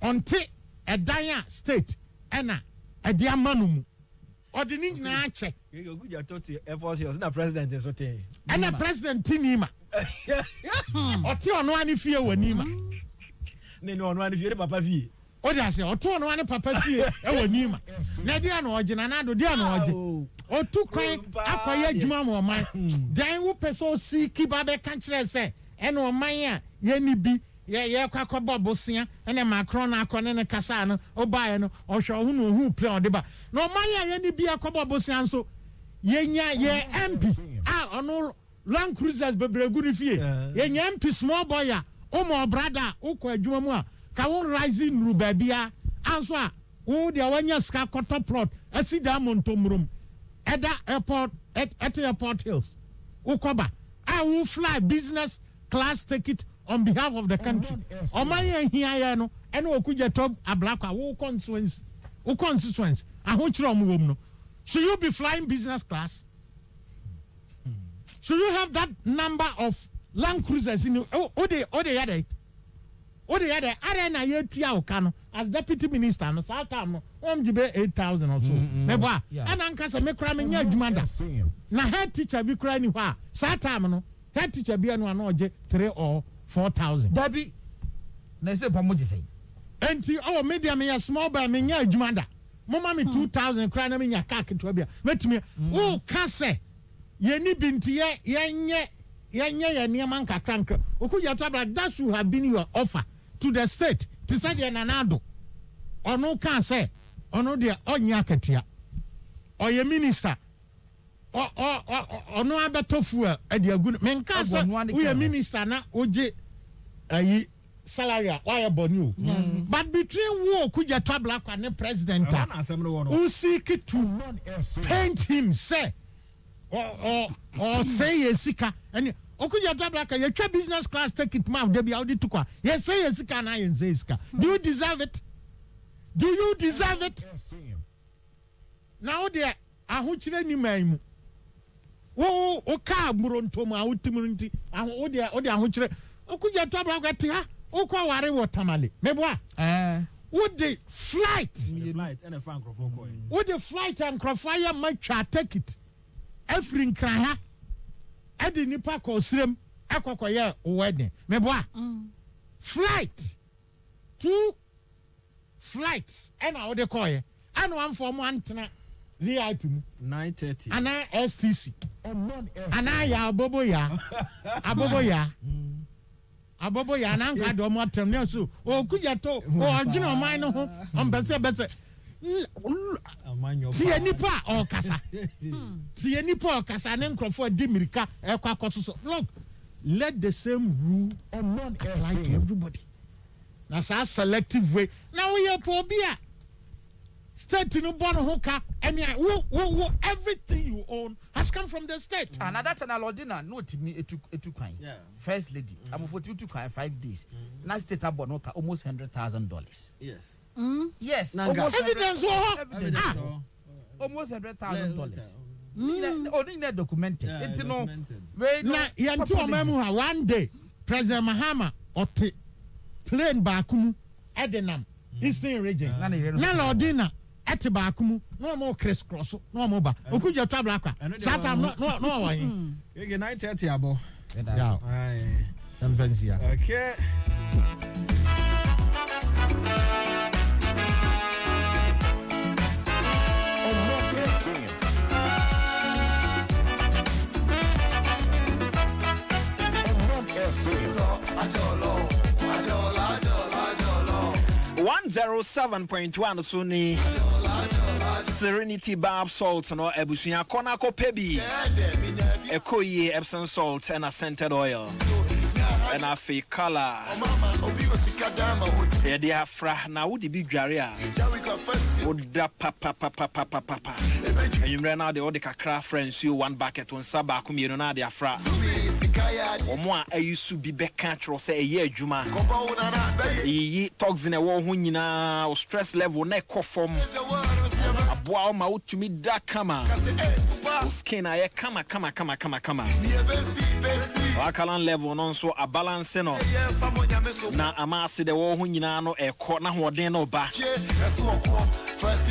Until a Daya state, Anna, a Diamanum, or the Ninja check. You Airport Hills, na president is okay. And the president Tinima. Oti ono ani fie wanima. Ne no ono ani fie papa fie. O da se oto ono ani papa fie e wanima. Na dia no ogina na do dia no ogi. Otu kwan akoye adwuma mo man. Dan wo peso si kiba be kan kire se e no man a ye ni bi ye kwakọ bosia ene Macron akọ ne kasa no obae no ohwe hu no hu plan odeba. No man a ye ni bi akọ bosia nso ye nya ye MP ono Land Cruisers bebregu ni fie ye nyam pi small boy ya omo brother ukọ adwuma mu a ka won rising ru babia anso a wo de wanya ska kọtọ plot asi da montomrum eda airport at Airport Hills ukoba I will fly business class ticket on behalf of the country oman here ya no ene okuja top ablakwa wo constituency ahotchiro mu wom no should you be flying business class? Should you have that number of Land Cruisers in you? Ode yade. Arena ye tua okano as deputy minister no saa time no omjibe 8,000 or so. Meba ananka se me kra me nya adwuma da. Na head teacher bi kra ni ho a saa time no head teacher bi anu ana oje 3 or 4,000. Dabi na se pomoje sei. Enti media me small by me nya adwuma da. Mama me 2,000 kra na me nya car keto bia. Metumi o ka se ye ni binti ye niaman kakranka okuja to abra that should have been your offer to the state to say ye nanado ono kan say ono de onya akatua oye minister ono abetofu e de agu men kan say we minister na oje ayi salary why bonu but between wo okuja to abra kwa ne president who seek to paint him say or say yesika and okuja tablaka ye twa business class ticket ma de bia odi tukwa ye say yesika na ye say yesika do you deserve it now there ahochire ni maimu wo o ka murontom a wotimrunti o de ahochire okuja tablaka te ha o kwa ware wo tamale meboa With the flight. And a fan coin. With the flight and crofire much take it. Every craya. Edi nipa ko srem ekokoye wedding. Meboa. Flight. 2 flights. And how they call it. And one for one VIP 9:30. Ana STC. Ana ya abobo ya. Abobo ya. Abobo ya na nka do mo atem ne so. O kujato. O agina oman no ho. On bese. Tie nipa o kasa. Tie nipa o kasa ne nkrofo di mirika ekwa kososo. Look, let the same rule apply to everybody. Na sa selective way. Now we are probia. State no bono hoka and everything you own has come from the state. And that's an alodina no to me it took kind. First lady, I'm for 2 kind 5 days. Now state abonoka almost $100,000. Yes. Yes. Almost evidence. Almost $100,000. Only not documented. It's no. Na yantu omemu one day President Mahama ote plane baakumu Edenam Eastern region. Na lodina ete baakumu no mo crisscross no mo ba. Okuja tabla akwa. Sata no wa yin. 9:30 abo. Yeah. Okay. One 107.1 Sunni Serenity Bath Salt no ebusuya konako pebi ekoye Epsom salt and a scented oil and a fake color ya dia fra na wodi bi dware a woda papa and now the odika kakra friends you one bucket on saba kumiro na dia fra omo a ayusu bi beka tro say eye adwuma yi toxin e wo ho nyina o stress level na ekofom aboa ma utumi da kama o skin aye kama akalan level no so a balance no na amase de wo ho nyina no ekọ na hoden no ba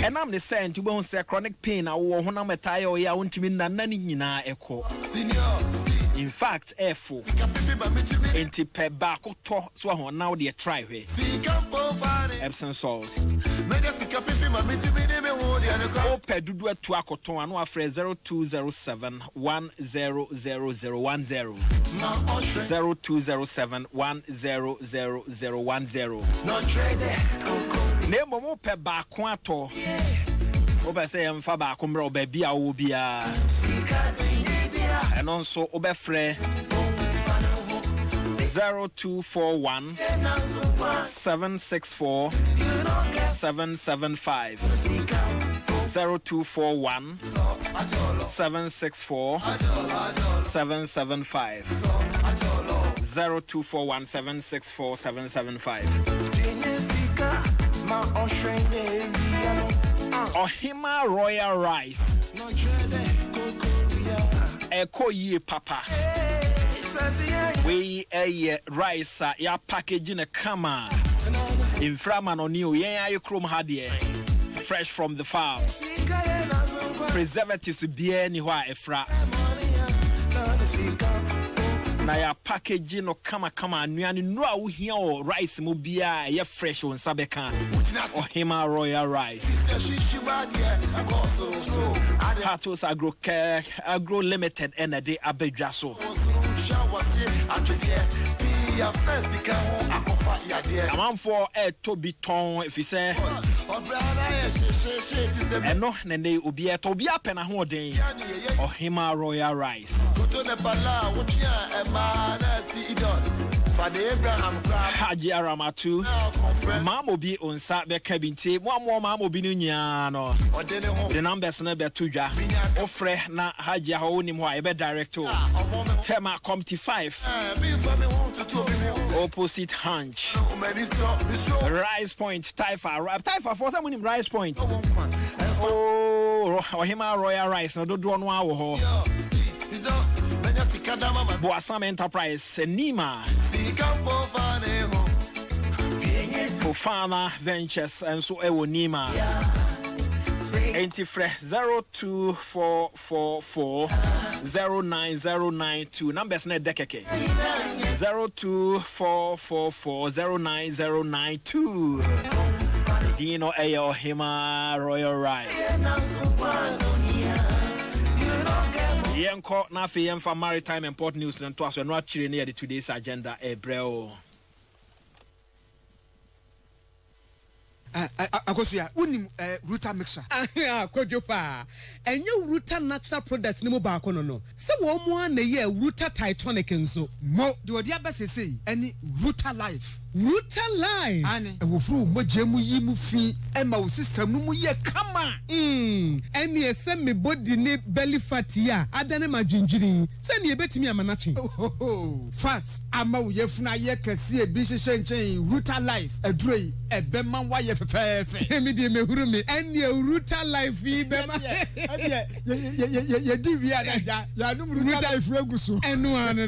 enam ne say ntubo ho say chronic pain a wo ho na metaye o ya untumi na nani nyina ekọ in fact efo enti pe ba ko to so ho now dey try we Epsom salt o pe dudu atu akoton anu afre 0207 100010 0207 100010 Nemo mo pe ba ko ato o be say emfa ba ko mra o ba bia wo bia and also obefre 0241 764 775 0241 764 775 0241 764 775 Ohima Royal Rice Eko ye papa we a rice ya package in a kama in framan on you ye chrome hadie fresh from the farm preservatives be anywhere efra na ya package no kama anuane no a wo hia o rice mo bia ye fresh on sabeka Ohima Royal Rice Patos Agro Limited energy abedwa so I'm for a Toby Ton if you say and no nene ubia Tobia Penahoden or Ohima Royal Rice Haji Aramatu Mamo be on Sabe Cabinti, one more Mamo Binunyano. The numbers never tuja. Ofre na Haji Honim Waibe Director. Tema Comty 5 Opposite Hunch Rise Point Taifa for someone Rise Point. Oh, Ohima Royal Rice, no do one wow. Boasam Enterprise Nima Fofana Ventures and so Ewonima. Antifre 02444090992 numbers net dekeke 02444090992 Dino Ayo Hima Royal Rice Yenko Nafi Yemfa Maritime and Port News and Twas and not near the today's agenda Ebreo. Akosia unim Ruta mixer Kojopa enye Ruta natural products ni mo ba ko no se wo mo an ye Ruta Titanic nso mo de odi abasese any Ruta Life ane ewofru mogemu yi mu fi ema wo system no mu ye kama ene ese me body ni belly fat ya adane madwindwiri se ne ebetimi amanatwe fats ama wo yefuna ye kase bi hyehyɛ nkyɛn Ruta Life aduroi ebema wa ye fefefe me de mehuru me ene Ruta Life yi bema ye di wi ada ya no Ruta Life reguso eno ane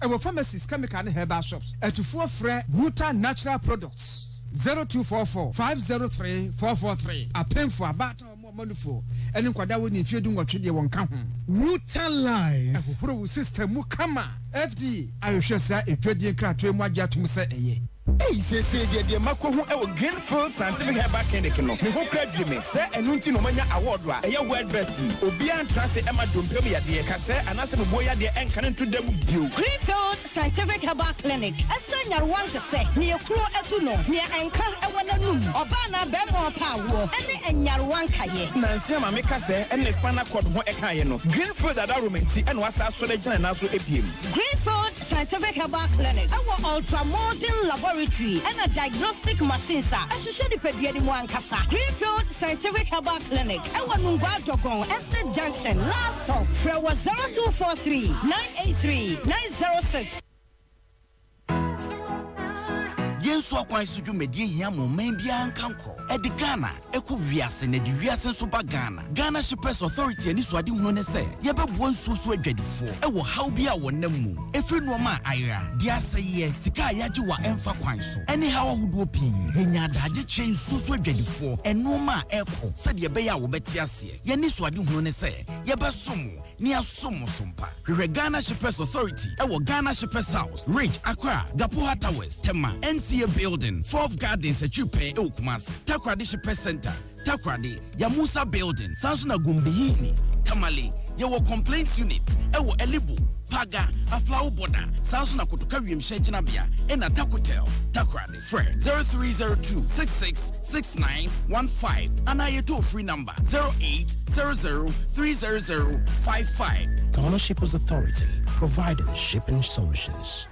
ewo pharmacies chemical ne herbal shops etufuo frɛ Ruta Natural Products 0244 503 443 apemfo abata manufo ene nkwada wo ni fiedu nwotwe de won ka ho Ruta Life ehoro system mu kama FD ayehwɛ sa etwadie krato mu agya tum sɛ eye Hey, say, dear Mako, who our Greenfield Scientific Herbal Clinic, no, who crab dreaming, sir, and Unti Mania Award, a your word bestie, Obian Transit Emma Dumpemia, dear Cassette, and Asa Boya, dear, and Canon to them due. Greenfield Scientific Herbal Clinic, a senior want to say, near Kro Etuno, near Anchor, and Wananum, Obana, Bemo Power, and Yarwankaye. Nancy, Mamma say, and Espana Cod, Ekayano, Greenfield at Arumanti, and was our Solejan and also APM. Greenfield Scientific Herbal Clinic, our ultra modern laboratory. And a diagnostic machine, sir. I should share the Pediadi Mwankasa. Greenfield Scientific Herbal Clinic. Our Nunga Dogon, Estate Junction. Last stop. Frewa 0243 983 906. Yenso akwan suju medie hia mo man bia nkanko e de Ghana eko wiase na de wiase so ba Ghana Shippers Authority ani so ade hunu ne se ye bebo nsuo so adwadifo e wo haw bia wonam mu efri no ma ayra dia seye sika yaje wa emfa kwan so ene haw ahodo pii henya daje chen nsuo so adwadifo eno ma eko se de be ya wo beti ase ye ni so ade hunu ne se ye besom ni asom sompa Ghana Shippers Authority e wo Ghana Shippers House Ridge Accra Gapoha Towers Tema NCA Building 4th Gardens Echupe Okumas Takrade Shippers Center Takrade Yamusa Building Sansuna Gumbihini Tamale Yewo Complaints Unit Ewo Elibu Paga Aflau Border Sansuna Kutuka Shejinabia Ena Takutel Takrade Fred 0302 666915 and I toll free number 0800300555. Ghana Shippers Authority, providing shipping solutions.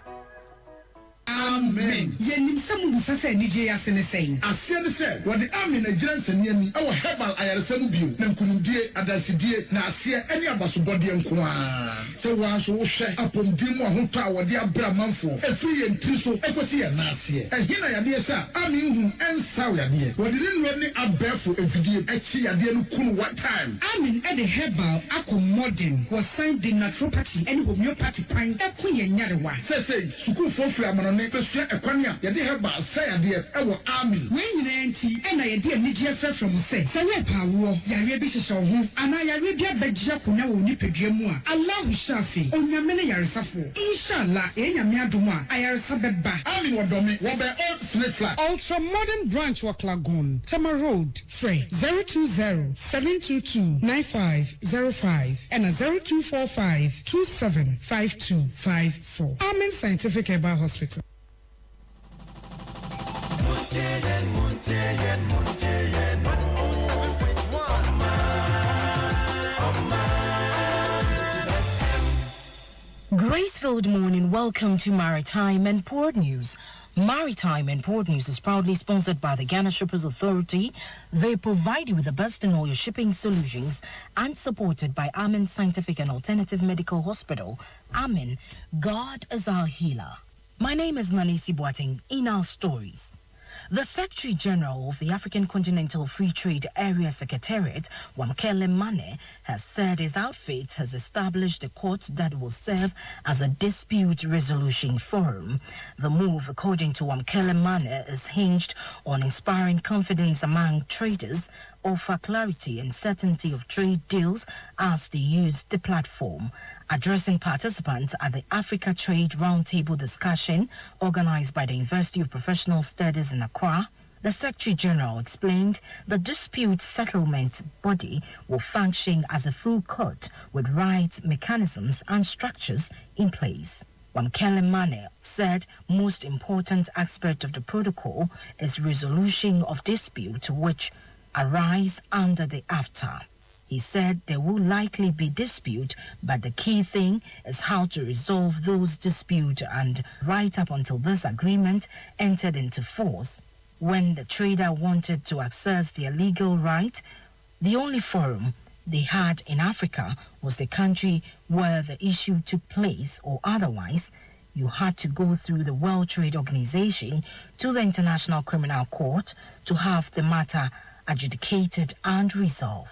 Amen. Yenim samu sasa nije ya sene sein. Asia ne se, wode amen na giran saniani awo herbal ayaresam bio na nkunumdie adasidie na asia ene abasobode nkoa. Se wanso wo hwe apomdim ahoto a wode abra manfo efri ye ntri so ekosi ye na asie. Ehina yade sha amen hu ensaw yade. Wode ne nwe ne abefo efidie echi yade no kunu one time. Amen e de herbal akọ modern was signed the naturopathy and homeopathy pan ekunye nyarewa. Say sukuu fofri amano ne besua ekwania yade herbal say yade ewo amen. We nyina enti e na yade anigye afra from say we pawo yare bi hyehye ho ana yare bi abagye konya wo nipadua mu a Allah shafi onyame ne yaresafo inshallah enyame adom a ayaresa beba. Amen wodomi wo be old snake flat Ultra modern branch wa Klagon Tama Road Frey 020-722-9505 and 0245-275254. Amen Scientific Herbal Hospital. Grace-filled morning, welcome to Maritime and Port News. Maritime and Port News is proudly sponsored by the Ghana Shippers Authority. They provide you with the best in all your shipping solutions and supported by Amen Scientific and Alternative Medical Hospital. Amen, God is our healer. My name is Nanisi Boateng. In our stories, The Secretary General of the African Continental Free Trade Area Secretariat, Wamkele Mane, has said his outfit has established a court that will serve as a dispute resolution forum. The move, according to Wamkele Mane, is hinged on inspiring confidence among traders, offer clarity and certainty of trade deals as they use the platform. Addressing participants at the Africa Trade Roundtable discussion organized by the University of Professional Studies in Accra, the Secretary General explained the dispute settlement body will function as a full court with rights, mechanisms and structures in place. Wamkele Mane said most important aspect of the protocol is resolution of dispute which arise under the AFTA. He said there will likely be dispute, but the key thing is how to resolve those disputes, and right up until this agreement entered into force, when the trader wanted to access their legal right, the only forum they had in Africa was the country where the issue took place, or otherwise you had to go through the World Trade Organization to the International Criminal Court to have the matter adjudicated and resolved.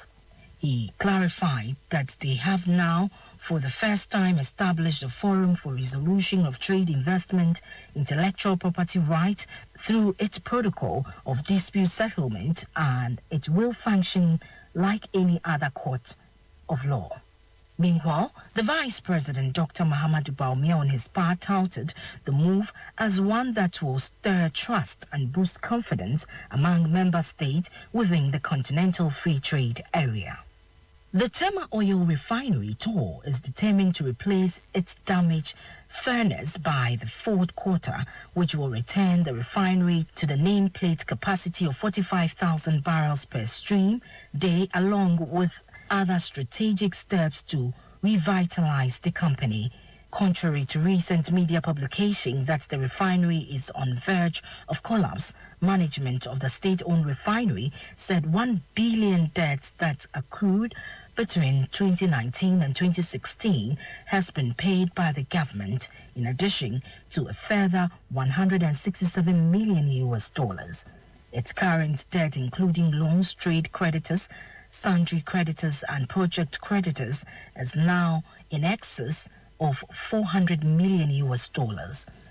He clarified that they have now, for the first time, established a forum for resolution of trade, investment, intellectual property rights through its protocol of dispute settlement, and it will function like any other court of law. Meanwhile, the Vice President, Dr. Mahamadou Bawumia, on his part, touted the move as one that will stir trust and boost confidence among member states within the Continental Free Trade Area. The Tema Oil Refinery, TOR, is determined to replace its damaged furnace by the fourth quarter, which will return the refinery to the nameplate capacity of 45,000 barrels per stream day, along with other strategic steps to revitalize the company. Contrary to recent media publication that the refinery is on verge of collapse, management of the state-owned refinery said 1 billion debts that accrued between 2019 and 2016 has been paid by the government, in addition to a further $167 million. Its current debt, including loans, trade creditors, sundry creditors and project creditors, is now in excess of $400 million.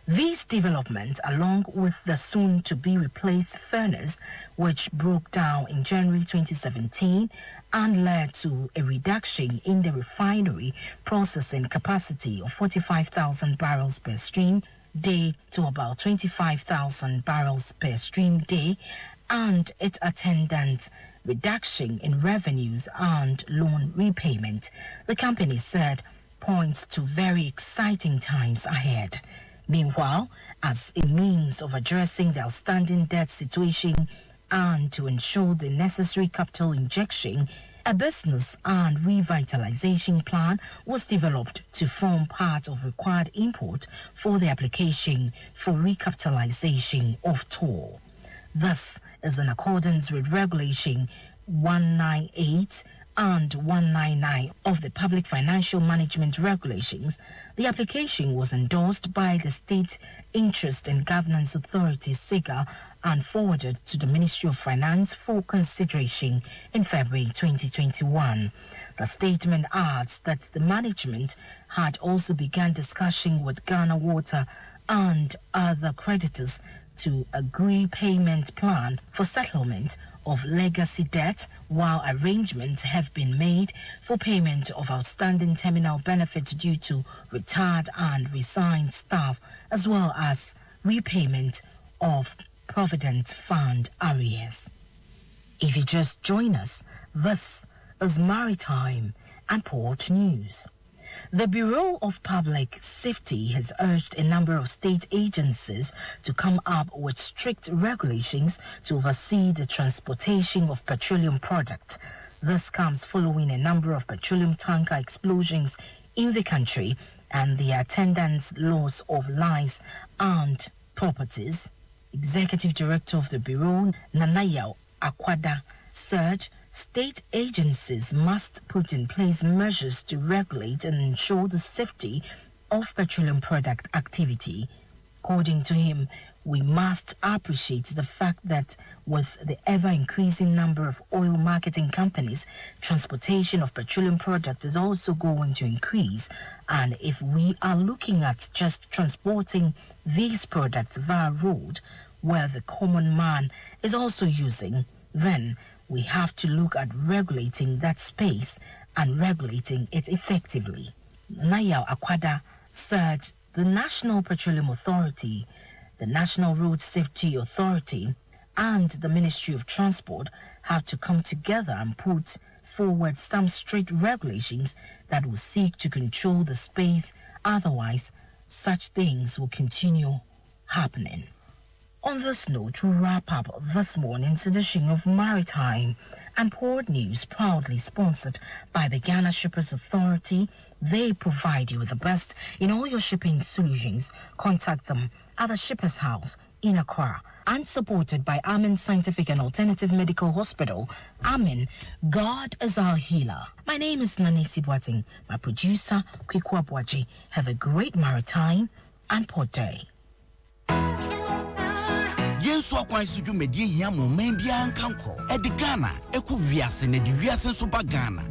These developments, along with the soon-to-be replaced furnace, which broke down in January 2017 and led to a reduction in the refinery processing capacity of 45,000 barrels per stream day to about 25,000 barrels per stream day, and its attendant reduction in revenues and loan repayment, the company said points to very exciting times ahead. Meanwhile, as a means of addressing the outstanding debt situation and to ensure the necessary capital injection, a business and revitalization plan was developed to form part of required input for the application for recapitalization of TOR. This is in accordance with Regulation 198 and 199 of the Public Financial Management Regulations. The application was endorsed by the State Interest and Governance Authority, SIGA, and forwarded to the Ministry of Finance for consideration in February 2021. The statement adds that the management had also begun discussion with Ghana Water and other creditors to agree payment plan for settlement of legacy debt, while arrangements have been made for payment of outstanding terminal benefits due to retired and resigned staff, as well as repayment of Provident Fund arrears. If you just join us, this is Maritime and Port News. The Bureau of Public Safety has urged a number of state agencies to come up with strict regulations to oversee the transportation of petroleum products. This comes following a number of petroleum tanker explosions in the country and the attendant loss of lives and properties. Executive Director of the Bureau, Nanaya Akwada, said state agencies must put in place measures to regulate and ensure the safety of petroleum product activity. According to him, we must appreciate the fact that with the ever-increasing number of oil marketing companies, transportation of petroleum products is also going to increase. And if we are looking at just transporting these products via road, where the common man is also using, then we have to look at regulating that space and regulating it effectively. Naya Akwada said the National Petroleum Authority, the National Road Safety Authority, and the Ministry of Transport have to come together and put forward some strict regulations that will seek to control the space. Otherwise, such things will continue happening. On this note, to wrap up this morning's edition of Maritime and Port News, proudly sponsored by the Ghana Shippers Authority. They provide you with the best in all your shipping solutions. Contact them at the Shippers House in Accra, and supported by Amen Scientific and Alternative Medical Hospital. Amen, God is our healer. My name is Nanesi Boating. My producer, Kwikwa Boaji. Have a great Maritime and Port Day. Yesu akwan suju medie hia mo man bia nkanko. Edi Ghana, eku wiase na di wiase so ba Ghana.